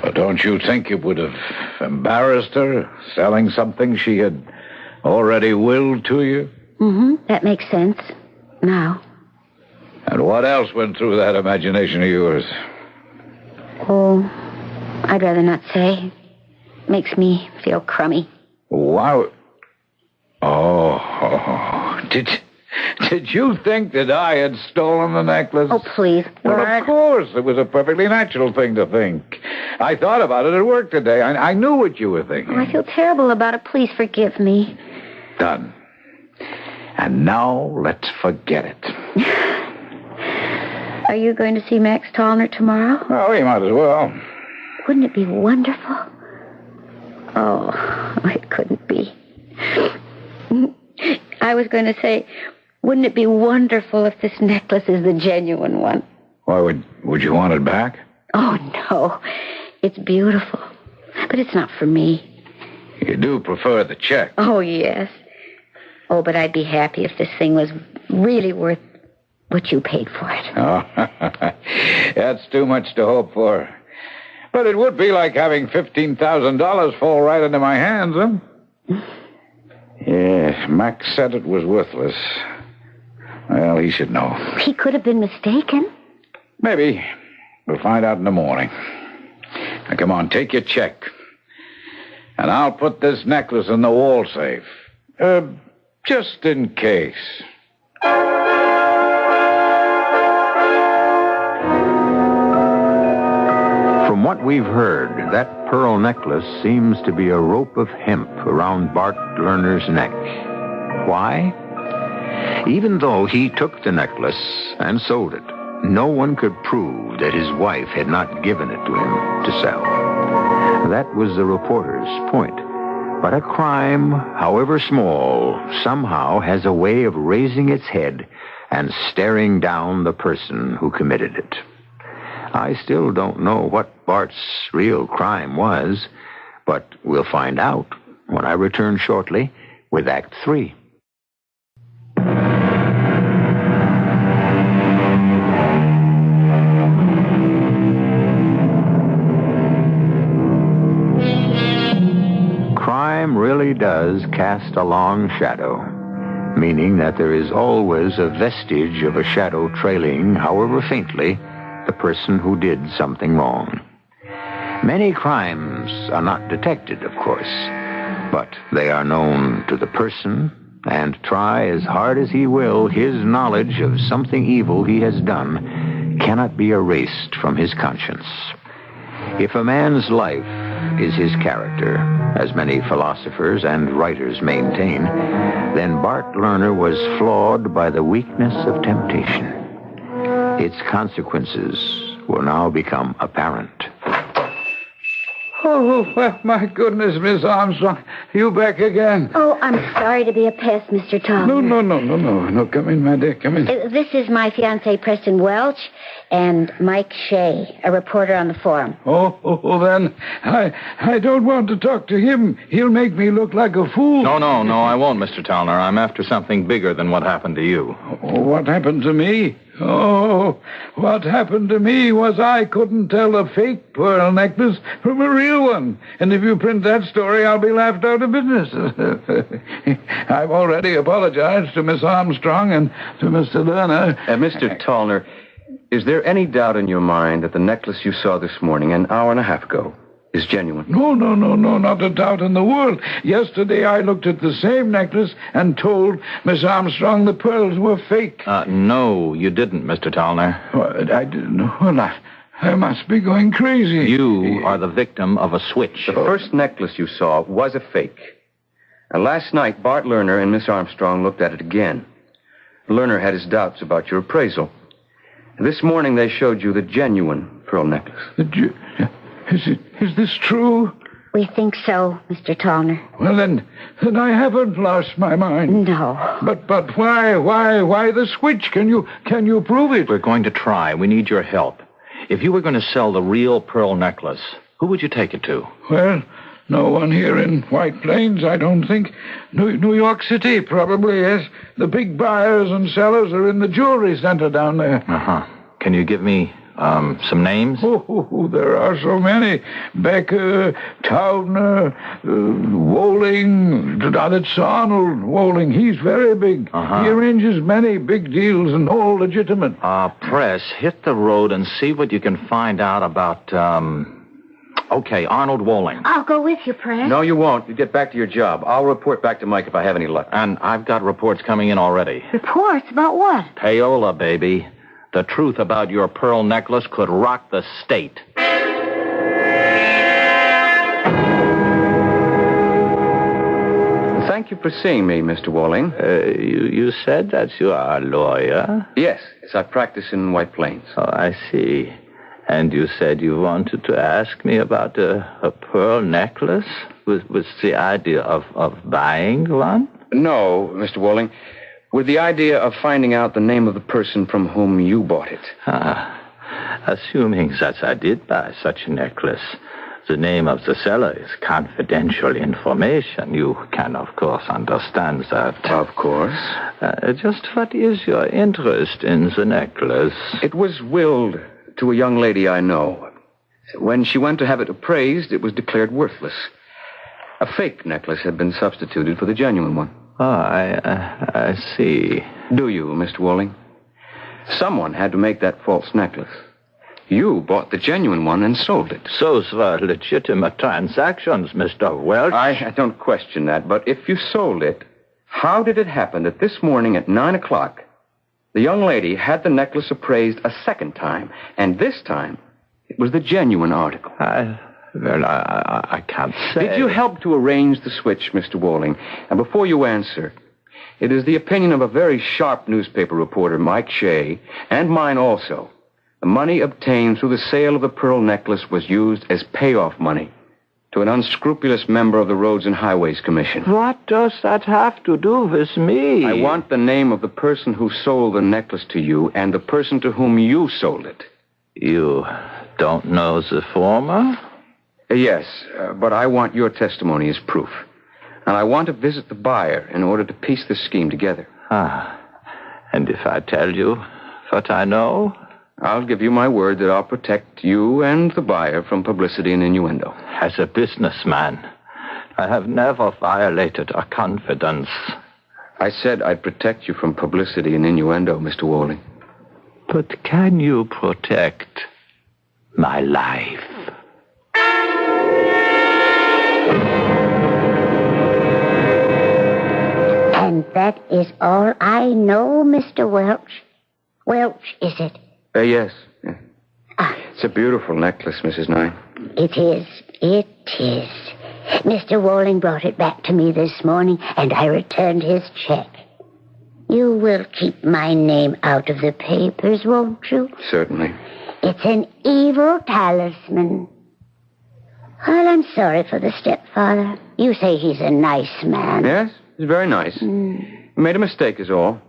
Well, don't you think it would have embarrassed her, selling something she had already willed to you? That makes sense. Now. And what else went through that imagination of yours? Oh, I'd rather not say. Makes me feel crummy. Why? Oh, did you think that I had stolen the necklace? Oh, please, Bart. Well, of course. It was a perfectly natural thing to think. I thought about it at work today. I knew what you were thinking. Oh, I feel terrible about it. Please forgive me. Done. And now let's forget it. Are you going to see Max Tallner tomorrow? Oh, you might as well. Wouldn't it be wonderful? Oh, it couldn't be. I was going to say, wouldn't it be wonderful if this necklace is the genuine one? Why, would you want it back? Oh, no. It's beautiful. But it's not for me. You do prefer the check. Oh, yes. Oh, but I'd be happy if this thing was really worth what you paid for it. Oh, that's too much to hope for. But it would be like having $15,000 fall right into my hands, huh? Yeah, Mac said it was worthless. Well, he should know. He could have been mistaken. Maybe. We'll find out in the morning. Now, come on, take your check. And I'll put this necklace in the wall safe. Just in case. From what we've heard, that pearl necklace seems to be a rope of hemp around Bart Lerner's neck. Why? Even though he took the necklace and sold it, no one could prove that his wife had not given it to him to sell. That was the reporter's point. But a crime, however small, somehow has a way of raising its head and staring down the person who committed it. I still don't know what Bart's real crime was, but we'll find out when I return shortly with Act 3. Crime really does cast a long shadow, meaning that there is always a vestige of a shadow trailing, however faintly, the person who did something wrong. Many crimes are not detected, of course, but they are known to the person, and try as hard as he will, his knowledge of something evil he has done cannot be erased from his conscience. If a man's life is his character, as many philosophers and writers maintain, then Bart Lerner was flawed by the weakness of temptation. Its consequences will now become apparent. Oh, well, my goodness, Miss Armstrong. You back again? Oh, I'm sorry to be a pest, Mr. Tom. No. Come in, my dear. Come in. This is my fiancé, Preston Welch, and Mike Shea, a reporter on the forum. Oh, then I don't want to talk to him. He'll make me look like a fool. No, I won't, Mr. Towner. I'm after something bigger than what happened to you. Oh, what happened to me? Oh, what happened to me was I couldn't tell a fake pearl necklace from a real one. And if you print that story, I'll be laughed out of business. I've already apologized to Miss Armstrong and to Mr. Lerner. Mr. Tolner, is there any doubt in your mind that the necklace you saw this morning, an hour and a half ago, is genuine? No, not a doubt in the world. Yesterday I looked at the same necklace and told Miss Armstrong the pearls were fake. No, you didn't, Mr. Towner. What? I didn't know. Well, I must be going crazy. You are the victim of a switch. The first necklace you saw was a fake. And last night, Bart Lerner and Miss Armstrong looked at it again. Lerner had his doubts about your appraisal. This morning they showed you the genuine pearl necklace. Is this true? We think so, Mr. Tolner. Well, then I haven't lost my mind. No. But why the switch? Can you prove it? We're going to try. We need your help. If you were going to sell the real pearl necklace, who would you take it to? Well, no one here in White Plains, I don't think. New York City, probably, yes. The big buyers and sellers are in the jewelry center down there. Uh-huh. Can you give me some names? Oh, there are so many. Becker, Taubner, Woling. That's Arnold Woling. He's very big. Uh-huh. He arranges many big deals and all legitimate. Press, hit the road and see what you can find out about, okay, Arnold Woling. I'll go with you, Press. No, you won't. You get back to your job. I'll report back to Mike if I have any luck. And I've got reports coming in already. Reports? About what? Payola, baby. The truth about your pearl necklace could rock the state. Thank you for seeing me, Mr. Walling. You said that you are a lawyer? Yes, I practice in White Plains. Oh, I see. And you said you wanted to ask me about a pearl necklace with the idea of buying one? No, Mr. Walling. With the idea of finding out the name of the person from whom you bought it. Assuming that I did buy such a necklace, the name of the seller is confidential information. You can, of course, understand that. Of course. Just what is your interest in the necklace? It was willed to a young lady I know. When she went to have it appraised, it was declared worthless. A fake necklace had been substituted for the genuine one. Oh, I see. Do you, Mr. Walling? Someone had to make that false necklace. You bought the genuine one and sold it. Those were legitimate transactions, Mr. Welch. I don't question that, but if you sold it, how did it happen that this morning at 9 o'clock, the young lady had the necklace appraised a second time, and this time it was the genuine article? I can't say. Did you help to arrange the switch, Mr. Walling? And before you answer, it is the opinion of a very sharp newspaper reporter, Mike Shea, and mine also. The money obtained through the sale of the pearl necklace was used as payoff money to an unscrupulous member of the Roads and Highways Commission. What does that have to do with me? I want the name of the person who sold the necklace to you and the person to whom you sold it. You don't know the former? Yes, but I want your testimony as proof. And I want to visit the buyer in order to piece this scheme together. And if I tell you what I know? I'll give you my word that I'll protect you and the buyer from publicity and innuendo. As a businessman, I have never violated a confidence. I said I'd protect you from publicity and innuendo, Mr. Walling. But can you protect my life? And that is all I know, Mr. Welch. Welch, is it? Yes. It's a beautiful necklace, Mrs. Nye. It is. It is. Mr. Walling brought it back to me this morning, and I returned his check. You will keep my name out of the papers, won't you? Certainly. It's an evil talisman. Well, I'm sorry for the stepfather. You say he's a nice man. Yes, he's very nice. He made a mistake is all.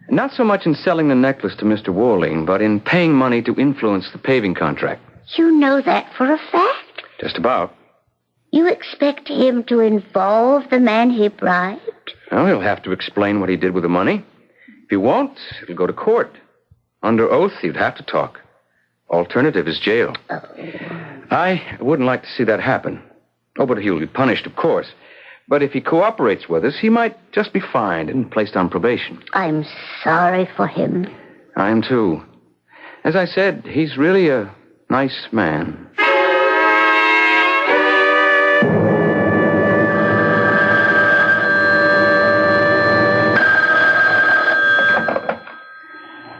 Not so much in selling the necklace to Mr. Walling, but in paying money to influence the paving contract. You know that for a fact? Just about. You expect him to involve the man he bribed? Well, he'll have to explain what he did with the money. If he won't, it'll go to court. Under oath, he'd have to talk. Alternative is jail. Oh. I wouldn't like to see that happen. Oh, but he'll be punished, of course. But if he cooperates with us, he might just be fined and placed on probation. I'm sorry for him. I am, too. As I said, he's really a nice man.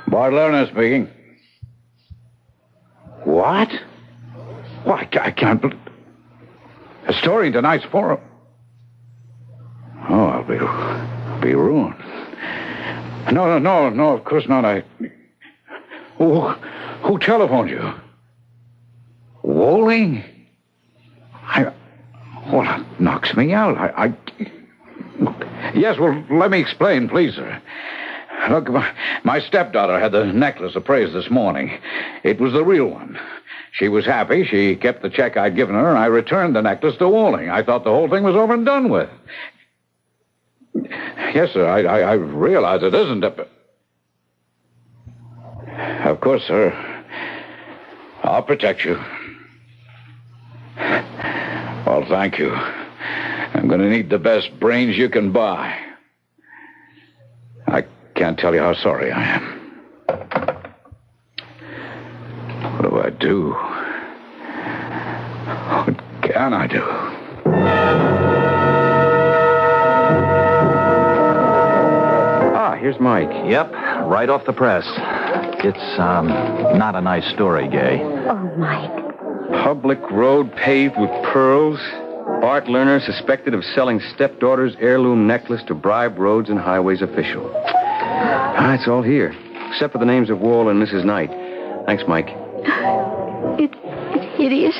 Bart Lerner speaking. What? Well, I can't believe... A story in tonight's forum. Oh, I'll be ruined. No, of course not. Who telephoned you? Walling? Well, that knocks me out. Yes, well, let me explain, please, sir. Look, my stepdaughter had the necklace appraised this morning. It was the real one. She was happy. She kept the check I'd given her, and I returned the necklace to Walling. I thought the whole thing was over and done with. Yes, sir, I realize it isn't a... Of course, sir. I'll protect you. Well, thank you. I'm going to need the best brains you can buy. I can't tell you how sorry I am. What do I do? What can I do? Here's Mike. Yep, right off the press. It's, not a nice story, Gay. Oh, Mike. Public road paved with pearls. Bart Lerner suspected of selling stepdaughter's heirloom necklace to bribe Roads and Highways official. It's all here, except for the names of Wall and Mrs. Knight. Thanks, Mike. It's hideous.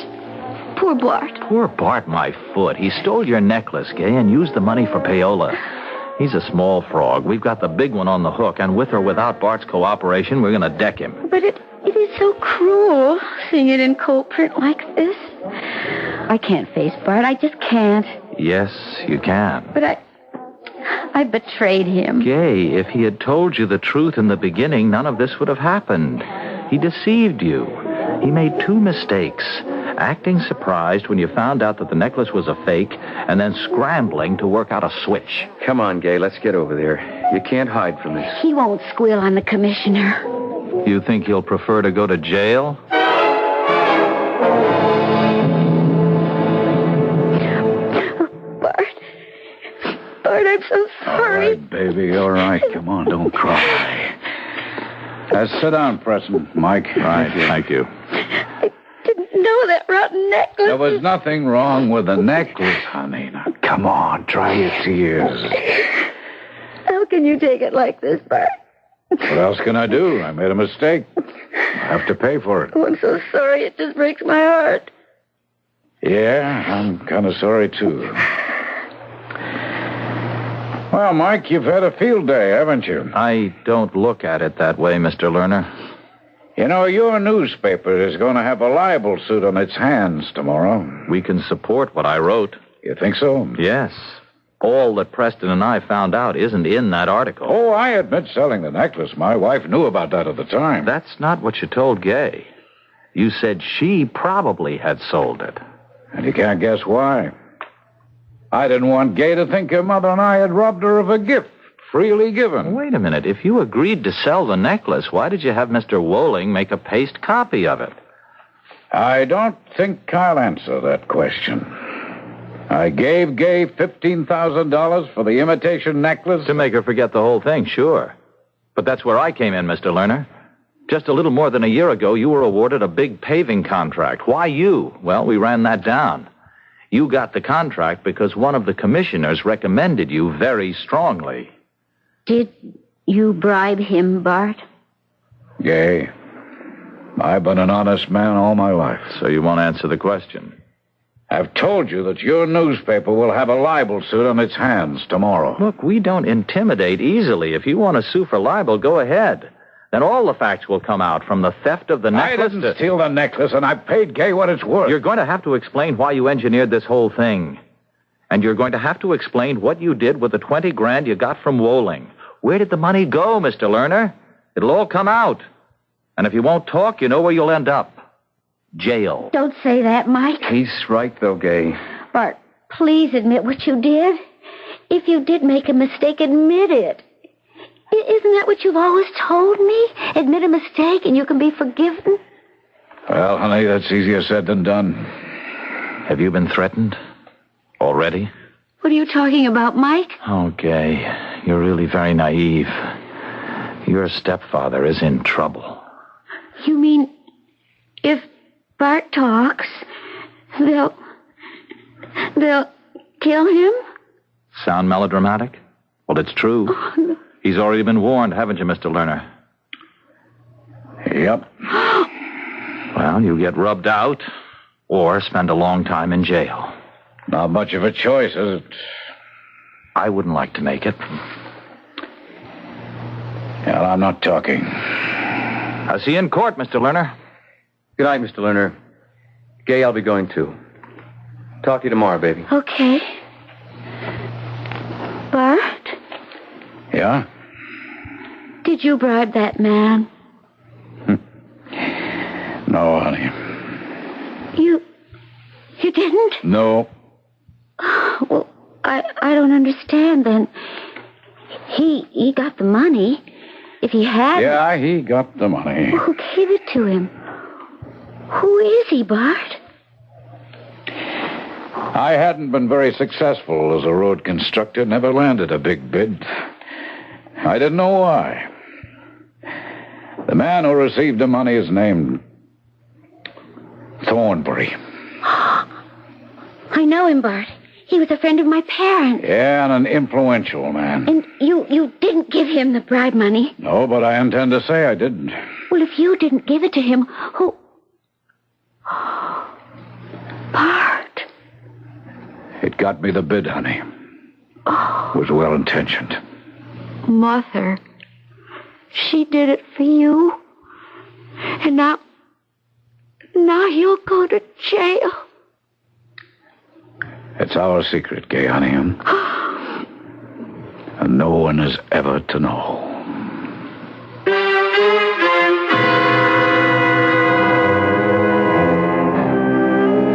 Poor Bart. Poor Bart, my foot. He stole your necklace, Gay, and used the money for payola. He's a small frog. We've got the big one on the hook, and with or without Bart's cooperation, we're going to deck him. But it is so cruel, seeing it in cold print like this. I can't face Bart. I just can't. Yes, you can. But I betrayed him. Gay, if he had told you the truth in the beginning, none of this would have happened. He deceived you. He made 2 mistakes. Acting surprised when you found out that the necklace was a fake, and then scrambling to work out a switch. Come on, Gay, let's get over there. You can't hide from this. He won't squeal on the commissioner. You think he'll prefer to go to jail? Bart, I'm so sorry. All right, baby, all right. Come on, don't cry. Sit down, Preston. Mike. Right, thank you. Didn't know that rotten necklace. There was nothing wrong with the necklace, honey. Now, come on, dry your tears. How can you take it like this, Bart? What else can I do? I made a mistake. I have to pay for it. Oh, I'm so sorry. It just breaks my heart. Yeah, I'm kind of sorry, too. Well, Mike, you've had a field day, haven't you? I don't look at it that way, Mr. Lerner. You know, your newspaper is going to have a libel suit on its hands tomorrow. We can support what I wrote. You think so? Yes. All that Preston and I found out isn't in that article. Oh, I admit selling the necklace. My wife knew about that at the time. That's not what you told Gay. You said she probably had sold it. And you can't guess why. I didn't want Gay to think your mother and I had robbed her of a gift, freely given. Wait a minute. If you agreed to sell the necklace, why did you have Mr. Woling make a paste copy of it? I don't think I'll answer that question. I gave Gay $15,000 for the imitation necklace. To make her forget the whole thing, sure. But that's where I came in, Mr. Lerner. Just a little more than a year ago, you were awarded a big paving contract. Why you? Well, we ran that down. You got the contract because one of the commissioners recommended you very strongly. Did you bribe him, Bart? Gay, I've been an honest man all my life. So you won't answer the question? I've told you that your newspaper will have a libel suit on its hands tomorrow. Look, we don't intimidate easily. If you want to sue for libel, go ahead. Then all the facts will come out, from the theft of the necklace. I didn't steal the necklace, and I paid Gay what it's worth. You're going to have to explain why you engineered this whole thing. And you're going to have to explain what you did with the $20,000 you got from Woling. Where did the money go, Mr. Lerner? It'll all come out. And if you won't talk, you know where you'll end up. Jail. Don't say that, Mike. He's right, though, Gay. Bart, please admit what you did. If you did make a mistake, admit it. Isn't that what you've always told me? Admit a mistake and you can be forgiven? Well, honey, that's easier said than done. Have you been threatened? Already? What are you talking about, Mike? Oh, Gay, you're really very naive. Your stepfather is in trouble. You mean if Bart talks, they'll kill him? Sound melodramatic? Well, it's true. Oh, no. He's already been warned, haven't you, Mr. Lerner? Yep. Well, you get rubbed out or spend a long time in jail. Not much of a choice, is it? I wouldn't like to make it. Well, I'm not talking. I'll see you in court, Mr. Lerner. Good night, Mr. Lerner. Gay, I'll be going too. Talk to you tomorrow, baby. Okay. Bart? Yeah? Did you bribe that man? No, honey. You didn't? No. Well, I don't understand then. He got the money. If he had... Yeah, he got the money. Who gave it to him? Who is he, Bart? I hadn't been very successful as a road constructor, never landed a big bid. I didn't know why. The man who received the money is named Thornbury. I know him, Bart. He was a friend of my parents. Yeah, and an influential man. And you didn't give him the bribe money? No, but I intend to say I didn't. Well, if you didn't give it to him, who... Bart. It got me the bid, honey. was well-intentioned. Mother, she did it for you. And now he'll go to jail. It's our secret, Gay Honeyham. And no one is ever to know.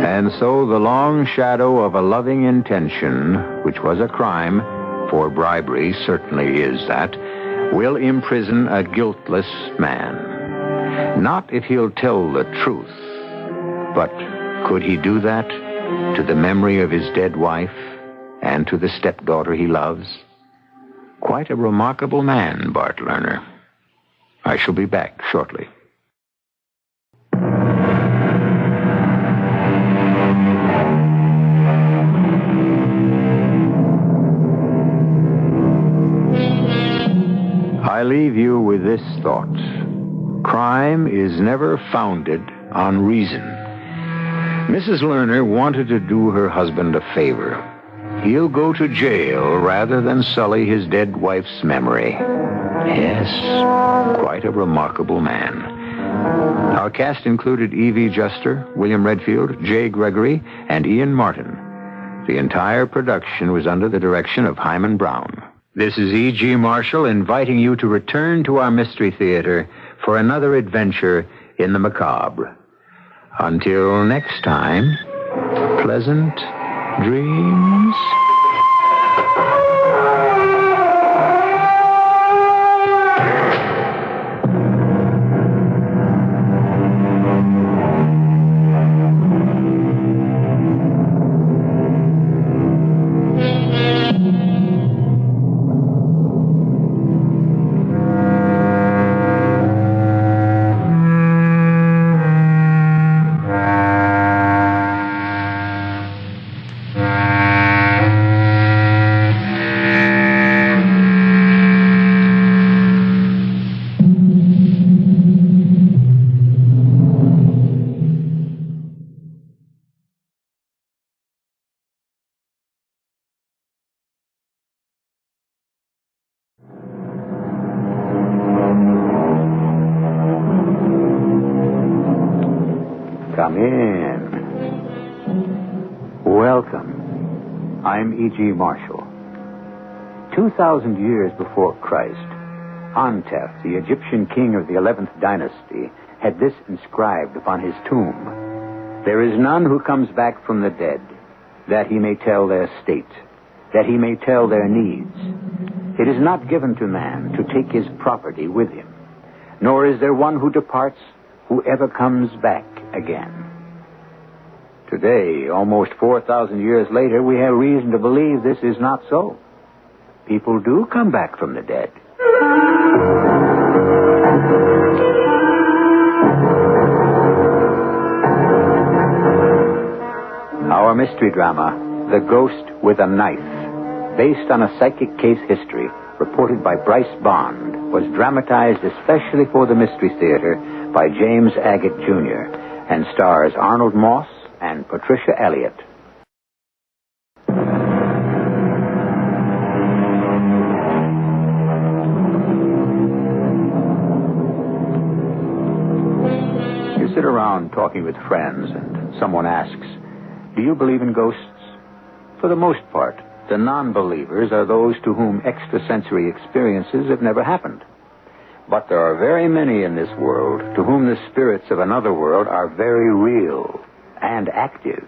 And so the long shadow of a loving intention, which was a crime, for bribery certainly is that, will imprison a guiltless man. Not if he'll tell the truth, but could he do that to the memory of his dead wife and to the stepdaughter he loves? Quite a remarkable man, Bart Lerner. I shall be back shortly. I leave you with this thought. Crime is never founded on reason. Mrs. Lerner wanted to do her husband a favor. He'll go to jail rather than sully his dead wife's memory. Yes, quite a remarkable man. Our cast included Evie Juster, William Redfield, Jay Gregory, and Ian Martin. The entire production was under the direction of Hyman Brown. This is E.G. Marshall inviting you to return to our Mystery Theater for another adventure in the macabre. Until next time, pleasant dreams. Come in. Welcome. I'm E.G. Marshall. 2,000 years before Christ, Antef, the Egyptian king of the 11th dynasty, had this inscribed upon his tomb: "There is none who comes back from the dead, that he may tell their state, that he may tell their needs. It is not given to man to take his property with him, nor is there one who departs who ever comes back again." Today, almost 4,000 years later, we have reason to believe this is not so. People do come back from the dead. Our mystery drama, The Ghost with a Knife, based on a psychic case history reported by Bryce Bond, was dramatized especially for the Mystery Theater by James Agate, Jr., and stars Arnold Moss and Patricia Elliott. You sit around talking with friends and someone asks, "Do you believe in ghosts?" For the most part, the non-believers are those to whom extrasensory experiences have never happened. But there are very many in this world to whom the spirits of another world are very real and active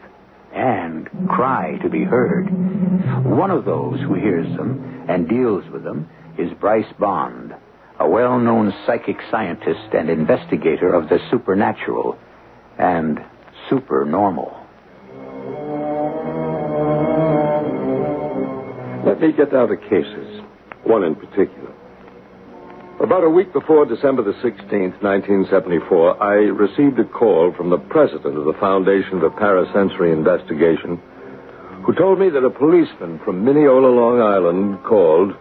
and cry to be heard. One of those who hears them and deals with them is Bryce Bond, a well-known psychic scientist and investigator of the supernatural and supernormal. Let me get down to cases, one in particular. About a week before December the 16th, 1974, I received a call from the president of the Foundation for Parasensory Investigation, who told me that a policeman from Mineola, Long Island, called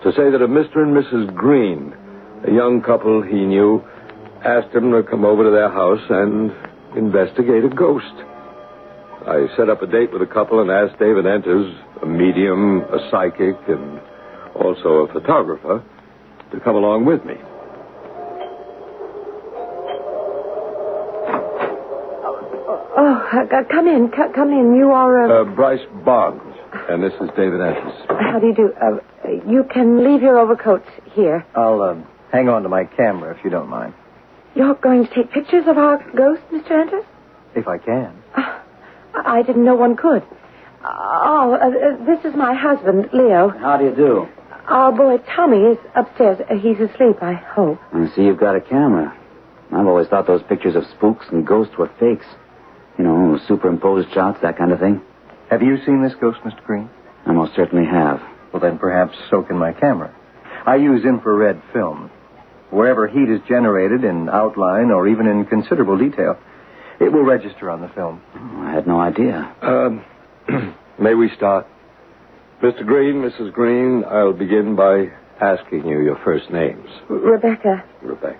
to say that a Mr. and Mrs. Green, a young couple he knew, asked him to come over to their house and investigate a ghost. I set up a date with a couple and asked David Enters, a medium, a psychic, and also a photographer, to come along with me. Come in. Come in. You are... Bryce Boggs, and this is David Enters. How do you do? You can leave your overcoats here. I'll hang on to my camera, if you don't mind. You're going to take pictures of our ghost, Mr. Enters? If I can. I didn't know one could. This is my husband, Leo. How do you do? Our boy Tommy is upstairs. He's asleep, I hope. I see you've got a camera. I've always thought those pictures of spooks and ghosts were fakes. You know, superimposed shots, that kind of thing. Have you seen this ghost, Mr. Green? I most certainly have. Well, then perhaps so can my camera. I use infrared film. Wherever heat is generated in outline or even in considerable detail, it will register on the film. I had no idea. May we start? Mr. Green, Mrs. Green, I'll begin by asking you your first names. Rebecca. Rebecca.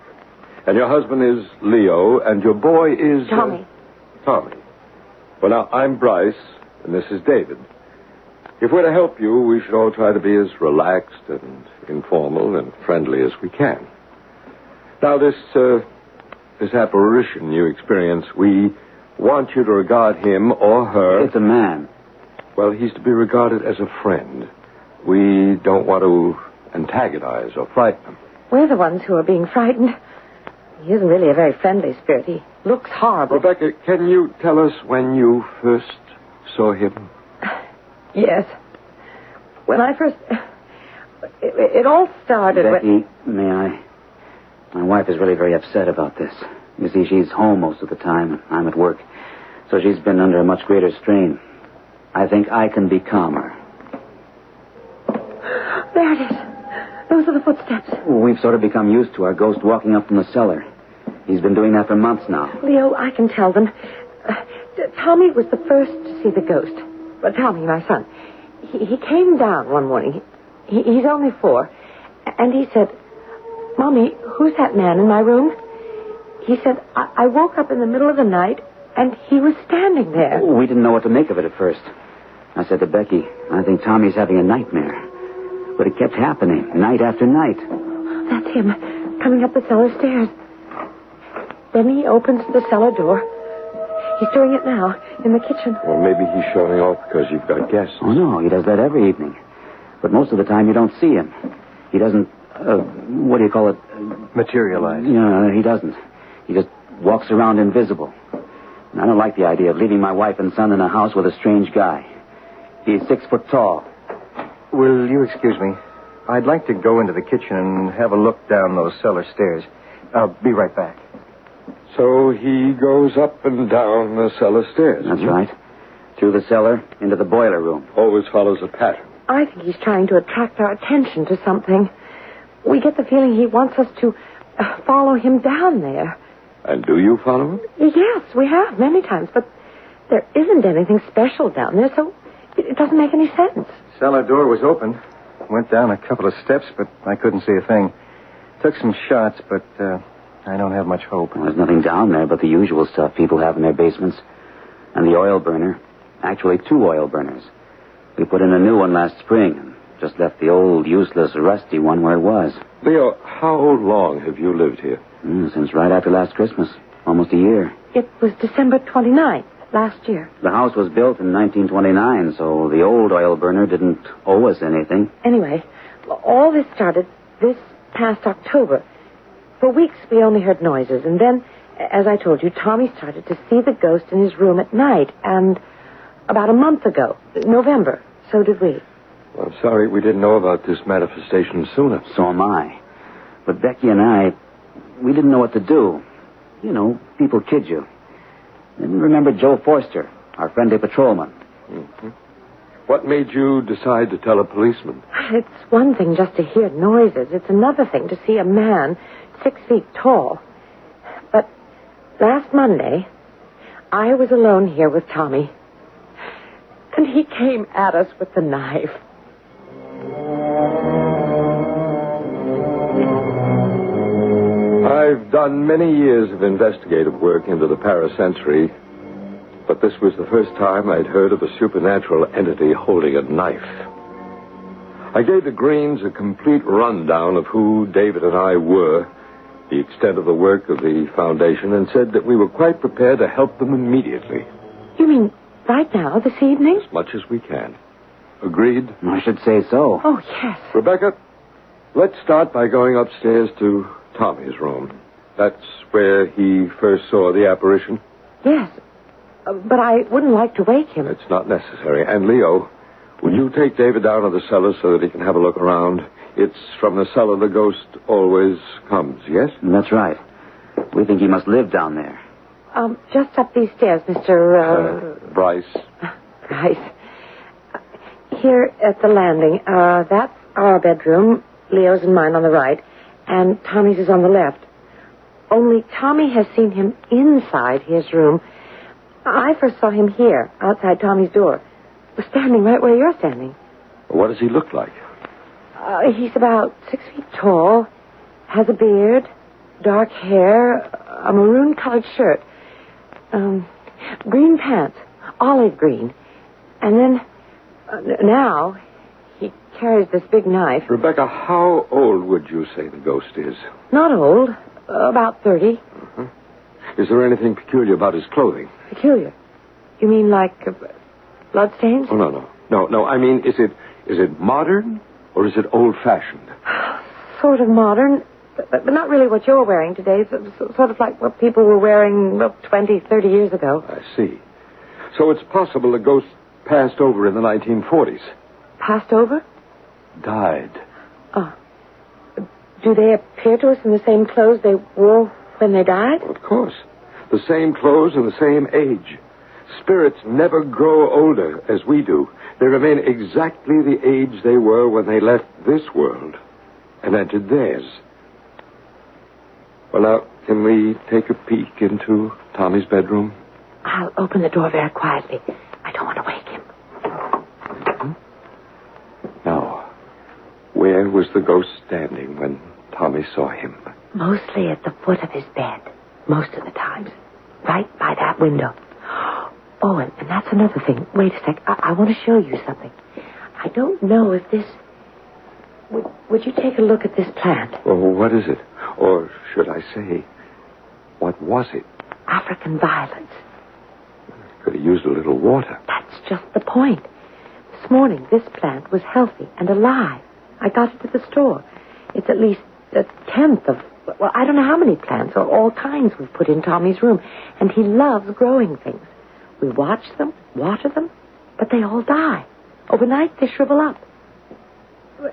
And your husband is Leo, and your boy is... Tommy. Tommy. Well, now, I'm Bryce, and this is David. If we're to help you, we should all try to be as relaxed and informal and friendly as we can. Now, this apparition you experience, we want you to regard him or her... It's a man. Well, he's to be regarded as a friend. We don't want to antagonize or frighten him. We're the ones who are being frightened. He isn't really a very friendly spirit. He looks horrible. Rebecca, can you tell us when you first saw him? Yes. When I first... It all started Becky, may I? My wife is really very upset about this. You see, she's home most of the time, and I'm at work. So she's been under a much greater strain. I think I can be calmer. There it is. Those are the footsteps. We've sort of become used to our ghost walking up from the cellar. He's been doing that for months now. Leo, I can tell them. Tommy was the first to see the ghost. But Tommy, my son, he came down one morning. He's only 4. And he said, Mommy, who's that man in my room? He said, I woke up in the middle of the night, and he was standing there. We didn't know what to make of it at first. I said to Becky, I think Tommy's having a nightmare. But it kept happening, night after night. That's him, coming up the cellar stairs. Then he opens the cellar door. He's doing it now, in the kitchen. Well, maybe he's showing off because you've got guests. Oh, no, he does that every evening. But most of the time you don't see him. He doesn't, what do you call it? Materialize. No, he doesn't. He just walks around invisible. And I don't like the idea of leaving my wife and son in a house with a strange guy. He's 6 foot tall. Will you excuse me? I'd like to go into the kitchen and have a look down those cellar stairs. I'll be right back. So he goes up and down the cellar stairs. That's right. Through the cellar, into the boiler room. Always follows a pattern. I think he's trying to attract our attention to something. We get the feeling he wants us to follow him down there. And do you follow him? Yes, we have, many times. But there isn't anything special down there, so it doesn't make any sense. Cellar door was open. Went down a couple of steps, but I couldn't see a thing. Took some shots, but I don't have much hope. Well, there's nothing down there but the usual stuff people have in their basements. And the oil burner. Actually, 2 oil burners. We put in a new one last spring and just left the old, useless, rusty one where it was. Leo, how long have you lived here? Since right after last Christmas. Almost a year. It was December 29th, last year. The house was built in 1929, so the old oil burner didn't owe us anything. Anyway, all this started this past October. For weeks, we only heard noises. And then, as I told you, Tommy started to see the ghost in his room at night. And about a month ago, November, so did we. Well, I'm sorry we didn't know about this manifestation sooner. So am I. But Becky and we didn't know what to do. You know, people kid you. And remember Joe Forster, our friendly patrolman. Mm-hmm. What made you decide to tell a policeman? It's one thing just to hear noises. It's another thing to see a man 6 feet tall. But last Monday, I was alone here with Tommy. And he came at us with the knife. I've done many years of investigative work into the parasensory. but this was the first time I'd heard of a supernatural entity holding a knife. I gave the Greens a complete rundown of who David and I were, the extent of the work of the foundation, and said that we were quite prepared to help them immediately. You mean right now, this evening? As much as we can. Agreed? I should say so. Oh, yes. Rebecca, let's start by going upstairs to Tommy's room. That's where he first saw the apparition? Yes. But I wouldn't like to wake him. It's not necessary. And Leo, will you take David down to the cellar so that he can have a look around? It's from the cellar the ghost always comes, yes? That's right. We think he must live down there. Just up these stairs, Mr. Bryce. Bryce. Here at the landing. That's our bedroom. Leo's and mine on the right. And Tommy's is on the left. Only Tommy has seen him inside his room. I first saw him here, outside Tommy's door. Was standing right where you're standing. What does he look like? He's about 6 feet tall, has a beard, dark hair, a maroon-colored shirt, green pants, olive green. And then, now, he carries this big knife. Rebecca, how old would you say the ghost is? Not old, about 30. Uh-huh. Is there anything peculiar about his clothing? Peculiar? You mean like bloodstains? Oh, no. I mean, is it modern or is it old-fashioned? Sort of modern, but not really what you're wearing today. It's sort of like what people were wearing 20, 30 years ago. I see. So it's possible the ghost passed over in the 1940s. Passed over? Died. Do they appear to us in the same clothes they wore when they died? Of course. The same clothes and the same age. Spirits never grow older as we do. They remain exactly the age they were when they left this world and entered theirs. Well, now, can we take a peek into Tommy's bedroom? I'll open the door very quietly. I don't want to wake him. Now, where was the ghost standing when Tommy saw him? Mostly at the foot of his bed. Most of the times. Right by that window. Oh, and that's another thing. Wait a sec. I want to show you something. I don't know if this... Would you take a look at this plant? Oh, what is it? Or should I say, what was it? African violets. Could have used a little water. That's just the point. This morning, this plant was healthy and alive. I got it at the store. It's at least a tenth of... Well, I don't know how many plants or all kinds we've put in Tommy's room. And he loves growing things. We watch them, water them, but they all die. Overnight, they shrivel up.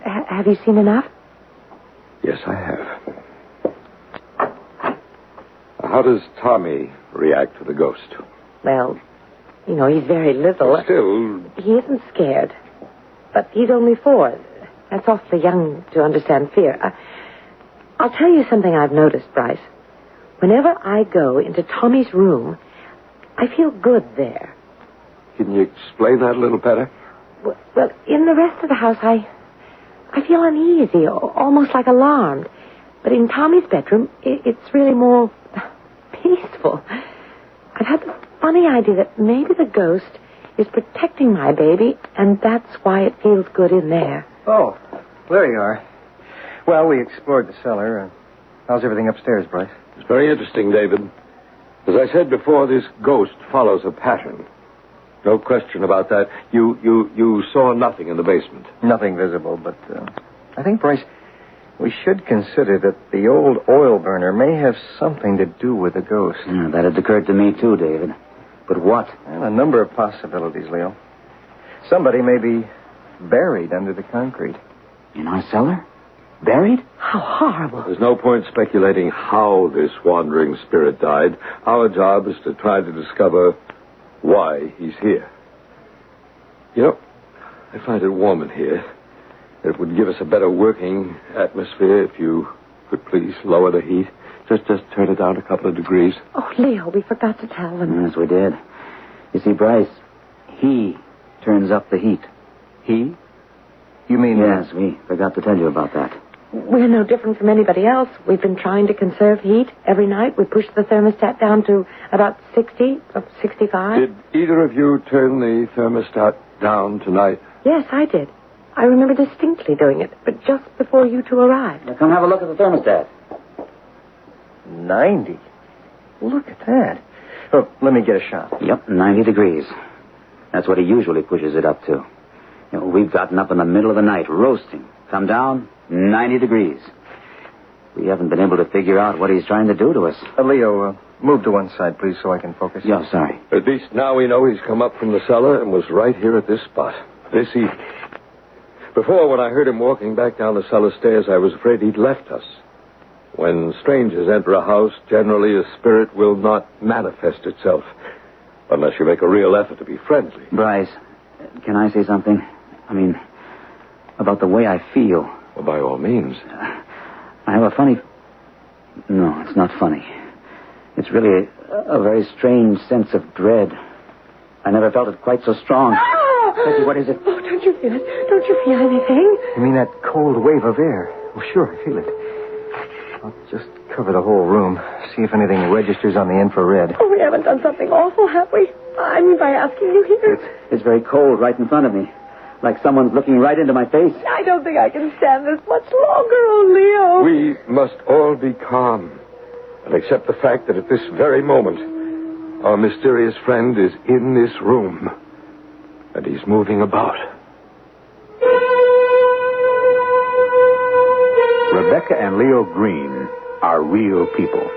Have you seen enough? Yes, I have. How does Tommy react to the ghost? Well, you know, he's very little. But still... He isn't scared. But he's only 4. That's awfully young to understand fear. I'll tell you something I've noticed, Bryce. Whenever I go into Tommy's room, I feel good there. Can you explain that a little better? Well, in the rest of the house, I feel uneasy, almost like alarmed. But in Tommy's bedroom, it's really more peaceful. I've had the funny idea that maybe the ghost is protecting my baby, and that's why it feels good in there. Oh, there you are. Well, we explored the cellar. How's everything upstairs, Bryce? It's very interesting, David. As I said before, this ghost follows a pattern. No question about that. You saw nothing in the basement. Nothing visible, but I think, Bryce, we should consider that the old oil burner may have something to do with the ghost. Yeah, that had occurred to me, too, David. But what? Well, a number of possibilities, Leo. Somebody may be buried under the concrete. In our cellar? Buried? How horrible. There's no point speculating how this wandering spirit died. Our job is to try to discover why he's here. You know, I find it warm in here. It would give us a better working atmosphere if you could please lower the heat. Just turn it down a couple of degrees. Oh, Leo, we forgot to tell them. Yes, we did. You see, Bryce, he turns up the heat. He? You mean... Yes, we forgot to tell you about that. We're no different from anybody else. We've been trying to conserve heat every night. We pushed the thermostat down to about 60, 65. Did either of you turn the thermostat down tonight? Yes, I did. I remember distinctly doing it, but just before you two arrived. Now come have a look at the thermostat. 90. Look at that. Oh, let me get a shot. Yep, 90 degrees. That's what he usually pushes it up to. You know, we've gotten up in the middle of the night, roasting. Come down, 90 degrees. We haven't been able to figure out what he's trying to do to us. Leo, move to one side, please, so I can focus. Yeah, sorry. At least now we know he's come up from the cellar and was right here at this spot, this evening. Before, when I heard him walking back down the cellar stairs, I was afraid he'd left us. When strangers enter a house, generally a spirit will not manifest itself, unless you make a real effort to be friendly. Bryce, can I say something? I mean, about the way I feel. Well, by all means. I have a funny... No, it's not funny. It's really a very strange sense of dread. I never felt it quite so strong. Becky, what is it? Oh, don't you feel it? Don't you feel anything? You mean that cold wave of air? Oh, sure, I feel it. I'll just cover the whole room, see if anything registers on the infrared. Oh, we haven't done something awful, have we? I mean, by asking you here. It's very cold right in front of me. Like someone's looking right into my face. I don't think I can stand this much longer, oh, Leo. We must all be calm and accept the fact that at this very moment, our mysterious friend is in this room, and he's moving about. Rebecca and Leo Green are real people.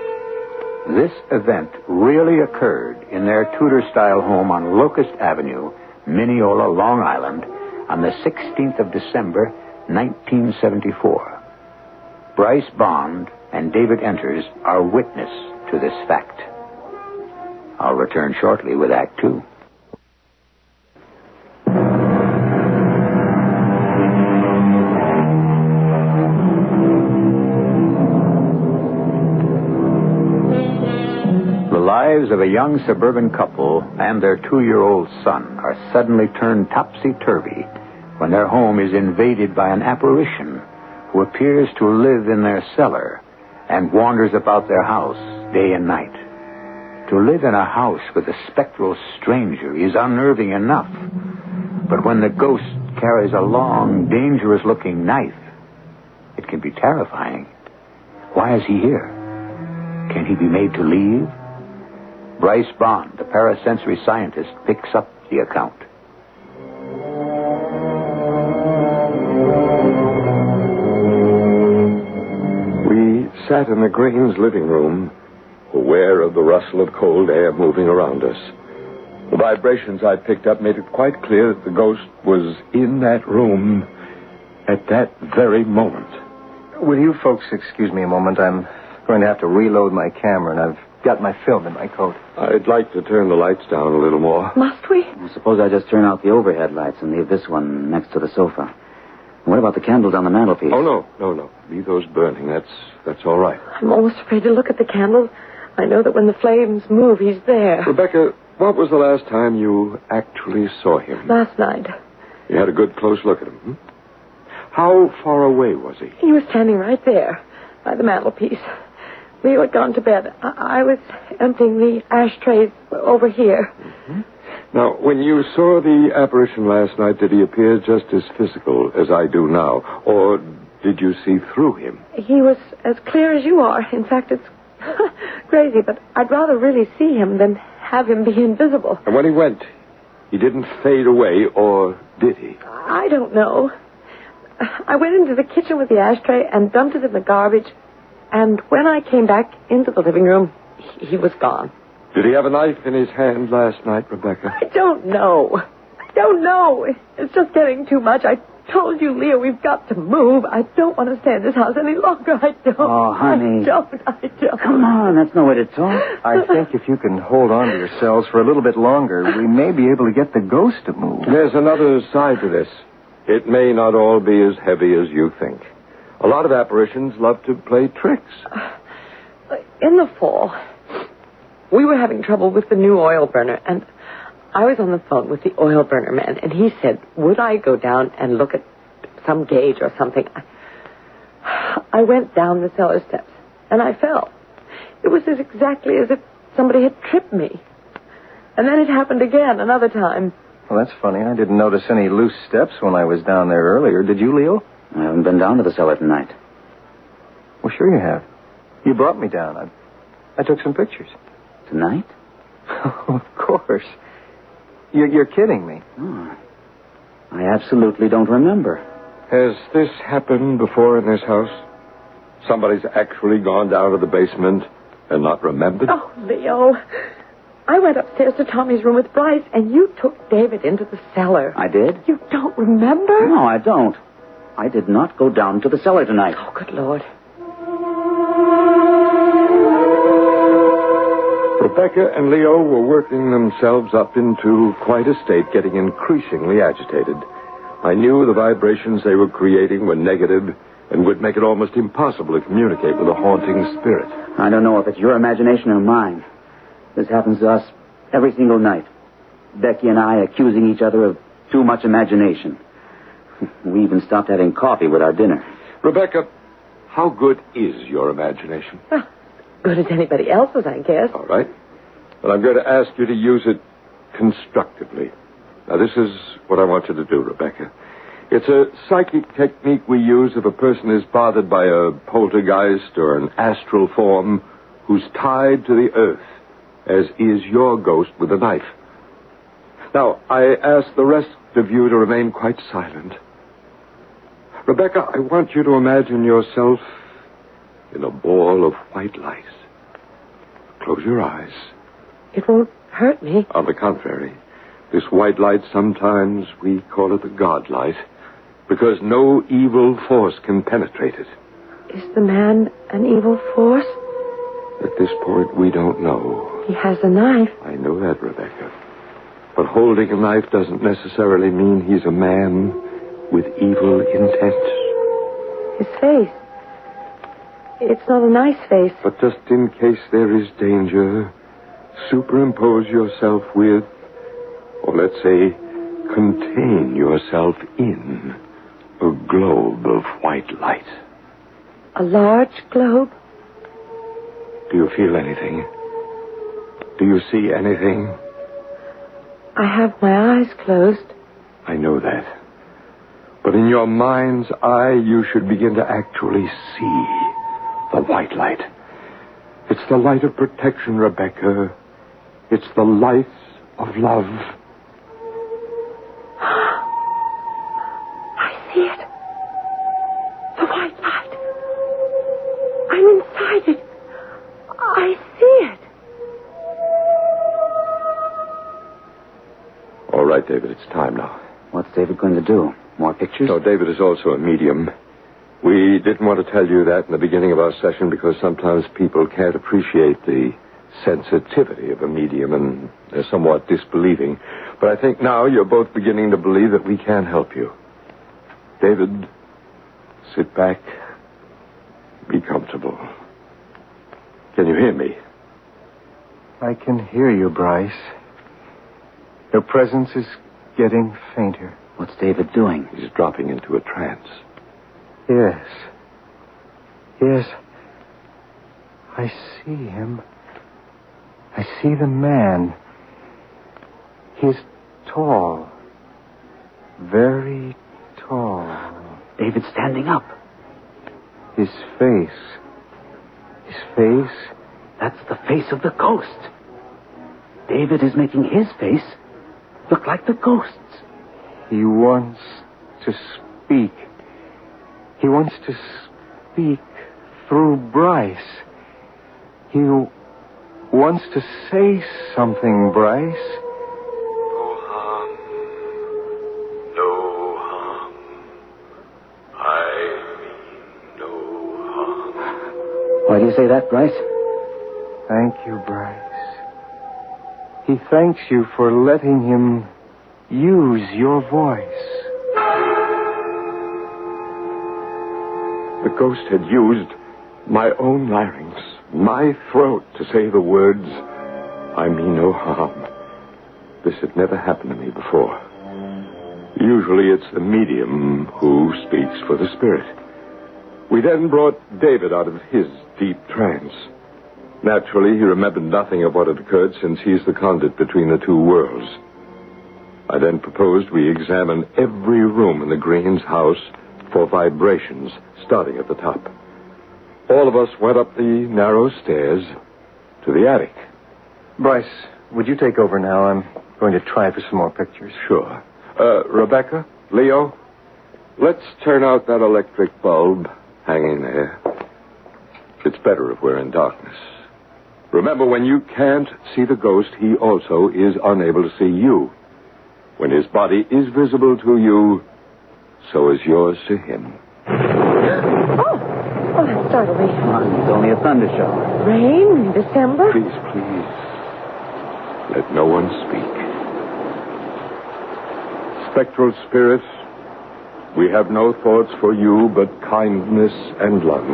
This event really occurred in their Tudor-style home on Locust Avenue, Mineola, Long Island, on the 16th of December, 1974. Bryce Bond and David Enters are witness to this fact. I'll return shortly with Act Two. The lives of a young suburban couple and their 2-year-old son are suddenly turned topsy-turvy when their home is invaded by an apparition who appears to live in their cellar and wanders about their house day and night. To live in a house with a spectral stranger is unnerving enough, but when the ghost carries a long, dangerous-looking knife, it can be terrifying. Why is he here? Can he be made to leave? Bryce Bond, the parasensory scientist, picks up the account. We sat in the Greens' living room, aware of the rustle of cold air moving around us. The vibrations I picked up made it quite clear that the ghost was in that room at that very moment. Will you folks excuse me a moment? I'm going to have to reload my camera, and I've got my film in my coat. I'd like to turn the lights down a little more. Must we? Suppose I just turn out the overhead lights and leave this one next to the sofa. What about the candles on the mantelpiece? Oh, no. Leave those burning. That's all right. I'm almost afraid to look at the candles. I know that when the flames move, he's there. Rebecca, what was the last time you actually saw him? Last night. You had a good close look at him, How far away was he? He was standing right there by the mantelpiece. Leo had gone to bed. I was emptying the ashtrays over here. Mm-hmm. Now, when you saw the apparition last night, did he appear just as physical as I do now? Or did you see through him? He was as clear as you are. In fact, it's crazy, but I'd rather really see him than have him be invisible. And when he went, he didn't fade away, or did he? I don't know. I went into the kitchen with the ashtray and dumped it in the garbage. And when I came back into the living room, he was gone. Did he have a knife in his hand last night, Rebecca? I don't know. It's just getting too much. I told you, Leo, we've got to move. I don't want to stay in this house any longer. I don't. Oh, honey. I don't. Come on, that's no way to talk. I think if you can hold on to yourselves for a little bit longer, we may be able to get the ghost to move. There's another side to this. It may not all be as heavy as you think. A lot of apparitions love to play tricks. In the fall, we were having trouble with the new oil burner, and I was on the phone with the oil burner man, and he said, would I go down and look at some gauge or something? I went down the cellar steps, and I fell. It was exactly as if somebody had tripped me. And then it happened again, another time. Well, that's funny. I didn't notice any loose steps when I was down there earlier. Did you, Leo? I haven't been down to the cellar tonight. Well, sure you have. You brought me down. I took some pictures. Tonight? Of course. You're kidding me. Oh, I absolutely don't remember. Has this happened before in this house? Somebody's actually gone down to the basement and not remembered? Oh, Leo. I went upstairs to Tommy's room with Bryce, and you took David into the cellar. I did? You don't remember? No, I don't. I did not go down to the cellar tonight. Oh, good Lord. Rebecca and Leo were working themselves up into quite a state, getting increasingly agitated. I knew the vibrations they were creating were negative and would make it almost impossible to communicate with a haunting spirit. I don't know if it's your imagination or mine. This happens to us every single night. Becky and I accusing each other of too much imagination. We even stopped having coffee with our dinner. Rebecca, how good is your imagination? Well, good as anybody else's, I guess. All right. But I'm going to ask you to use it constructively. Now, this is what I want you to do, Rebecca. It's a psychic technique we use if a person is bothered by a poltergeist or an astral form who's tied to the earth, as is your ghost with a knife. Now, I ask the rest of you to remain quite silent. Rebecca, I want you to imagine yourself in a ball of white light. Close your eyes. It won't hurt me. On the contrary, this white light, sometimes we call it the God light, because no evil force can penetrate it. Is the man an evil force? At this point, we don't know. He has a knife. I know that, Rebecca. But holding a knife doesn't necessarily mean he's a man with evil intent. His face. It's not a nice face. But just in case there is danger, superimpose yourself with, or let's say, contain yourself in a globe of white light. A large globe? Do you feel anything? Do you see anything? I have my eyes closed. I know that. But in your mind's eye, you should begin to actually see the white light. It's the light of protection, Rebecca. It's the light of love. I see it. The white light. I'm inside it. I see it. All right, David, it's time now. What's David going to do? More pictures? No, David is also a medium. We didn't want to tell you that in the beginning of our session because sometimes people can't appreciate the sensitivity of a medium and they're somewhat disbelieving. But I think now you're both beginning to believe that we can help you. David, sit back. Be comfortable. Can you hear me? I can hear you, Bryce. Your presence is getting fainter. What's David doing? He's dropping into a trance. Yes. Yes. I see him. I see the man. He's tall. Very tall. David's standing up. His face. His face? That's the face of the ghost. David is making his face look like the ghost's. He wants to speak. He wants to speak through Bryce. He wants to say something, Bryce. No harm. No harm. I mean no harm. Why do you say that, Bryce? Thank you, Bryce. He thanks you for letting him use your voice. The ghost had used my own larynx, my throat, to say the words, I mean no harm. This had never happened to me before. Usually it's the medium who speaks for the spirit. We then brought David out of his deep trance. Naturally, he remembered nothing of what had occurred since he's the conduit between the two worlds. I then proposed we examine every room in the Greens' house for vibrations, starting at the top. All of us went up the narrow stairs to the attic. Bryce, would you take over now? I'm going to try for some more pictures. Sure. Rebecca, Leo, let's turn out that electric bulb hanging there. It's better if we're in darkness. Remember, when you can't see the ghost, he also is unable to see you. When his body is visible to you, so is yours to him. Oh, that startled me. It's only a thundershower. Rain in December? Please. Let no one speak. Spectral spirits, we have no thoughts for you but kindness and love.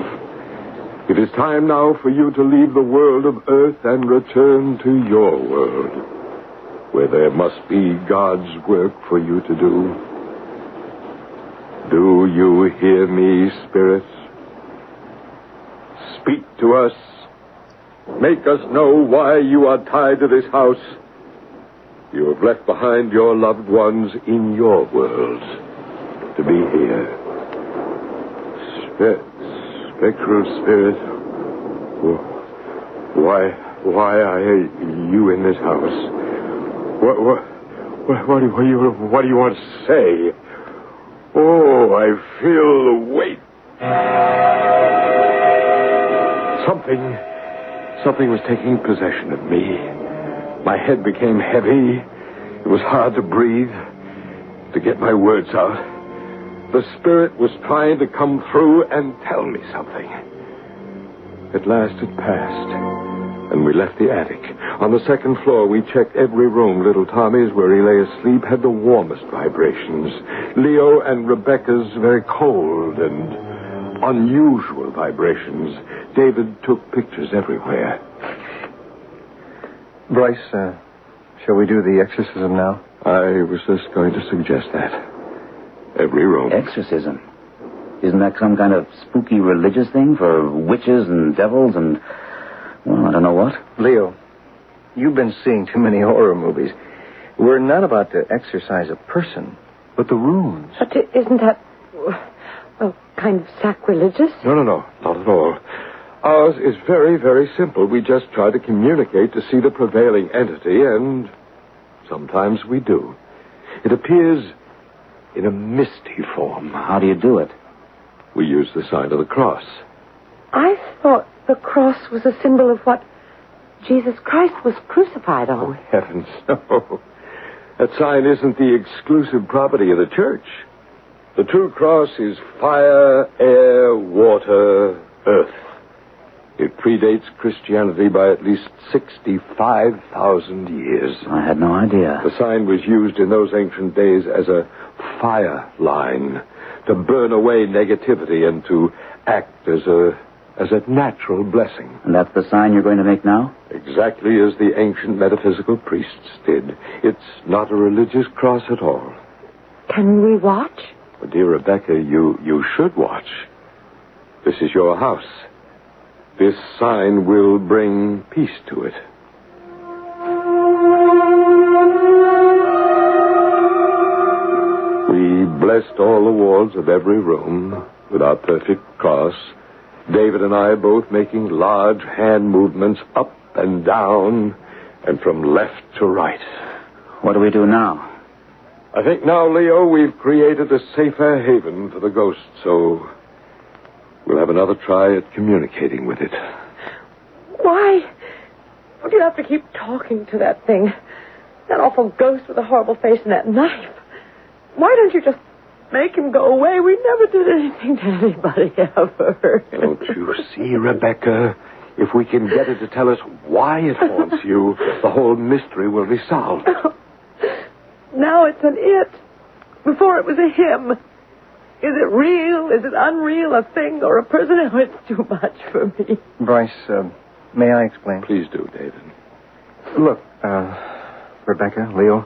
It is time now for you to leave the world of earth and return to your world, where there must be God's work for you to do. Do you hear me, spirits? Speak to us. Make us know why you are tied to this house. You have left behind your loved ones in your world to be here. Spectral spirit, why are you in this house? What do you want to say? Oh, I feel the weight. Something was taking possession of me. My head became heavy. It was hard to breathe, to get my words out. The spirit was trying to come through and tell me something. At last it passed, and we left the attic. On the second floor, we checked every room. Little Tommy's, where he lay asleep, had the warmest vibrations. Leo and Rebecca's very cold and unusual vibrations. David took pictures everywhere. Bryce, shall we do the exorcism now? I was just going to suggest that. Every room. Exorcism? Isn't that some kind of spooky religious thing for witches and devils and, well, I don't know what? Leo, you've been seeing too many horror movies. We're not about to exorcise a person, but the rooms. But isn't that, well, kind of sacrilegious? No, not at all. Ours is very, very simple. We just try to communicate to see the prevailing entity, and sometimes we do. It appears in a misty form. How do you do it? We use the sign of the cross. I thought the cross was a symbol of what Jesus Christ was crucified on. Oh, heavens, no. That sign isn't the exclusive property of the church. The true cross is fire, air, water, earth. It predates Christianity by at least 65,000 years. I had no idea. The sign was used in those ancient days as a fire line to burn away negativity and to act as a natural blessing. And that's the sign you're going to make now? Exactly as the ancient metaphysical priests did. It's not a religious cross at all. Can we watch? Well, dear Rebecca, you should watch. This is your house. This sign will bring peace to it. We blessed all the walls of every room with our perfect cross. David and I both making large hand movements up and down and from left to right. What do we do now? I think now, Leo, we've created a safer haven for the ghost, so we'll have another try at communicating with it. Why would you have to keep talking to that thing? That awful ghost with a horrible face and that knife. Why don't you just make him go away? We never did anything to anybody ever. Don't you see, Rebecca? If we can get it to tell us why it haunts you, the whole mystery will be solved. Now it's an it. Before it was a him. Is it real? Is it unreal? A thing or a person? Oh, it's too much for me. Bryce, may I explain? Please do, David. Look, Rebecca, Leo,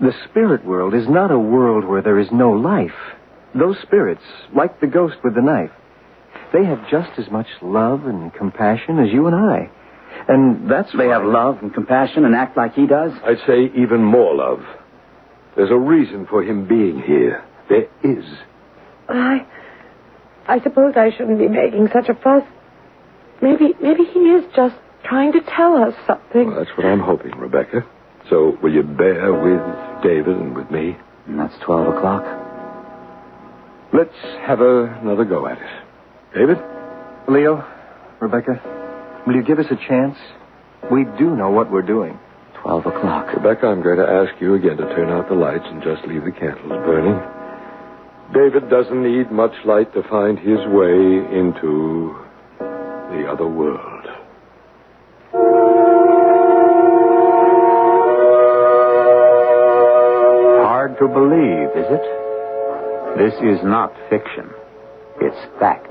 the spirit world is not a world where there is no life. Those spirits, like the ghost with the knife, They have just as much love and compassion as you and I. And that's They have love and compassion and act like he does? I'd say even more love. There's a reason for him being here. There is. I suppose I shouldn't be making such a fuss. Maybe he is just trying to tell us something. Well, that's what I'm hoping, Rebecca. So will you bear with David and with me? And that's 12 o'clock. Let's have another go at it. David? Leo, Rebecca, will you give us a chance? We do know what we're doing. 12 o'clock. Rebecca, I'm going to ask you again to turn out the lights and just leave the candles burning. David doesn't need much light to find his way into the other world. Hard to believe, is it? This is not fiction. It's fact.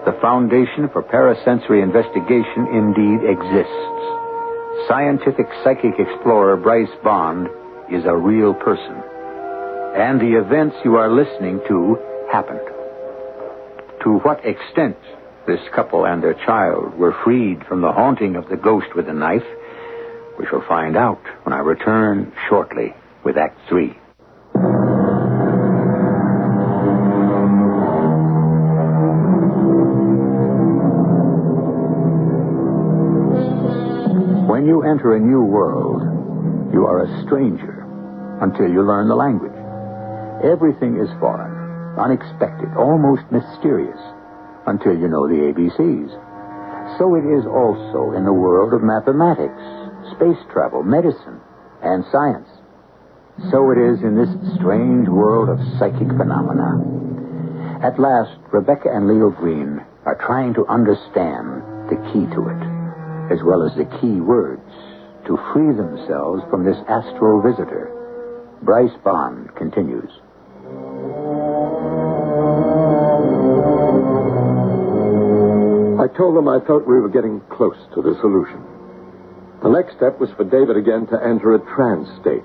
The foundation for parasensory investigation indeed exists. Scientific psychic explorer Bryce Bond is a real person. And the events you are listening to happened. To what extent this couple and their child were freed from the haunting of the ghost with a knife, we shall find out when I return shortly with Act 3. When you enter a new world, you are a stranger until you learn the language. Everything is foreign, unexpected, almost mysterious, until you know the ABCs. So it is also in the world of mathematics, space travel, medicine, and science. So it is in this strange world of psychic phenomena. At last, Rebecca and Leo Green are trying to understand the key to it, as well as the key words to free themselves from this astral visitor. Bryce Bond continues. I told them I thought we were getting close to the solution. The next step was for David again to enter a trance state.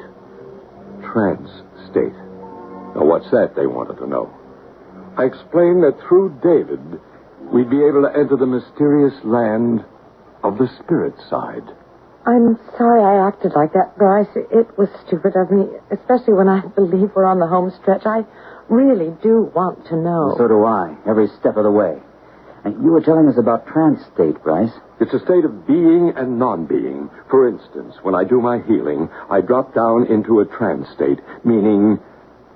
Trance state. Now, what's that, they wanted to know. I explained that through David, we'd be able to enter the mysterious land of the spirit side. I'm sorry I acted like that, Bryce. It was stupid of me, especially when I believe we're on the home stretch. I really do want to know. So do I, every step of the way. And you were telling us about trance state, Bryce. It's a state of being and non-being. For instance, when I do my healing, I drop down into a trance state, meaning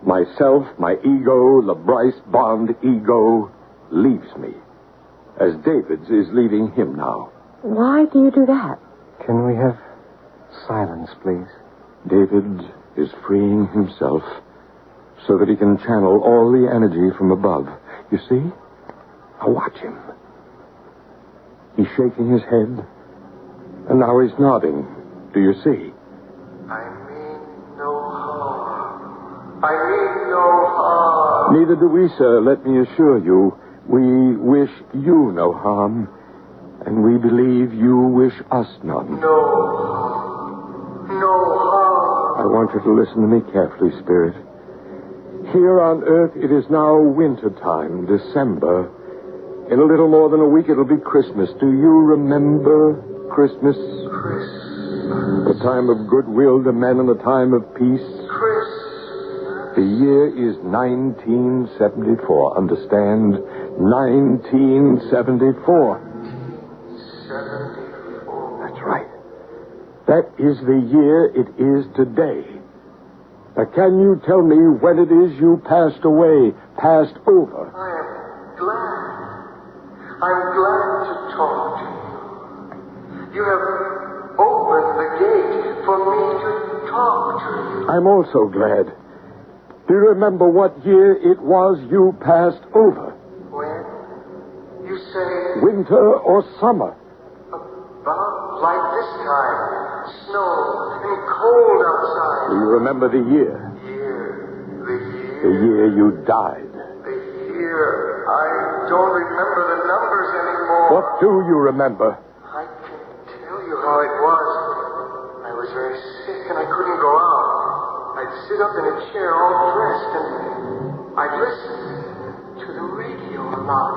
myself, my ego, the Bryce Bond ego, leaves me, as David's is leaving him now. Why do you do that? Can we have silence, please? David is freeing himself so that he can channel all the energy from above. You see? Now watch him. He's shaking his head, and now he's nodding. Do you see? I mean no harm. I mean no harm. Neither do we, sir, let me assure you. We wish you no harm, and we believe you wish us none. No harm. No harm. I want you to listen to me carefully, Spirit. Here on Earth, it is now winter time, December. In a little more than a week, it'll be Christmas. Do you remember Christmas? The time of goodwill to men and the time of peace. The year is 1974. Understand? 1974. That's right. That is the year it is today. Now, can you tell me when it is you passed away, passed over? I'm glad to talk to you. You have opened the gate for me to talk to you. I'm also glad. Do you remember what year it was you passed over? When? You say... Winter or summer? About like this time. Snow and cold outside. Do you remember the year? The year you died. Here, I don't remember the numbers anymore. What do you remember? I can tell you how it was. I was very sick and I couldn't go out. I'd sit up in a chair all dressed and I'd listen to the radio a lot.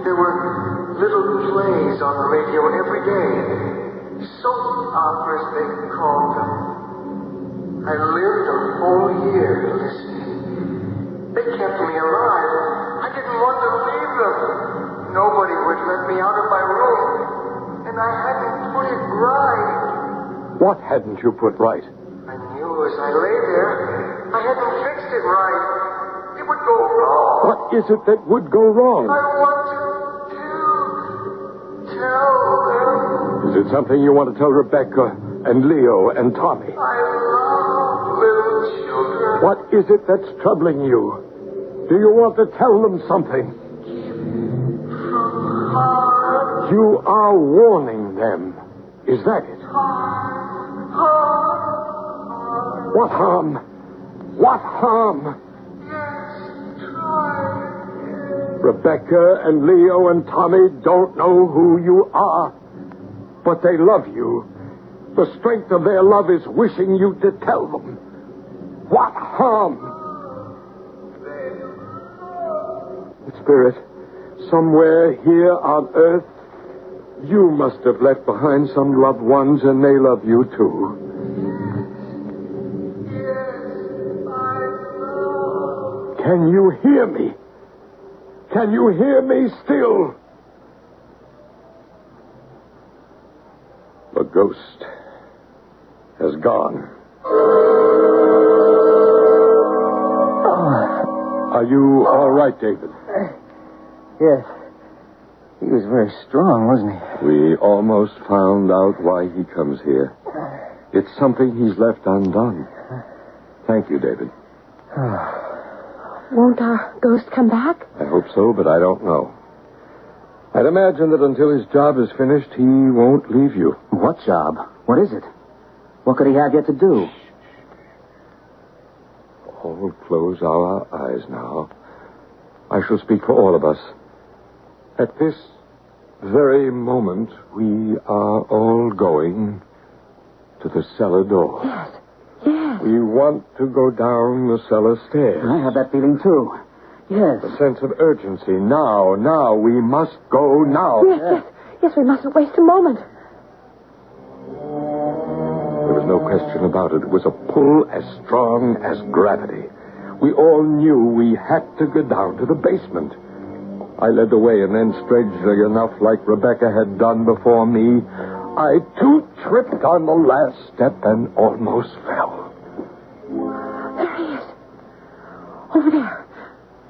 There were little plays on the radio every day. Soap operas, they called them. I lived a whole year listening. They kept me alive. I didn't want to leave them. Nobody would let me out of my room. And I hadn't put it right. What hadn't you put right? I knew as I lay there, I hadn't fixed it right. It would go wrong. What is it that would go wrong? I want to tell them. Is it something you want to tell Rebecca and Leo and Tommy? I love little children. What is it that's troubling you? Do you want to tell them something? You are warning them. Is that it? What harm? What harm? Rebecca and Leo and Tommy don't know who you are, but they love you. The strength of their love is wishing you to tell them. What harm? Spirit, somewhere here on earth, you must have left behind some loved ones, and they love you too. Can you hear me? Can you hear me still? The ghost has gone. Are you all right, David? Yes. He was very strong, wasn't he? We almost found out why he comes here. It's something he's left undone. Thank you, David. Won't our ghost come back? I hope so, but I don't know. I'd imagine that until his job is finished, he won't leave you. What job? What is it? What could he have yet to do? All close our eyes now. I shall speak for all of us. At this very moment, we are all going to the cellar door. Yes. Yes. We want to go down the cellar stairs. I have that feeling, too. Yes. A sense of urgency. Now, we must go now. Yes, we mustn't waste a moment. There was no question about it. It was a pull as strong as gravity. We all knew we had to go down to the basement. I led the way, and then, strangely enough, like Rebecca had done before me, I too tripped on the last step and almost fell. There he is. Over there.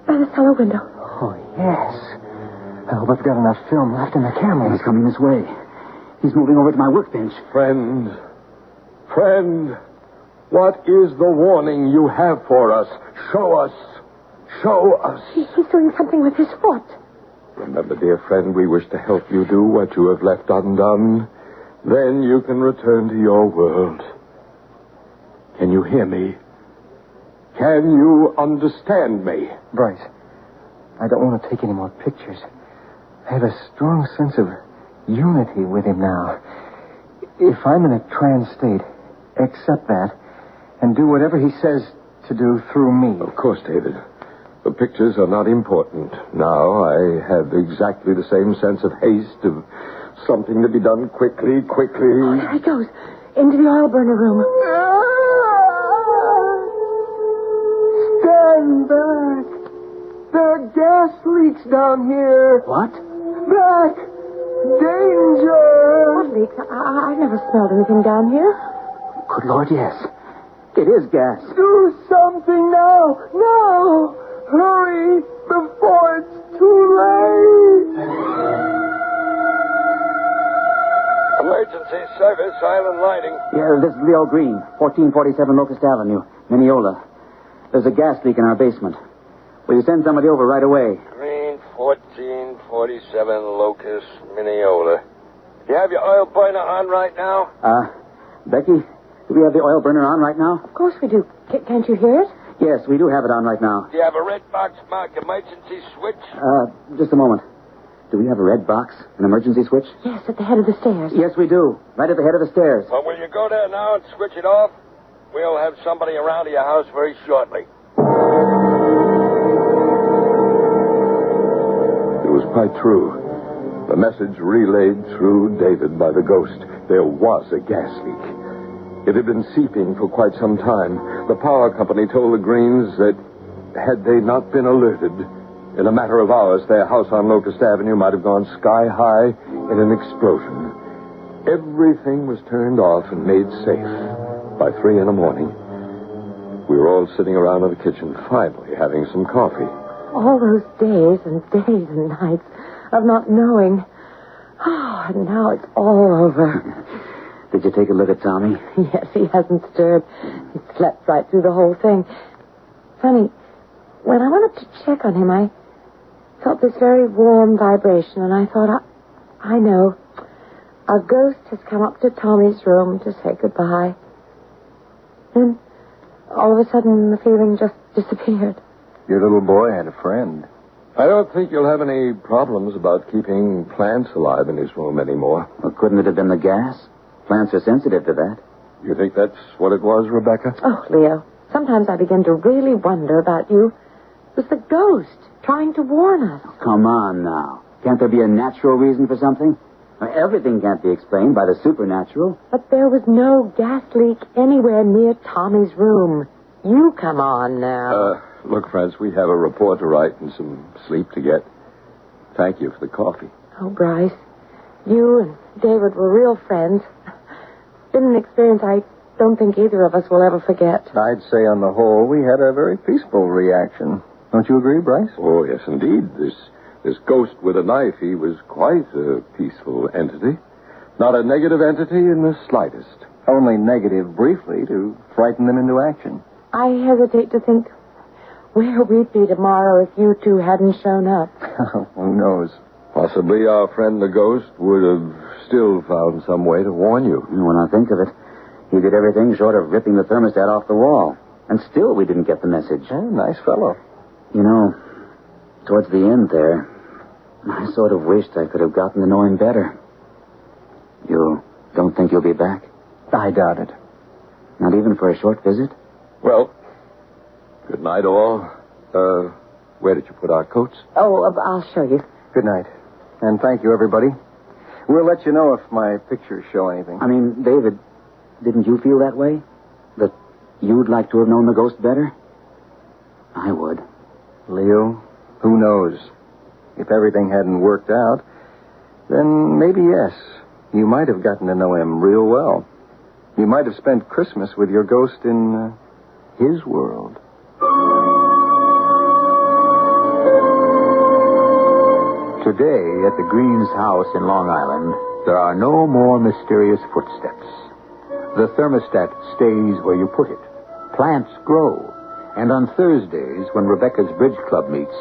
By the cellar window. Oh, yes. I hope I've got enough film left in the camera. He's coming this way. He's moving over to my workbench. Friend, what is the warning you have for us? Show us. He's doing something with his foot. Remember, dear friend, we wish to help you do what you have left undone. Then you can return to your world. Can you hear me? Can you understand me? Bryce, I don't want to take any more pictures. I have a strong sense of unity with him now. If I'm in a trance state, accept that and do whatever he says to do through me. Of course, David. The pictures are not important. Now I have exactly the same sense of haste, of something to be done quickly. Oh, there he goes. Into the oil burner room. Stand back. There are gas leaks down here. What? Back. Danger. What leaks? I never smelled anything down here. Good Lord, yes. It is gas. Do something now. Now. Hurry before it's too late. Emergency service, Island Lighting. Yeah, this is Leo Green, 1447 Locust Avenue, Mineola. There's a gas leak in our basement. Will you send somebody over right away? Green, 1447 Locust, Mineola. Do you have your oil burner on right now? Becky, do we have the oil burner on right now? Of course we do. Can't you hear it? Yes, we do have it on right now. Do you have a red box marked emergency switch? Just a moment. Do we have a red box, an emergency switch? Yes, at the head of the stairs. Yes, we do. Right at the head of the stairs. Well, will you go there now and switch it off? We'll have somebody around to your house very shortly. It was quite true. The message relayed through David by the ghost. There was a gas leak. It had been seeping for quite some time. The power company told the Greens that had they not been alerted, in a matter of hours, their house on Locust Avenue might have gone sky high in an explosion. Everything was turned off and made safe by 3 a.m. We were all sitting around in the kitchen, finally having some coffee. All those days and days and nights of not knowing. Oh, and now it's all over. Did you take a look at Tommy? Yes, he hasn't stirred. He slept right through the whole thing. Funny, when I went up to check on him, I felt this very warm vibration, and I thought, I know. A ghost has come up to Tommy's room to say goodbye. Then, all of a sudden, the feeling just disappeared. Your little boy had a friend. I don't think you'll have any problems about keeping plants alive in his room anymore. Well, couldn't it have been the gas? Plants are sensitive to that. You think that's what it was, Rebecca? Oh, Leo, sometimes I begin to really wonder about you. It was the ghost trying to warn us. Oh, come on now. Can't there be a natural reason for something? Everything can't be explained by the supernatural. But there was no gas leak anywhere near Tommy's room. You come on now. Look, friends, we have a report to write and some sleep to get. Thank you for the coffee. Oh, Bryce, you and David were real friends. It's been an experience I don't think either of us will ever forget. I'd say on the whole we had a very peaceful reaction. Don't you agree, Bryce? Oh, yes, indeed. This ghost with a knife, he was quite a peaceful entity. Not a negative entity in the slightest. Only negative briefly to frighten them into action. I hesitate to think where we'd be tomorrow if you two hadn't shown up. Who knows? Possibly our friend the ghost would have still found some way to warn you. When I think of it, he did everything short of ripping the thermostat off the wall. And still we didn't get the message. Oh, nice fellow. You know, towards the end there, I sort of wished I could have gotten to know him better. You don't think you'll be back? I doubt it. Not even for a short visit? Well, good night, all. Where did you put our coats? Oh, I'll show you. Good night. And thank you, everybody. We'll let you know if my pictures show anything. I mean, David, didn't you feel that way? That you'd like to have known the ghost better? I would. Leo, who knows? If everything hadn't worked out, then maybe yes. You might have gotten to know him real well. You might have spent Christmas with your ghost in his world. Today, at the Greens' house in Long Island, there are no more mysterious footsteps. The thermostat stays where you put it. Plants grow. And on Thursdays, when Rebecca's Bridge Club meets,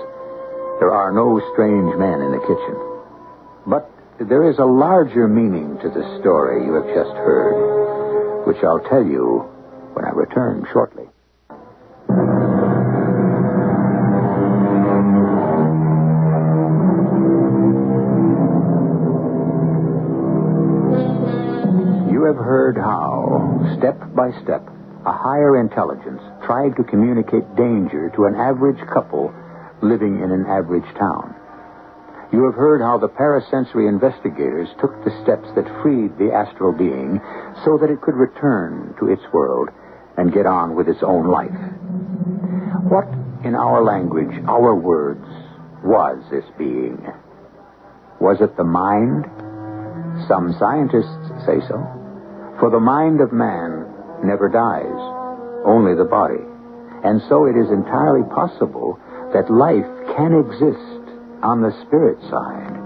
there are no strange men in the kitchen. But there is a larger meaning to the story you have just heard, which I'll tell you when I return shortly. You have heard how, step by step, a higher intelligence tried to communicate danger to an average couple living in an average town. You have heard how the parasensory investigators took the steps that freed the astral being so that it could return to its world and get on with its own life. What, in our language, our words, was this being? Was it the mind? Some scientists say so. For the mind of man never dies, only the body. And so it is entirely possible that life can exist on the spirit side.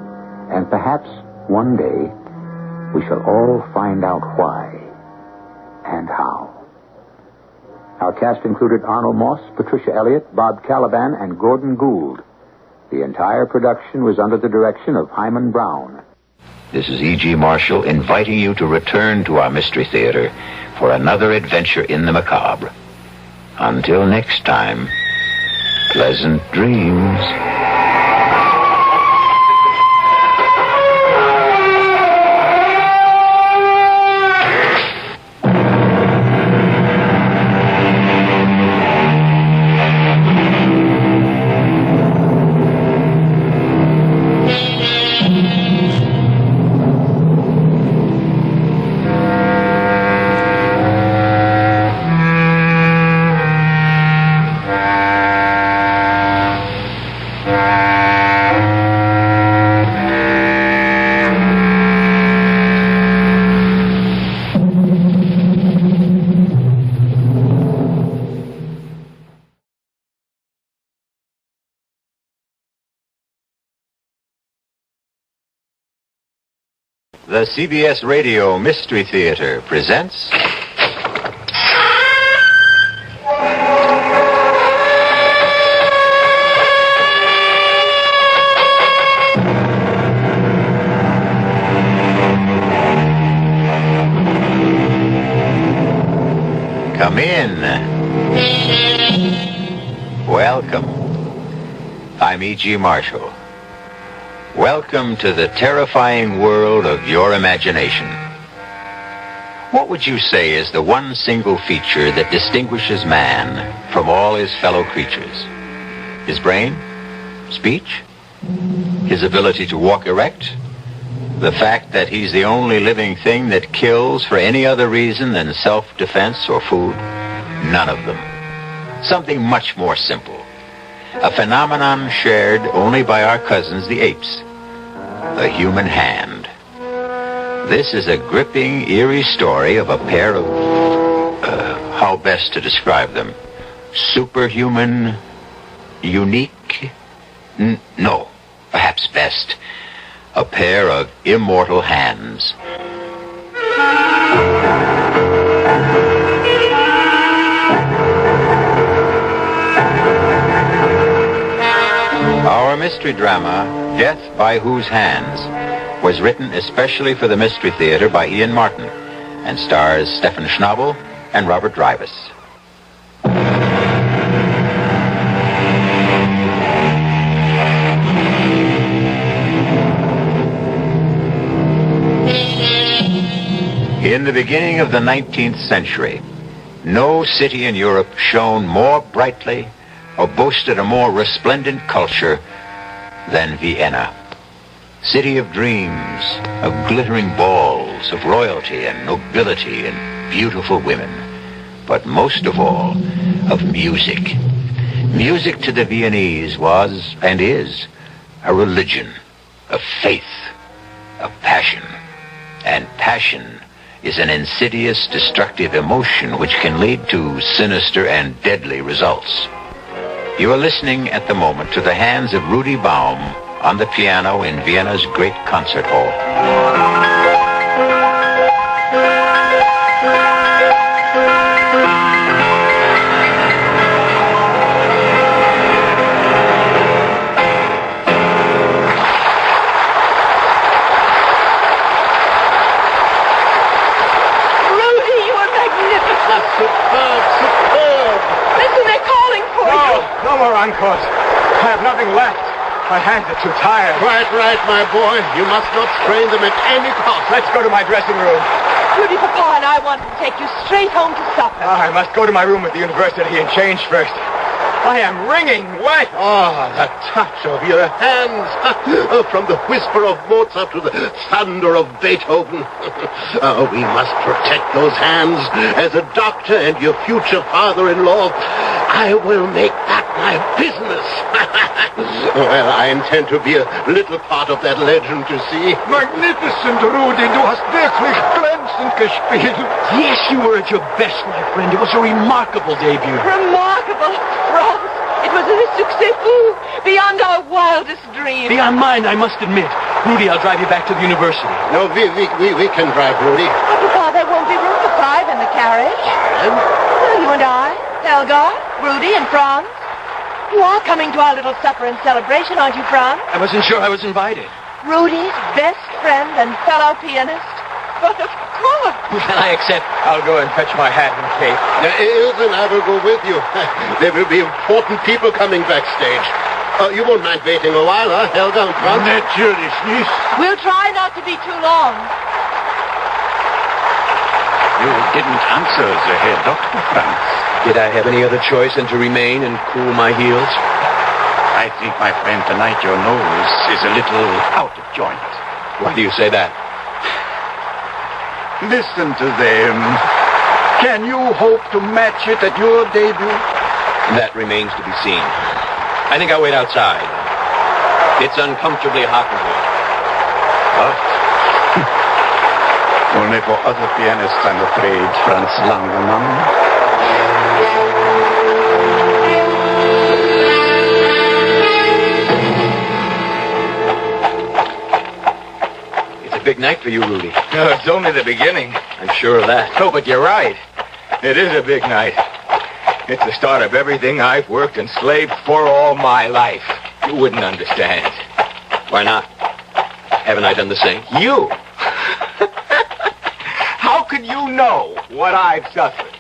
And perhaps one day we shall all find out why and how. Our cast included Arnold Moss, Patricia Elliott, Bob Caliban, and Gordon Gould. The entire production was under the direction of Hyman Brown. This is E.G. Marshall inviting you to return to our Mystery Theater for another adventure in the macabre. Until next time, pleasant dreams. The CBS Radio Mystery Theater presents... Come in. Welcome. I'm E.G. Marshall. Welcome to the terrifying world of your imagination. What would you say is the one single feature that distinguishes man from all his fellow creatures? His brain? Speech? His ability to walk erect? The fact that he's the only living thing that kills for any other reason than self-defense or food? None of them. Something much more simple. A phenomenon shared only by our cousins, the apes. The human hand. This is a gripping, eerie story of a pair of... how best to describe them? Superhuman... unique... no, perhaps best... a pair of immortal hands. Our mystery drama, Death by Whose Hands, was written especially for the Mystery Theater by Ian Martin and stars Stephen Schnabel and Robert Drivas. In the beginning of the 19th century, no city in Europe shone more brightly or boasted a more resplendent culture than Vienna. City of dreams, of glittering balls, of royalty and nobility and beautiful women, but most of all, of music. Music to the Viennese was, and is, a religion, a faith, a passion. And passion is an insidious, destructive emotion which can lead to sinister and deadly results. You are listening at the moment to the hands of Rudy Baum on the piano in Vienna's great concert hall. No more encores. I have nothing left. My hands are too tired. Right, my boy. You must not strain them at any cost. Let's go to my dressing room. Rudy, Papa and I want to take you straight home to supper. I must go to my room at the university and change first. I am wringing wet. Oh, the touch of your hands. From the whisper of Mozart to the thunder of Beethoven. We must protect those hands. As a doctor and your future father-in-law, I will make that my business. Well, I intend to be a little part of that legend, you see. Magnificent, Rudy. Du hast wirklich glänzend gespielt. Yes, you were at your best, my friend. It was a remarkable debut. Remarkable, Franz. It was a succès fou, beyond our wildest dreams. Beyond mine, I must admit. Rudy, I'll drive you back to the university. No, we can drive, Rudy. Oh, Papa, there won't be room for five in the carriage. Well, you and I, Helga, Rudy, and Franz. You are coming to our little supper and celebration, aren't you, Franz? I wasn't sure I was invited. Rudy's best friend and fellow pianist. But of course. Well, I accept. I'll go and fetch my hat and cape. Now, Ilse and I will go with you. There will be important people coming backstage. You won't mind waiting a while, huh, Helga and Franz? Natürlich nicht. We'll try not to be too long. You didn't answer the Herr Dr. Franz. Did I have any other choice than to remain and cool my heels? I think, my friend, tonight your nose is a little out of joint. Why do you say that? Listen to them. Can you hope to match it at your debut? That remains to be seen. I think I'll wait outside. It's uncomfortably hot in here. What? Only for other pianists, I'm afraid, Franz Langemann. a big night for you, Rudy. No, it's only the beginning. I'm sure of that. Oh, but you're right. It is a big night. It's the start of everything I've worked and slaved for all my life. You wouldn't understand. Why not? Haven't I done the same? You? How could you know what I've suffered?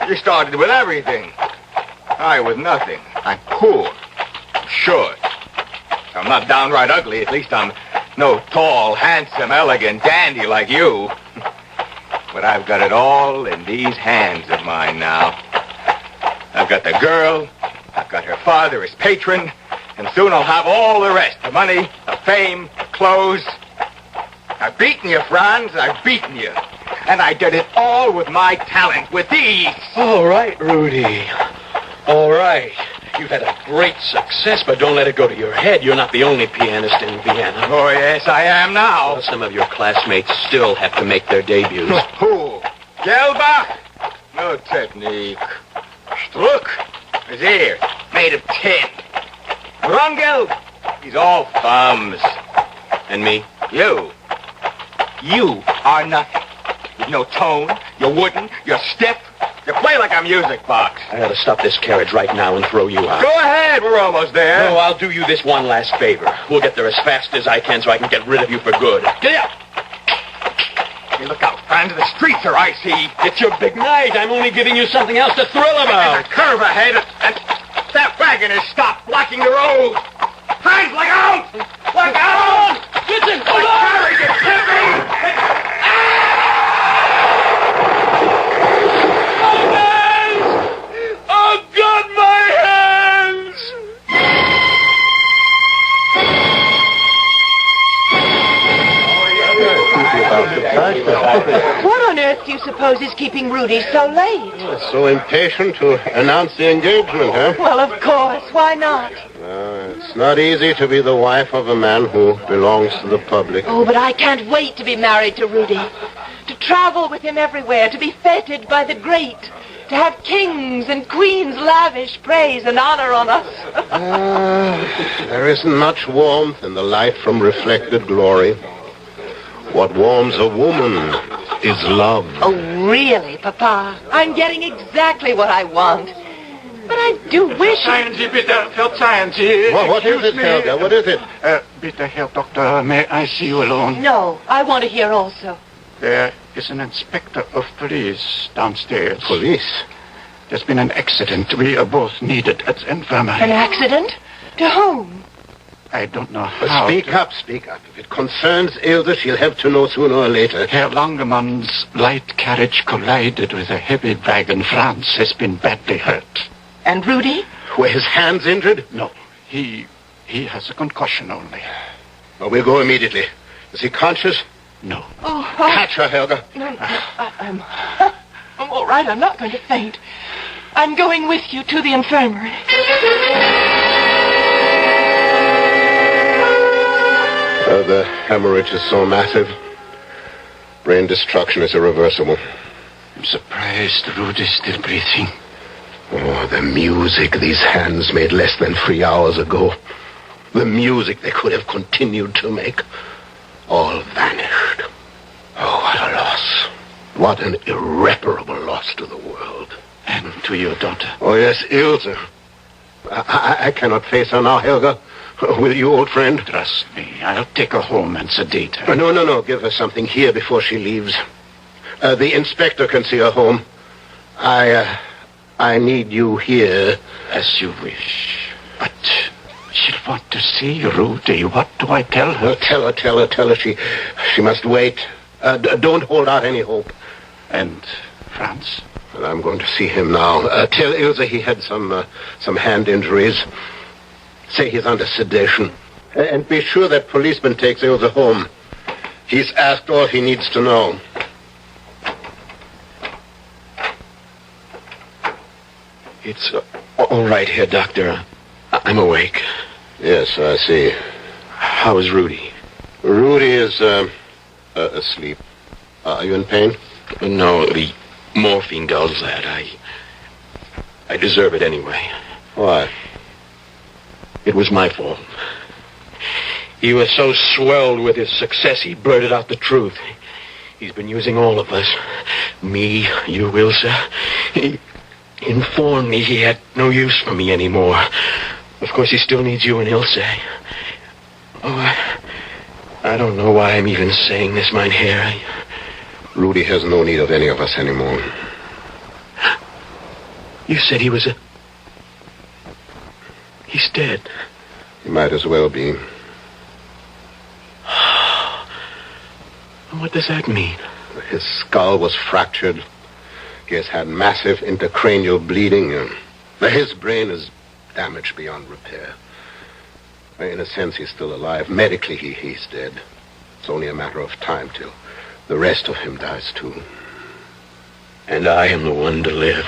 You started with everything. I with nothing. I'm poor. Short. I'm not downright ugly. At least I'm no tall, handsome, elegant dandy like you. But I've got it all in these hands of mine now. I've got the girl. I've got her father as patron. And soon I'll have all the rest. The money, the fame, the clothes. I've beaten you, Franz. I've beaten you. And I did it all with my talent, with ease. All right, Rudy. All right. You've had a great success, but don't let it go to your head. You're not the only pianist in Vienna. Oh, yes, I am now. Well, some of your classmates still have to make their debuts. Who? Gelbach? No technique. Struck? His ear, made of tin. Rungel? He's all thumbs. And me? You are nothing. With no tone, you're wooden, you're stiff. You play like a music box. I ought to stop this carriage right now and throw you out. Go ahead, we're almost there. No, I'll do you this one last favor. We'll get there as fast as I can so I can get rid of you for good. Get up! Hey, look out, Franz. The streets are icy. It's your big night. I'm only giving you something else to thrill about. There's a curve ahead, and that wagon has stopped blocking the road. Franz, look out! Look out! Listen! The carriage is tipping! I've got my hands! What on earth do you suppose is keeping Rudy so late? So impatient to announce the engagement, huh? Well, of course. Why not? It's not easy to be the wife of a man who belongs to the public. Oh, but I can't wait to be married to Rudy. To travel with him everywhere, to be feted by the great, to have kings and queens lavish praise and honor on us. There isn't much warmth in the light from reflected glory. What warms a woman is love. Oh, really, Papa? I'm getting exactly what I want. But I do wish... Seien Sie bitte, verzeihen Sie. What is it, Helga? What is it? Bitte, Herr Doctor, may I see you alone? No, I want to hear also. There is an inspector of police downstairs. Police? There's been an accident. We are both needed at the infirmary. An accident? To whom? I don't know how. Speak up. If it concerns Ilse, she'll have to know sooner or later. Herr Langemann's light carriage collided with a heavy wagon. Franz has been badly hurt. And Rudy? Were his hands injured? No. He has a concussion only. Well, we'll go immediately. Is he conscious? No. Oh, Catch her, Helga. No, I'm all right. I'm not going to faint. I'm going with you to the infirmary. The hemorrhage is so massive. Brain destruction is irreversible. I'm surprised Rudy's still breathing. Oh, the music these hands made less than 3 hours ago. The music they could have continued to make. All vanished. Oh, what a loss. What an irreparable loss to the world. And to your daughter. Oh, yes, Ilse. I cannot face her now, Helga. Will you, old friend? Trust me. I'll take her home and sedate her. No. Give her something here before she leaves. The inspector can see her home. I need you here. As you wish. But she'll want to see Rudy. What do I tell her? Tell her she must wait. Don't hold out any hope. And Franz? Well, I'm going to see him now. Tell Ilse he had some hand injuries. Say he's under sedation. And be sure that policeman takes Ilse home. He's asked all he needs to know. It's all right here, Doctor. I'm awake. Yes, I see. How is Rudy? Rudy is asleep. Are you in pain? No, the morphine dulls that. I deserve it anyway. Why? It was my fault. He was so swelled with his success, he blurted out the truth. He's been using all of us. Me, you, Ilsa. He informed me he had no use for me anymore. Of course, he still needs you and Ilse. Oh, I don't know why I'm even saying this, mein Herr. Rudy has no need of any of us anymore. You said he was a... He's dead. He might as well be. What does that mean? His skull was fractured. He has had massive intracranial bleeding. His brain is damaged beyond repair. In a sense, he's still alive. Medically, he's dead. It's only a matter of time till the rest of him dies, too. And I am the one to live.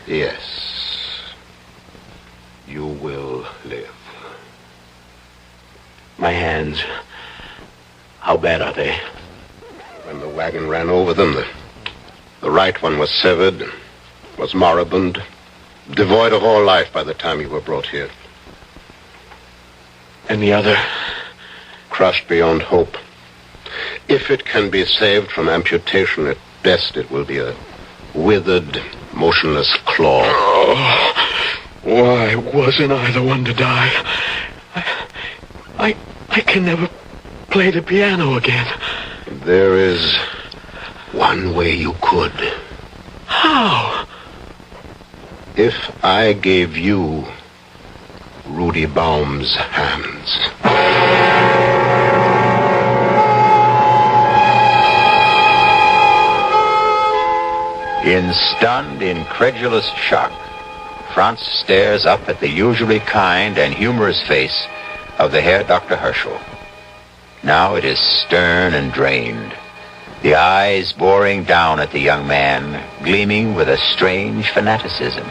Yes. You will live. My hands, how bad are they? When the wagon ran over them, the right one was severed, was moribund, devoid of all life by the time you were brought here. And the other? Crushed beyond hope. If it can be saved from amputation, at best it will be a withered, motionless claw. Oh, why wasn't I the one to die? I can never play the piano again. There is one way you could. How? If I gave you Rudy Baum's hands. In stunned, incredulous shock, Franz stares up at the usually kind and humorous face of the Herr Dr. Herschel. Now it is stern and drained, the eyes boring down at the young man, gleaming with a strange fanaticism.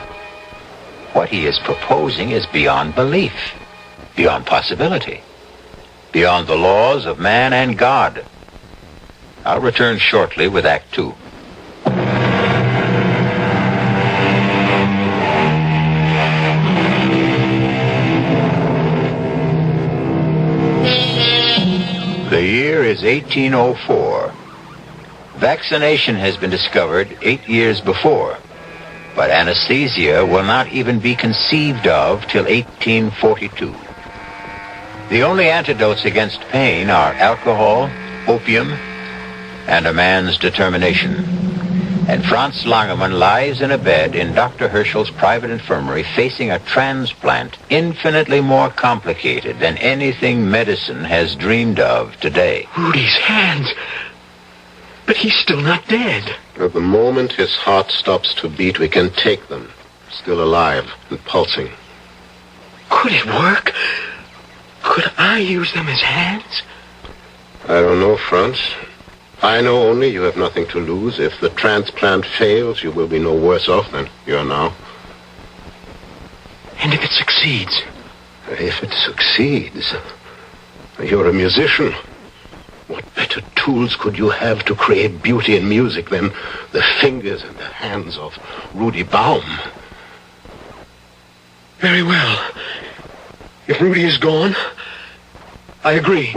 What he is proposing is beyond belief, beyond possibility, beyond the laws of man and God. I'll return shortly with Act 2. The year is 1804. Vaccination has been discovered 8 years before, but anesthesia will not even be conceived of till 1842. The only antidotes against pain are alcohol, opium, and a man's determination. And Franz Langemann lies in a bed in Dr. Herschel's private infirmary facing a transplant infinitely more complicated than anything medicine has dreamed of today. Rudy's hands. But he's still not dead. At the moment his heart stops to beat, we can take them, still alive and pulsing. Could it work? Could I use them as hands? I don't know, Franz. I know only you have nothing to lose. If the transplant fails, you will be no worse off than you are now. And if it succeeds? If it succeeds? You're a musician. What better tools could you have to create beauty in music than the fingers and the hands of Rudy Baum? Very well. If Rudy is gone, I agree.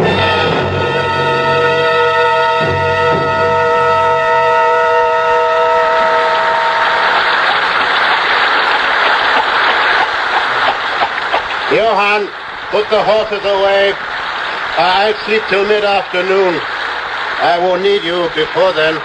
Johann, put the horses away. I'll sleep till mid-afternoon. I won't need you before then.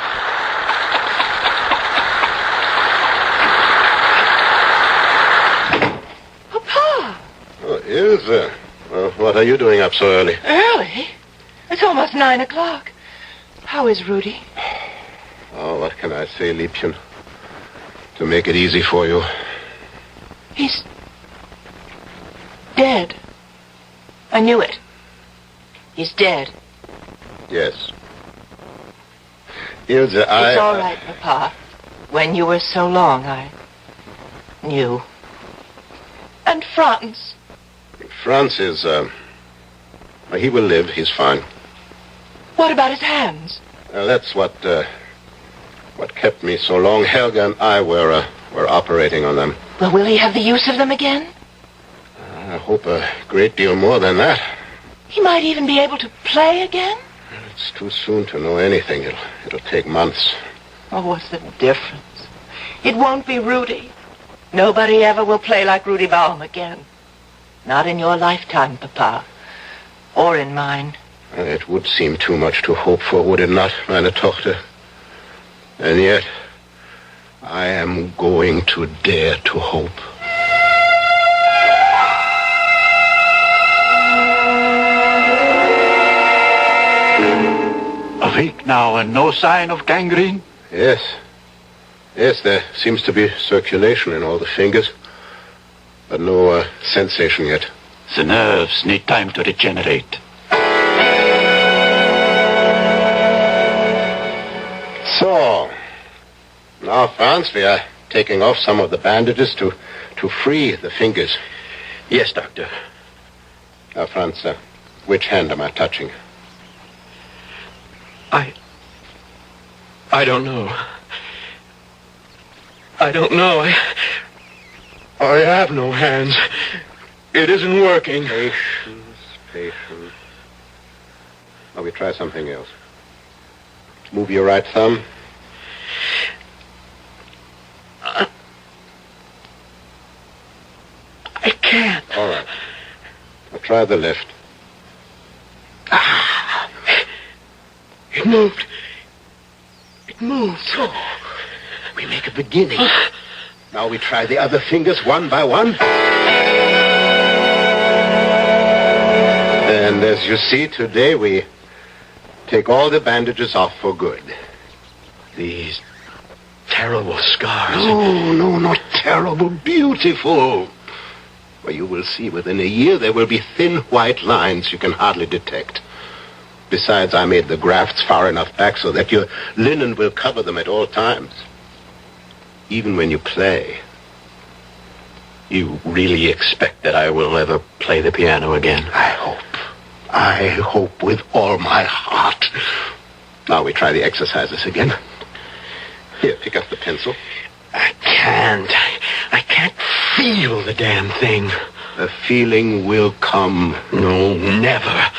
Papa! Oh, Ilse. Well, what are you doing up so early? Early? It's almost 9 o'clock. How is Rudy? Oh, what can I say, Liebchen? To make it easy for you. He's dead. I knew it. He's dead. Yes. Ilse, It's all right, Papa. When you were so long, I knew. And Franz? Franz is, he will live. He's fine. What about his hands? That's what kept me so long. Helga and I were operating on them. Well, will he have the use of them again? I hope a great deal more than that. He might even be able to play again. It's too soon to know anything. It'll take months. Oh, what's the difference? It won't be Rudy. Nobody ever will play like Rudy Baum again. Not in your lifetime, Papa. Or in mine. It would seem too much to hope for, would it not, meine Tochter? And yet, I am going to dare to hope. Awake now and no sign of gangrene? Yes. Yes, there seems to be circulation in all the fingers. But no sensation yet. The nerves need time to regenerate. So, now, Franz, we are taking off some of the bandages to free the fingers. Yes, Doctor. Now, Franz, which hand am I touching? I don't know. I don't know. I have no hands. It isn't working. Patience. Now, we try something else. Move your right thumb. I can't. All right. Now try the left. It moved. It moved. So, we make a beginning. Now we try the other fingers one by one. And as you see, today we take all the bandages off for good. These terrible scars. No, not terrible. Beautiful. Well, you will see within a year there will be thin white lines you can hardly detect. Besides, I made the grafts far enough back so that your linen will cover them at all times. Even when you play. You really expect that I will ever play the piano again? I hope with all my heart. Now we try the exercises again. Here, pick up the pencil. I can't feel the damn thing. The feeling will come. No, never.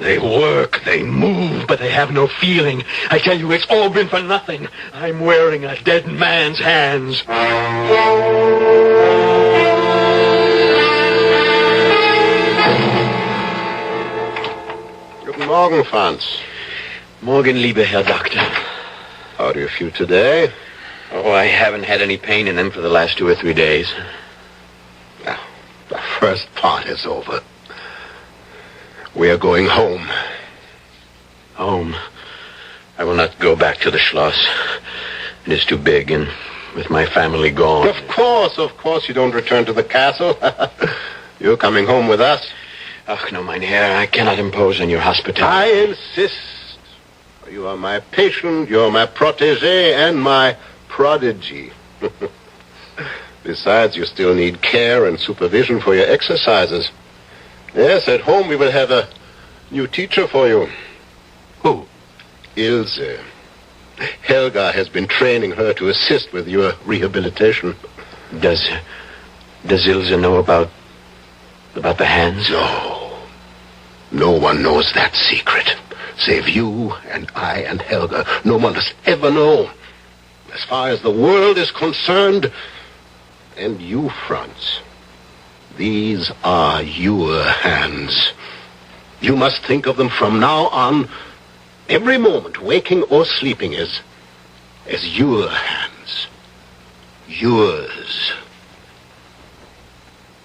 They work, they move, but they have no feeling. I tell you, it's all been for nothing. I'm wearing a dead man's hands. Guten Morgen, Franz. Morgen, lieber Herr Doctor. How do you feel today? Oh, I haven't had any pain in them for the last 2 or 3 days. Now, the first part is over. We are going home. Home? I will not go back to the Schloss. It is too big, and with my family gone... Of course you don't return to the castle. You're coming home with us. Ach, no, mein Herr, I cannot impose on your hospitality. I insist. You are my patient, you're my protégé, and my prodigy. Besides, you still need care and supervision for your exercises. Yes, at home we will have a new teacher for you. Who? Ilse. Helga has been training her to assist with your rehabilitation. Does Ilse know about the hands? No. No one knows that secret. Save you and I and Helga. No one must ever know. As far as the world is concerned, and you, Franz, these are your hands. You must think of them from now on, every moment, waking or sleeping, as your hands. Yours.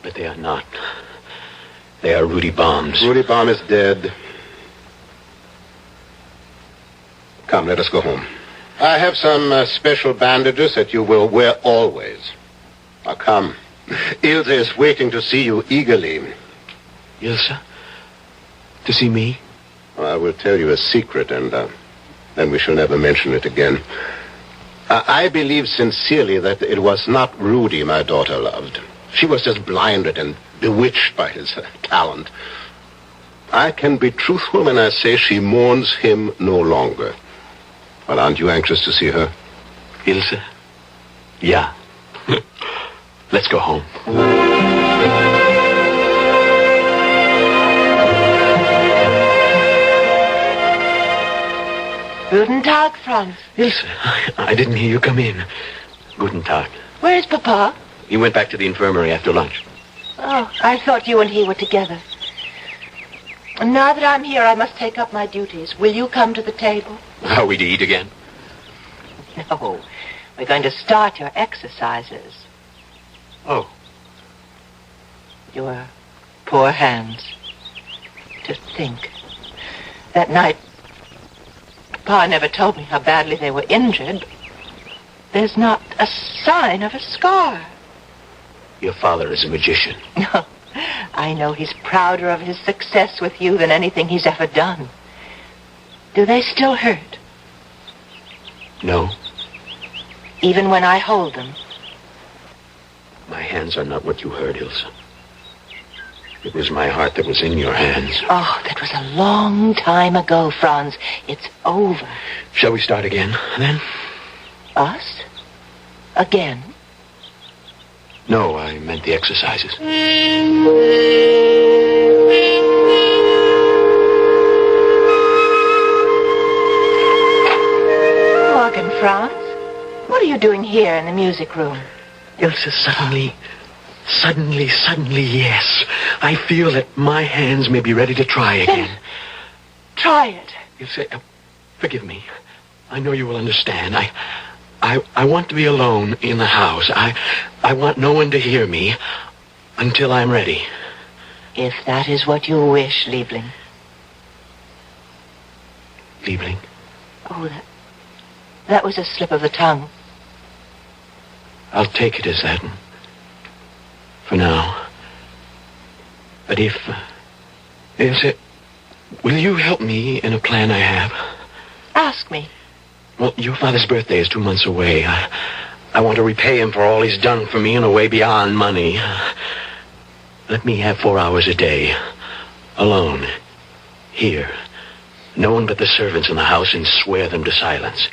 But they are not. They are Rudy Baum's. Rudy Baum is dead. Come, let us go home. I have some special bandages that you will wear always. Now, come. Ilse is waiting to see you eagerly. Ilse? To see me? Well, I will tell you a secret, and then we shall never mention it again. I believe sincerely that it was not Rudy my daughter loved. She was just blinded and bewitched by his talent. I can be truthful when I say she mourns him no longer. Well, aren't you anxious to see her? Ilse? Yeah. Let's go home. Guten Tag, Franz. Ilse, I didn't hear you come in. Guten Tag. Where's Papa? He went back to the infirmary after lunch. Oh, I thought you and he were together. Now that I'm here, I must take up my duties. Will you come to the table? Are we to eat again? No. We're going to start your exercises. Oh. Your poor hands. To think. That night, Papa never told me how badly they were injured. There's not a sign of a scar. Your father is a magician. No. I know he's prouder of his success with you than anything he's ever done. Do they still hurt? No. Even when I hold them? My hands are not what you heard, Ilse. It was my heart that was in your hands. Oh, that was a long time ago, Franz. It's over. Shall we start again, then? Us? Again? No, I meant the exercises. Morgen, Franz. What are you doing here in the music room? Ilse, suddenly, yes. I feel that my hands may be ready to try again. Then try it. Ilse, forgive me. I know you will understand. I want to be alone in the house. I want no one to hear me until I'm ready. If that is what you wish, Liebling. Liebling? Oh, that was a slip of the tongue. I'll take it as that for now. But Ilse, will you help me in a plan I have? Ask me. Well, your father's birthday is 2 months away. I want to repay him for all he's done for me in a way beyond money. Let me have 4 hours a day. Alone. Here. No one but the servants in the house, and swear them to silence.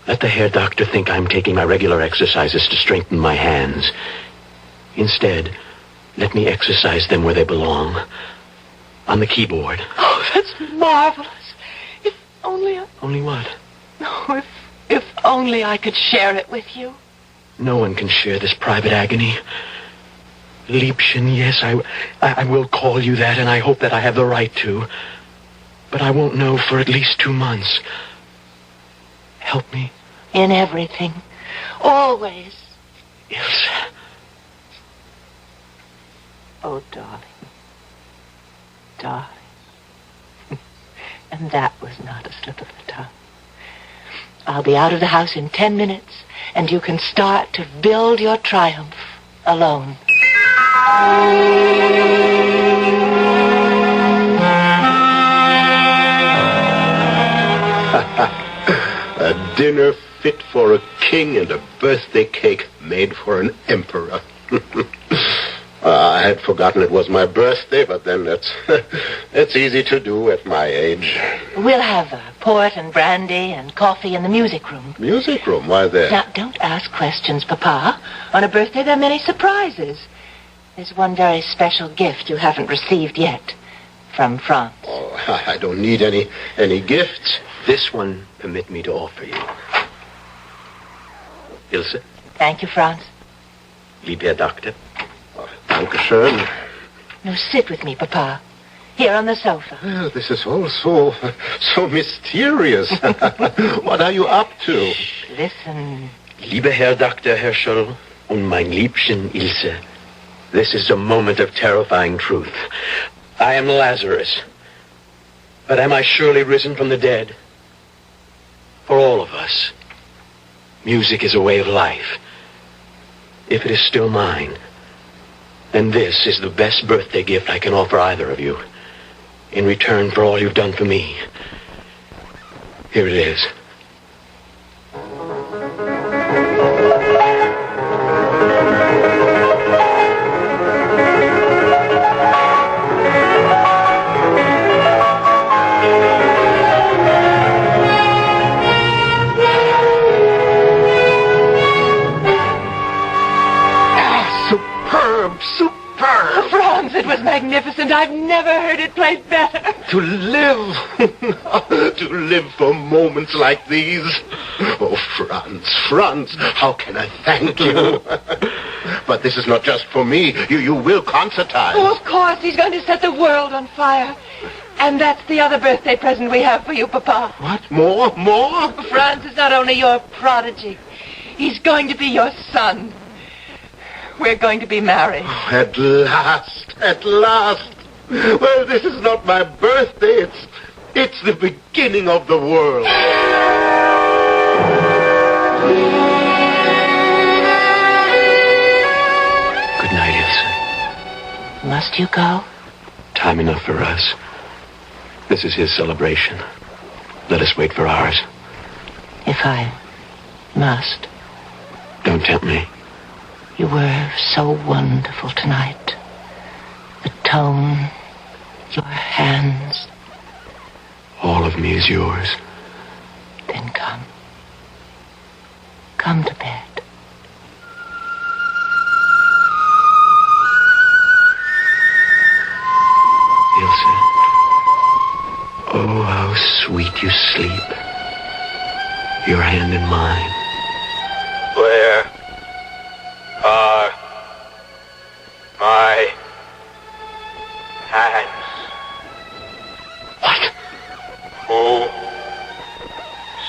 Let the hair doctor think I'm taking my regular exercises to strengthen my hands. Instead, let me exercise them where they belong. On the keyboard. Oh, that's marvelous. If only Only what? No, if only I could share it with you. No one can share this private agony. Liebchen, yes, I will call you that, and I hope that I have the right to. But I won't know for at least 2 months. Help me. In everything. Always. Ilse. Oh, darling. Darling. And that was not a slip of the tongue. I'll be out of the house in 10 minutes, and you can start to build your triumph alone. A dinner fit for a king and a birthday cake made for an emperor. I had forgotten it was my birthday, but then that's easy to do at my age. We'll have port and brandy and coffee in the music room. Music room? Why there? Now, don't ask questions, Papa. On a birthday, there are many surprises. There's one very special gift you haven't received yet. From Franz. Oh, I don't need any gifts. This one, permit me to offer you. Ilse? Thank you, Franz. Liebe Herr Doctor. Dankeschön. Now sit with me, Papa. Here on the sofa. Well, this is all so mysterious. What are you up to? Listen. Lieber Herr Dr. Herschel und mein Liebchen Ilse, this is a moment of terrifying truth. I am Lazarus. But am I surely risen from the dead? For all of us, music is a way of life. If it is still mine, then this is the best birthday gift I can offer either of you. In return for all you've done for me. Here it is. Franz, it was was magnificent. I've never heard it played better. To live. To live for moments like these. Oh, Franz, how can I thank you? But this is not just for me. You will concertize. Oh, of course. He's going to set the world on fire. And that's the other birthday present we have for you, Papa. What? More? Franz is not only your prodigy. He's going to be your son. We're going to be married. Oh, at last. Well, this is not my birthday. It's the beginning of the world. Good night, Ilse. Must you go? Time enough for us. This is his celebration. Let us wait for ours. If I must. Don't tempt me. You were so wonderful tonight. The tone, your hands. All of me is yours. Then come. Come to bed. Ilse. Oh, how sweet you sleep. Your hand in mine. Where are my hands? What? Who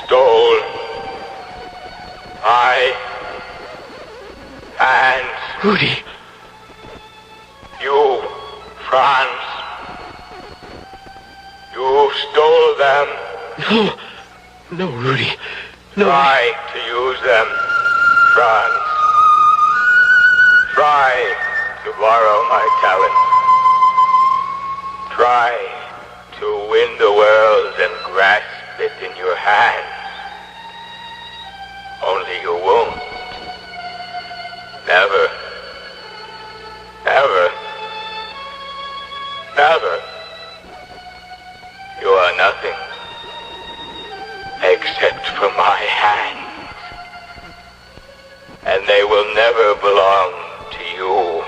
stole my hands? Rudy. You, Franz. You stole them. No, Rudy. No. Try to use them, Franz. Try to borrow my talent. Try to win the world and grasp it in your hands. Only you won't. Never. Never. Never. You are nothing except for my hands. And they will never belong to you.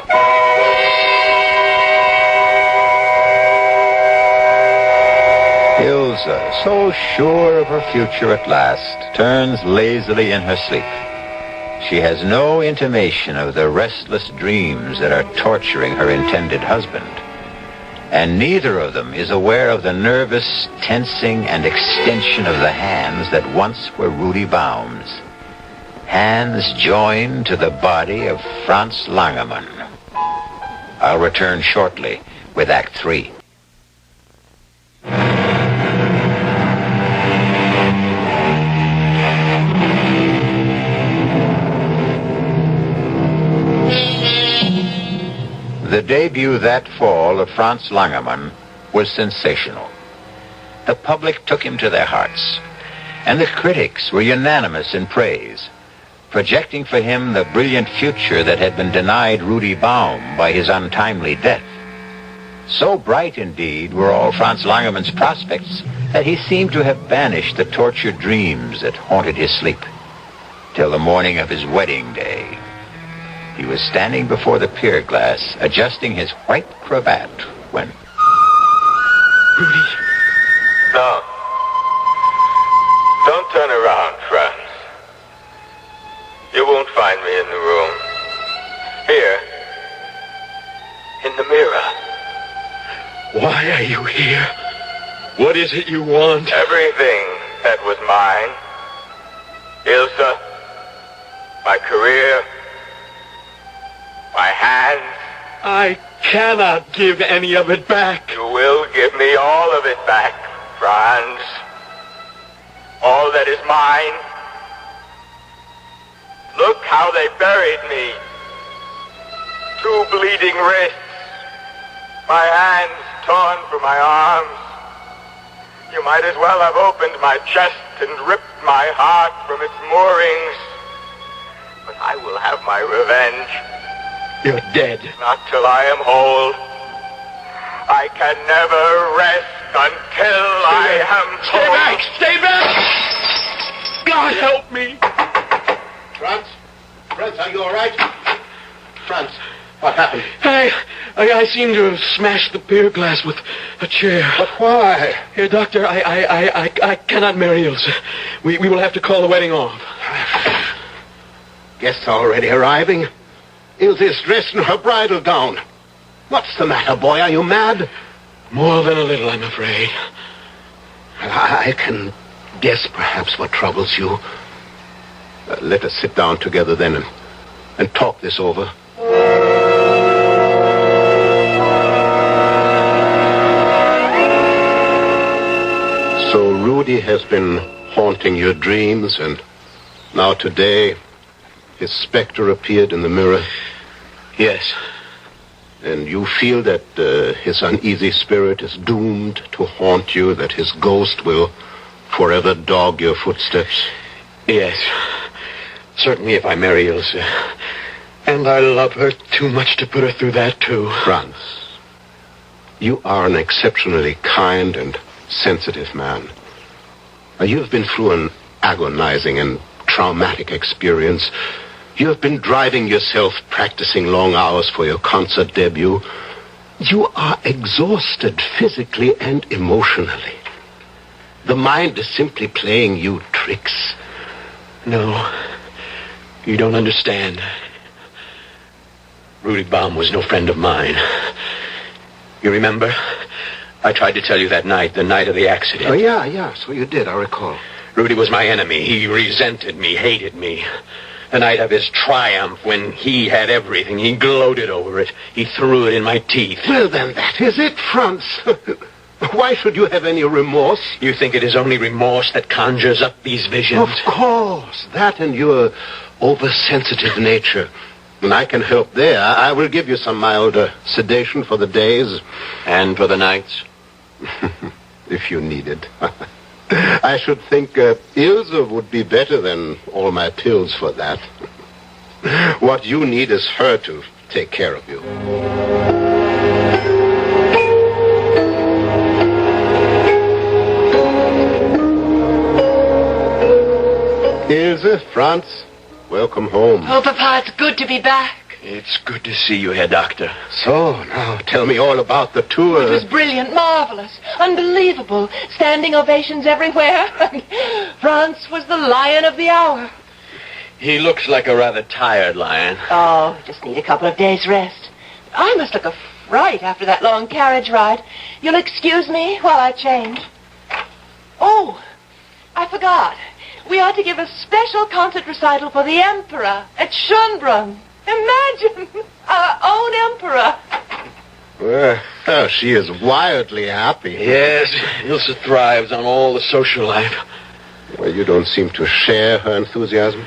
Ilse, so sure of her future at last, turns lazily in her sleep. She has no intimation of the restless dreams that are torturing her intended husband. And neither of them is aware of the nervous tensing and extension of the hands that once were Rudy Baum's. Hands joined to the body of Franz Langermann. I'll return shortly with Act 3. The debut that fall of Franz Langermann was sensational. The public took him to their hearts, and the critics were unanimous in praise, projecting for him the brilliant future that had been denied Rudy Baum by his untimely death. So bright, indeed, were all Franz Langermann's prospects that he seemed to have banished the tortured dreams that haunted his sleep, till the morning of his wedding day. He was standing before the pier glass, adjusting his white cravat, when... Rudy. No. Don't turn around, Franz. You won't find me in the room. Here. In the mirror. Why are you here? What is it you want? Everything that was mine. Ilse. My career. My hands. I cannot give any of it back. You will give me all of it back, Franz. All that is mine. Look how they buried me. 2 bleeding wrists. My hands torn from my arms. You might as well have opened my chest and ripped my heart from its moorings. But I will have my revenge. You're dead. Not till I am whole. I can never rest until I am Stay whole. back! Stay back! God help me! Franz, are you all right? Franz, What happened? I seem to have smashed the beer glass with a chair. But why? Here, Doctor, I cannot marry Ilse. We will have to call the wedding off. Guests already arriving. Ilse is dressed in her bridal gown. What's the matter, boy? Are you mad? More than a little, I'm afraid. I can guess perhaps what troubles you. Let us sit down together then and talk this over. So Rudy has been haunting your dreams, and now today his specter appeared in the mirror. Yes. And you feel that his uneasy spirit is doomed to haunt you, that his ghost will forever dog your footsteps? Yes. Certainly if I marry Ilse. And I love her too much to put her through that, too. Franz, you are an exceptionally kind and sensitive man. You have been through an agonizing and traumatic experience. You have been driving yourself, practicing long hours for your concert debut. You are exhausted physically and emotionally. The mind is simply playing you tricks. No, you don't understand. Rudy Baum was no friend of mine. You remember? I tried to tell you that night, the night of the accident. Oh, yeah, so you did, I recall. Rudy was my enemy. He resented me, hated me. The night of his triumph, when he had everything, he gloated over it. He threw it in my teeth. Well, then, that is it, Franz. Why should you have any remorse? You think it is only remorse that conjures up these visions? Of course. That and your oversensitive nature. When I can help there, I will give you some mild sedation for the days. And for the nights? If you need it. I should think Ilse would be better than all my pills for that. What you need is her to take care of you. Ilse, Franz, welcome home. Oh, Papa, it's good to be back. It's good to see you here, Doctor. So, now tell me all about the tour. It was brilliant, marvelous, unbelievable. Standing ovations everywhere. France was the lion of the hour. He looks like a rather tired lion. Oh, just need a couple of days' rest. I must look a fright after that long carriage ride. You'll excuse me while I change. Oh, I forgot. We ought to give a special concert recital for the Emperor at Schönbrunn. Imagine! Our own Emperor. Well, she is wildly happy. Yes, Ilse thrives on all the social life. Well, you don't seem to share her enthusiasm.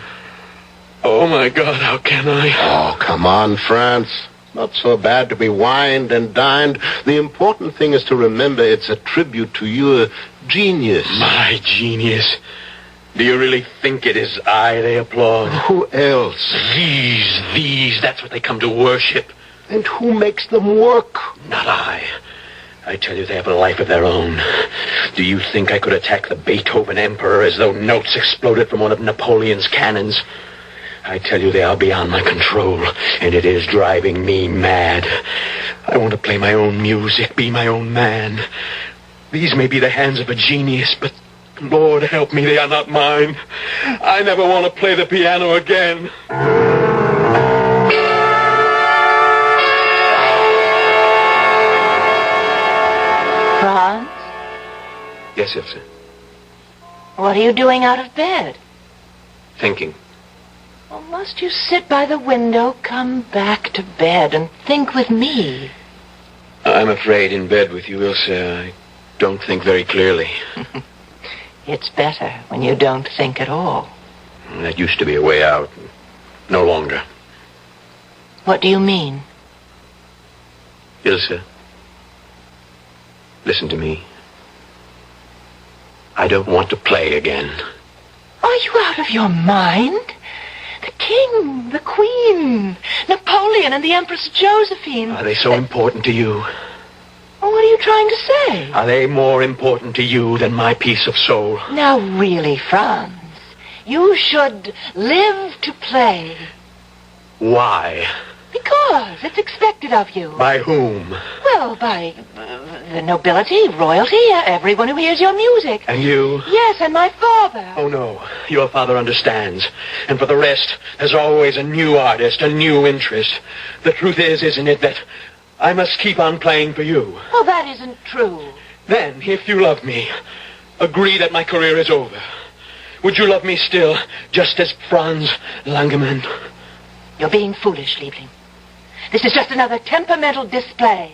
Oh, my God, how can I? Oh, come on, Franz. Not so bad to be wined and dined. The important thing is to remember it's a tribute to your genius. My genius? Do you really think it is I they applaud? Who else? These, that's what they come to worship. And who makes them work? Not I. I tell you, they have a life of their own. Do you think I could attack the Beethoven Emperor as though notes exploded from one of Napoleon's cannons? I tell you, they are beyond my control, and it is driving me mad. I want to play my own music, be my own man. These may be the hands of a genius, but Lord help me, they are not mine. I never want to play the piano again. Franz? Yes, Ilse. What are you doing out of bed? Thinking. Well, must you sit by the window, come back to bed, and think with me? I'm afraid in bed with you, Ilse, I don't think very clearly. It's better when you don't think at all. That used to be a way out. No longer. What do you mean? Ilse, listen to me. I don't want to play again. Are you out of your mind? The king, the queen, Napoleon, and the Empress Josephine. Are they so important to you? What are you trying to say? Are they more important to you than my peace of soul? Now, really, Franz, you should live to play. Why? Because it's expected of you. By whom? Well, by the nobility, royalty, everyone who hears your music. And you? Yes, and my father. Oh, no. Your father understands. And for the rest, there's always a new artist, a new interest. The truth is, isn't it, that I must keep on playing for you? Well, that isn't true. Then, if you love me, agree that my career is over. Would you love me still, just as Franz Langemann? You're being foolish, Liebling. This is just another temperamental display.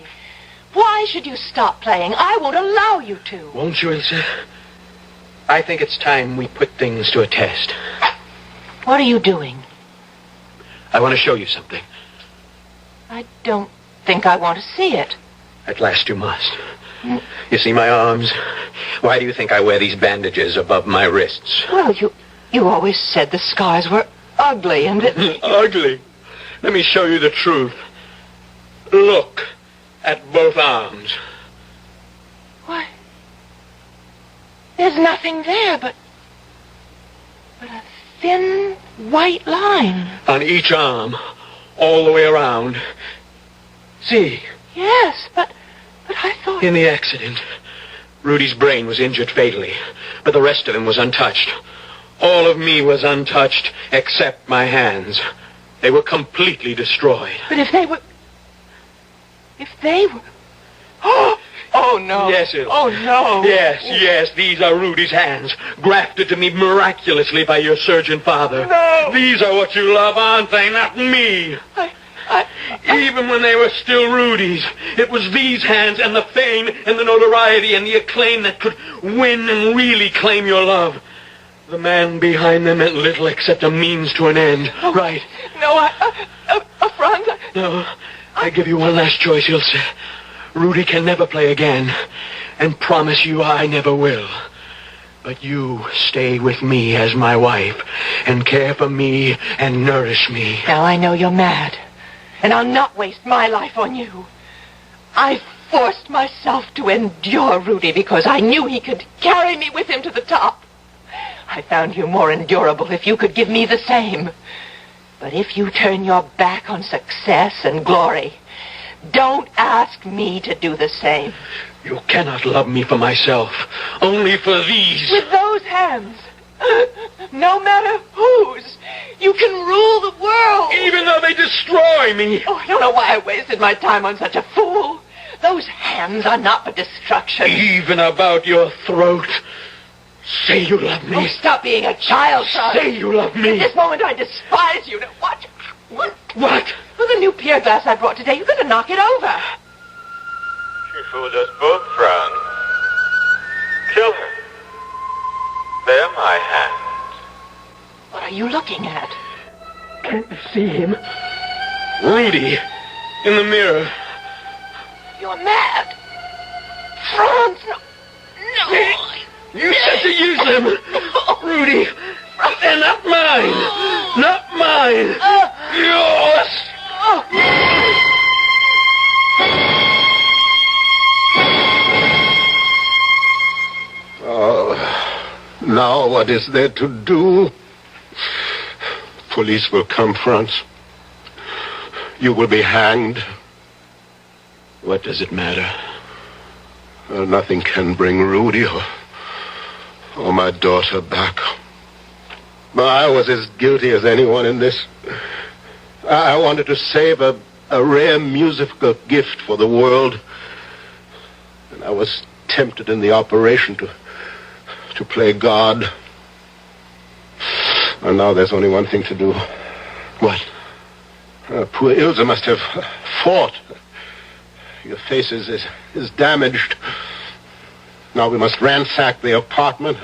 Why should you stop playing? I won't allow you to. Won't you, Ilse? I think it's time we put things to a test. What are you doing? I want to show you something. I don't think I want to see it. At last you must. You see my arms? Why do you think I wear these bandages above my wrists? Well, you always said the scars were ugly and that... Ugly? Let me show you the truth. Look at both arms. Why? There's nothing there but a thin white line. On each arm, all the way around. See? Yes, but I thought... In the accident, Rudy's brain was injured fatally, but the rest of him was untouched. All of me was untouched, except my hands. They were completely destroyed. But if they were... Oh, no. Yes, Ilse. Oh, no. Yes, these are Rudy's hands, grafted to me miraculously by your surgeon father. No. These are what you love, aren't they? Not me. Even when they were still Rudy's, it was these hands and the fame and the notoriety and the acclaim that could win and really claim your love. The man behind them meant little except a means to an end. Oh, right. No, Franz... No, I give you one last choice, Ilse. Rudy can never play again, and promise you I never will. But you stay with me as my wife, and care for me and nourish me. Now I know you're mad, and I'll not waste my life on you. I forced myself to endure Rudy because I knew he could carry me with him to the top. I found you more endurable if you could give me the same. But if you turn your back on success and glory, don't ask me to do the same. You cannot love me for myself, only for these. With those hands, no matter whose, you can rule the world. Even though they destroy me. Oh, I don't know why I wasted my time on such a fool. Those hands are not for destruction. Even about your throat. Say you love me. Oh, stop being a child, son. Say you love me. At this moment, I despise you. Now, what? What? Well, the new pier glass I brought today, you're going to knock it over. She fooled us both, Franz. Kill her. They're my hands. What are you looking at? Can't you see him? Rudy, in the mirror. You're mad. Franz, no. You said to use them. Rudy, they're not mine. Not mine. Yours. Oh, now what is there to do? Police will come, Franz. You will be hanged. What does it matter? Nothing can bring Rudy or my daughter back. I was as guilty as anyone in this. I wanted to save a rare musical gift for the world. And I was tempted in the operation to play God. And now there's only one thing to do. What? Poor Ilse must have fought. Your face is damaged. Now we must ransack the apartment.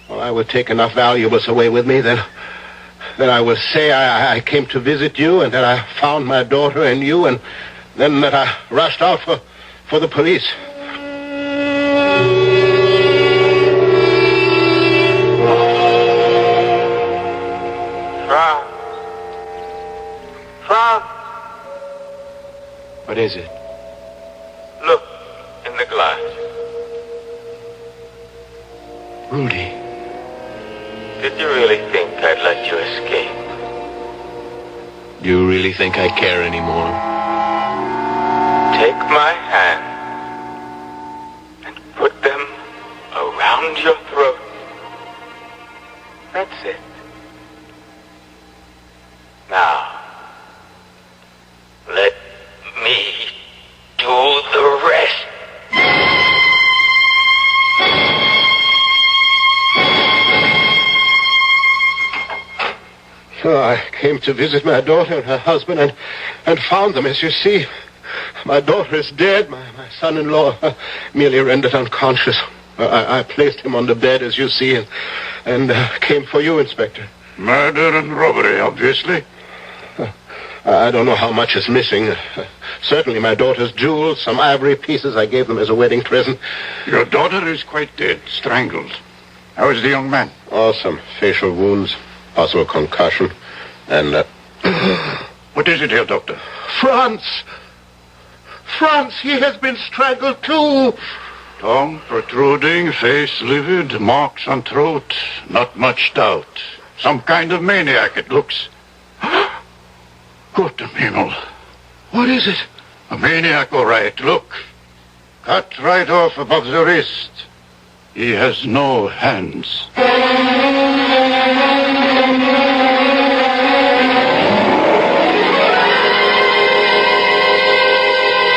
Well, I will take enough valuables away with me, then I will say I came to visit you, and that I found my daughter and you, and then that I rushed out for the police. Franz. What is it? Look in the glass. Rudy. Did you really think I'd let you escape? You really think I care anymore? Take my hand and put them around your throat. That's it. Now, let me do the rest. So I came to visit my daughter and her husband and found them, as you see. My daughter is dead. My son-in-law merely rendered unconscious. I placed him on the bed, as you see, and came for you, Inspector. Murder and robbery, obviously. I don't know how much is missing. Certainly my daughter's jewels, some ivory pieces I gave them as a wedding present. Your daughter is quite dead, strangled. How is the young man? Oh, some facial wounds, possible concussion, and... What is it here, Doctor? Franz! Franz, he has been strangled too! Tongue protruding, face livid, marks on throat. Not much doubt. Some kind of maniac, it looks. Gott Himmel. What is it? A maniac, all right. Look. Cut right off above the wrist. He has no hands.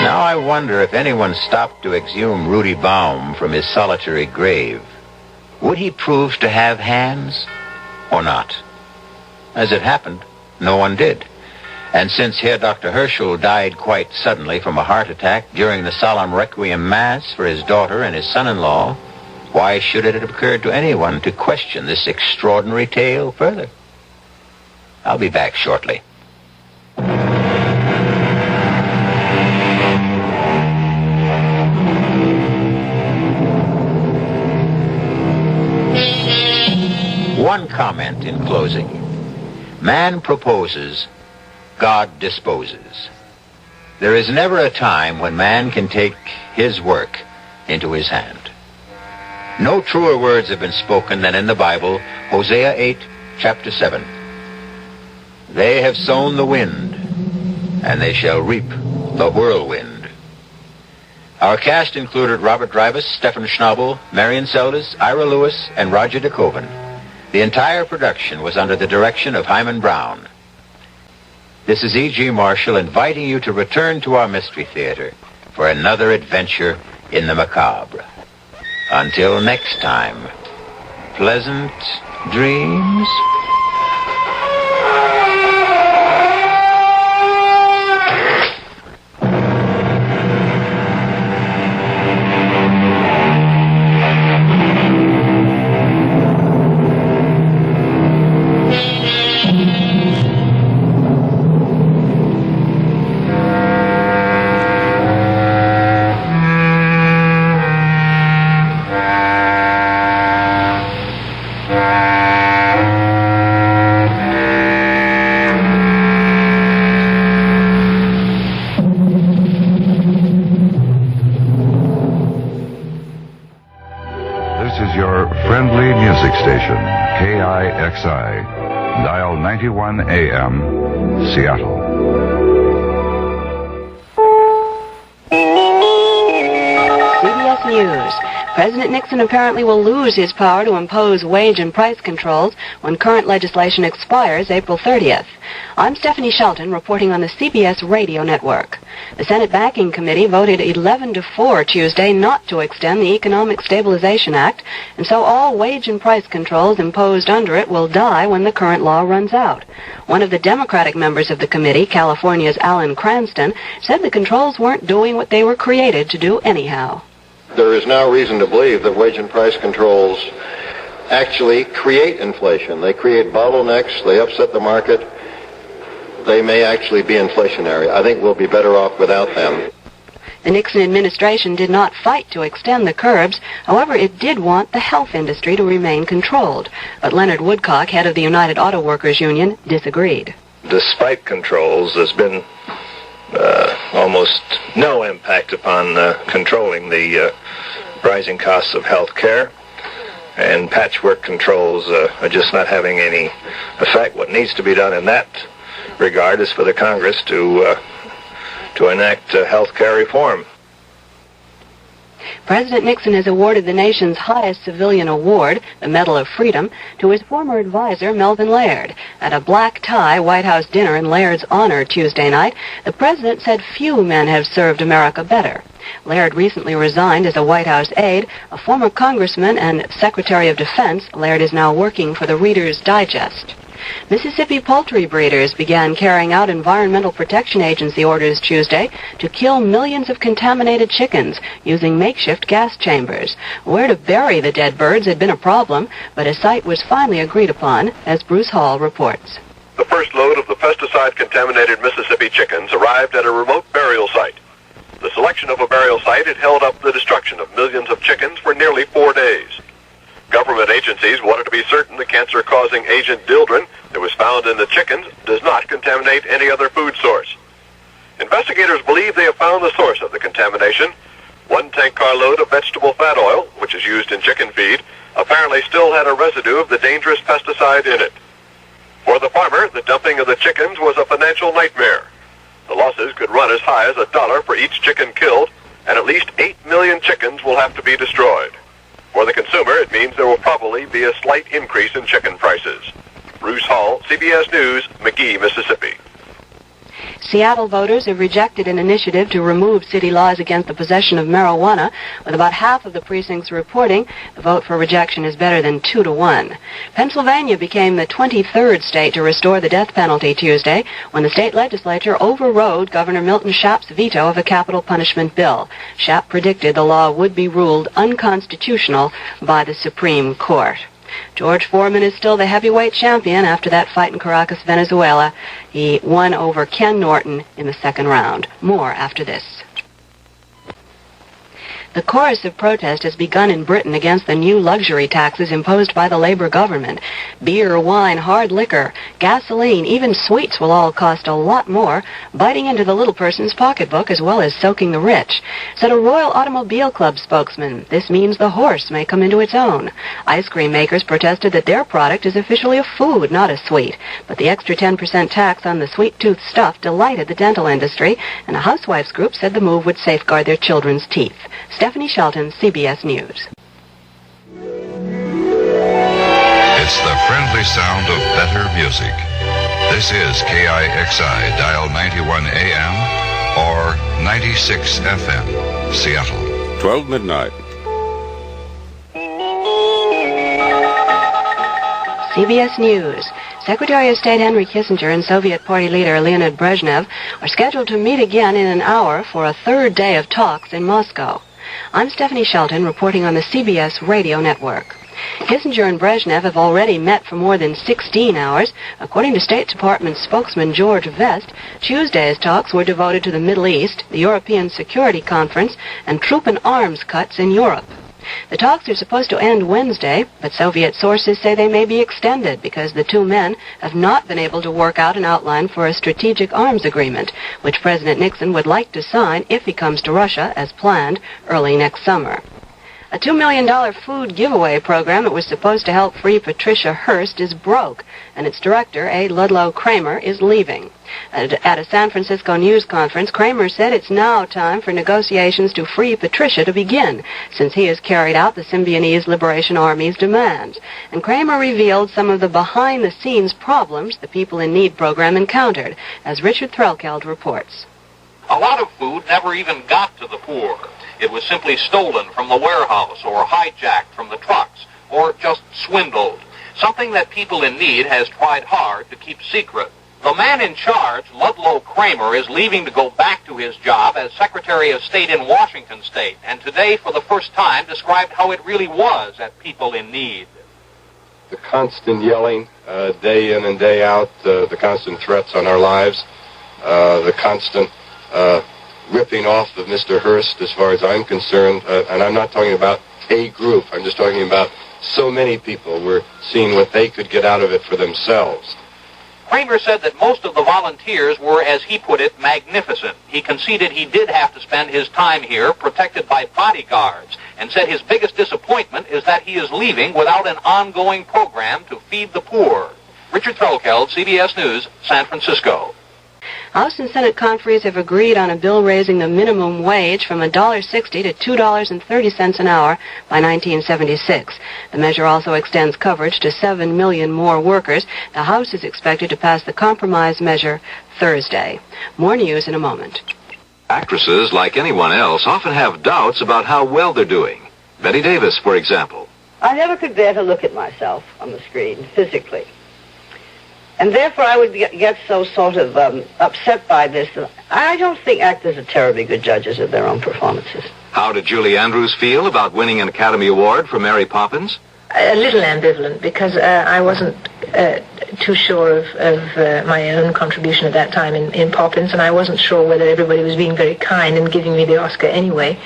Now I wonder if anyone stopped to exhume Rudy Baum from his solitary grave. Would he prove to have hands or not? As it happened, no one did. And since Herr Dr. Herschel died quite suddenly from a heart attack during the solemn requiem mass for his daughter and his son-in-law, why should it have occurred to anyone to question this extraordinary tale further? I'll be back shortly. One comment in closing. Man proposes, God disposes. There is never a time when man can take his work into his hand. No truer words have been spoken than in the Bible, Hosea 8, chapter 7. They have sown the wind, and they shall reap the whirlwind. Our cast included Robert Drivas, Stephen Schnabel, Marion Seldes, Ira Lewis, and Roger DeKoven. The entire production was under the direction of Hyman Brown. This is E.G. Marshall inviting you to return to our Mystery Theater for another adventure in the macabre. Until next time, pleasant dreams. Friendly music station, KIXI, dial 91 AM, Seattle. CBS News. President Nixon apparently will lose his power to impose wage and price controls when current legislation expires April 30th. I'm Stephanie Shelton reporting on the CBS Radio Network. The Senate Banking Committee voted 11-4 Tuesday not to extend the Economic Stabilization Act, and so all wage and price controls imposed under it will die when the current law runs out. One of the Democratic members of the committee, California's Alan Cranston, said the controls weren't doing what they were created to do anyhow. There is now reason to believe that wage and price controls actually create inflation. They create bottlenecks. They upset the market. They may actually be inflationary. I think we'll be better off without them. The Nixon administration did not fight to extend the curbs. However, it did want the health industry to remain controlled. But Leonard Woodcock, head of the United Auto Workers Union, disagreed. Despite controls, there's been almost no impact upon controlling the rising costs of health care. And patchwork controls are just not having any effect. What needs to be done in that regard is for the Congress to enact health care reform. President Nixon has awarded the nation's highest civilian award, the Medal of Freedom, to his former advisor, Melvin Laird. At a black-tie White House dinner in Laird's honor Tuesday night, the president said few men have served America better. Laird recently resigned as a White House aide. A former congressman and Secretary of Defense, Laird is now working for the Reader's Digest. Mississippi poultry breeders began carrying out Environmental Protection Agency orders Tuesday to kill millions of contaminated chickens using makeshift gas chambers. Where to bury the dead birds had been a problem, but a site was finally agreed upon, as Bruce Hall reports. The first load of the pesticide-contaminated Mississippi chickens arrived at a remote burial site. The selection of a burial site had held up the destruction of millions of chickens for nearly 4 days. Government agencies wanted to be certain the cancer-causing agent dildrin that was found in the chickens does not contaminate any other food source. Investigators believe they have found the source of the contamination. 1 tank car load of vegetable fat oil, which is used in chicken feed, apparently still had a residue of the dangerous pesticide in it. For the farmer, the dumping of the chickens was a financial nightmare. The losses could run as high as $1 for each chicken killed, and at least 8 million chickens will have to be destroyed. For the consumer, it means there will probably be a slight increase in chicken prices. Bruce Hall, CBS News, McGee, Mississippi. Seattle voters have rejected an initiative to remove city laws against the possession of marijuana. With about half of the precincts reporting, the vote for rejection is better than 2-1. Pennsylvania became the 23rd state to restore the death penalty Tuesday when the state legislature overrode Governor Milton Schaap's veto of a capital punishment bill. Schaap predicted the law would be ruled unconstitutional by the Supreme Court. George Foreman is still the heavyweight champion after that fight in Caracas, Venezuela. He won over Ken Norton in the second round. More after this. The chorus of protest has begun in Britain against the new luxury taxes imposed by the Labour government. Beer, wine, hard liquor, gasoline, even sweets will all cost a lot more, biting into the little person's pocketbook as well as soaking the rich. Said a Royal Automobile Club spokesman, this means the horse may come into its own. Ice cream makers protested that their product is officially a food, not a sweet. But the extra 10% tax on the sweet tooth stuff delighted the dental industry, and a housewife's group said the move would safeguard their children's teeth. Stephanie Shelton, CBS News. It's the friendly sound of better music. This is KIXI, dial 91 AM or 96 FM, Seattle. 12 midnight. CBS News. Secretary of State Henry Kissinger and Soviet Party leader Leonid Brezhnev are scheduled to meet again in an hour for a third day of talks in Moscow. I'm Stephanie Shelton reporting on the CBS radio network. Kissinger and Brezhnev have already met for more than 16 hours. According to State Department spokesman George Vest, Tuesday's talks were devoted to the Middle East, the European Security Conference, and troop and arms cuts in Europe. The talks are supposed to end Wednesday, but Soviet sources say they may be extended because the two men have not been able to work out an outline for a strategic arms agreement, which President Nixon would like to sign if he comes to Russia, as planned, early next summer. A $2 million food giveaway program that was supposed to help free Patricia Hearst is broke, and its director, A. Ludlow Kramer, is leaving. At a San Francisco news conference, Kramer said it's now time for negotiations to free Patricia to begin, since he has carried out the Symbionese Liberation Army's demands. And Kramer revealed some of the behind-the-scenes problems the People in Need program encountered, as Richard Threlkeld reports. A lot of food never even got to the poor. It was simply stolen from the warehouse or hijacked from the trucks or just swindled, something that People in Need has tried hard to keep secret. The man in charge, Ludlow Kramer, is leaving to go back to his job as Secretary of State in Washington State, and today, for the first time, described how it really was at People in Need. The constant yelling, day in and day out, the constant threats on our lives, the constant ripping off of Mr. Hearst, as far as I'm concerned, and I'm not talking about a group, I'm just talking about so many people were seeing what they could get out of it for themselves. Kramer said that most of the volunteers were, as he put it, magnificent. He conceded he did have to spend his time here protected by bodyguards, and said his biggest disappointment is that he is leaving without an ongoing program to feed the poor. Richard Threlkeld, CBS News, San Francisco. House and Senate conferees have agreed on a bill raising the minimum wage from $1.60 to $2.30 an hour by 1976. The measure also extends coverage to 7 million more workers. The House is expected to pass the compromise measure Thursday. More news in a moment. Actresses, like anyone else, often have doubts about how well they're doing. Betty Davis, for example. I never could bear to look at myself on the screen, physically. And therefore I would get so sort of upset by this. I don't think actors are terribly good judges of their own performances. How did Julie Andrews feel about winning an Academy Award for Mary Poppins? A little ambivalent, because I wasn't too sure of my own contribution at that time in Poppins, and I wasn't sure whether everybody was being very kind and giving me the Oscar anyway.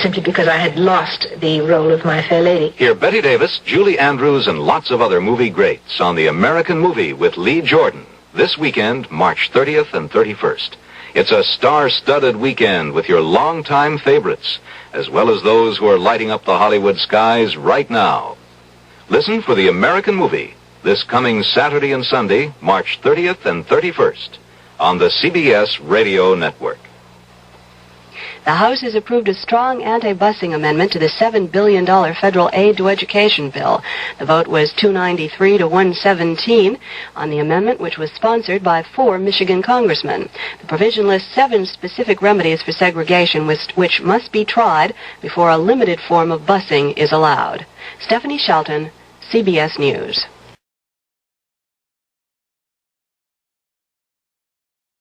Simply because I had lost the role of My Fair Lady. Hear Betty Davis, Julie Andrews, and lots of other movie greats on The American Movie with Lee Jordan this weekend, March 30th and 31st. It's a star-studded weekend with your longtime favorites, as well as those who are lighting up the Hollywood skies right now. Listen for The American Movie this coming Saturday and Sunday, March 30th and 31st, on the CBS Radio Network. The House has approved a strong anti-busing amendment to the $7 billion federal aid to education bill. The vote was 293 to 117 on the amendment, which was sponsored by 4 Michigan congressmen. The provision lists 7 specific remedies for segregation which must be tried before a limited form of busing is allowed. Stephanie Shelton, CBS News.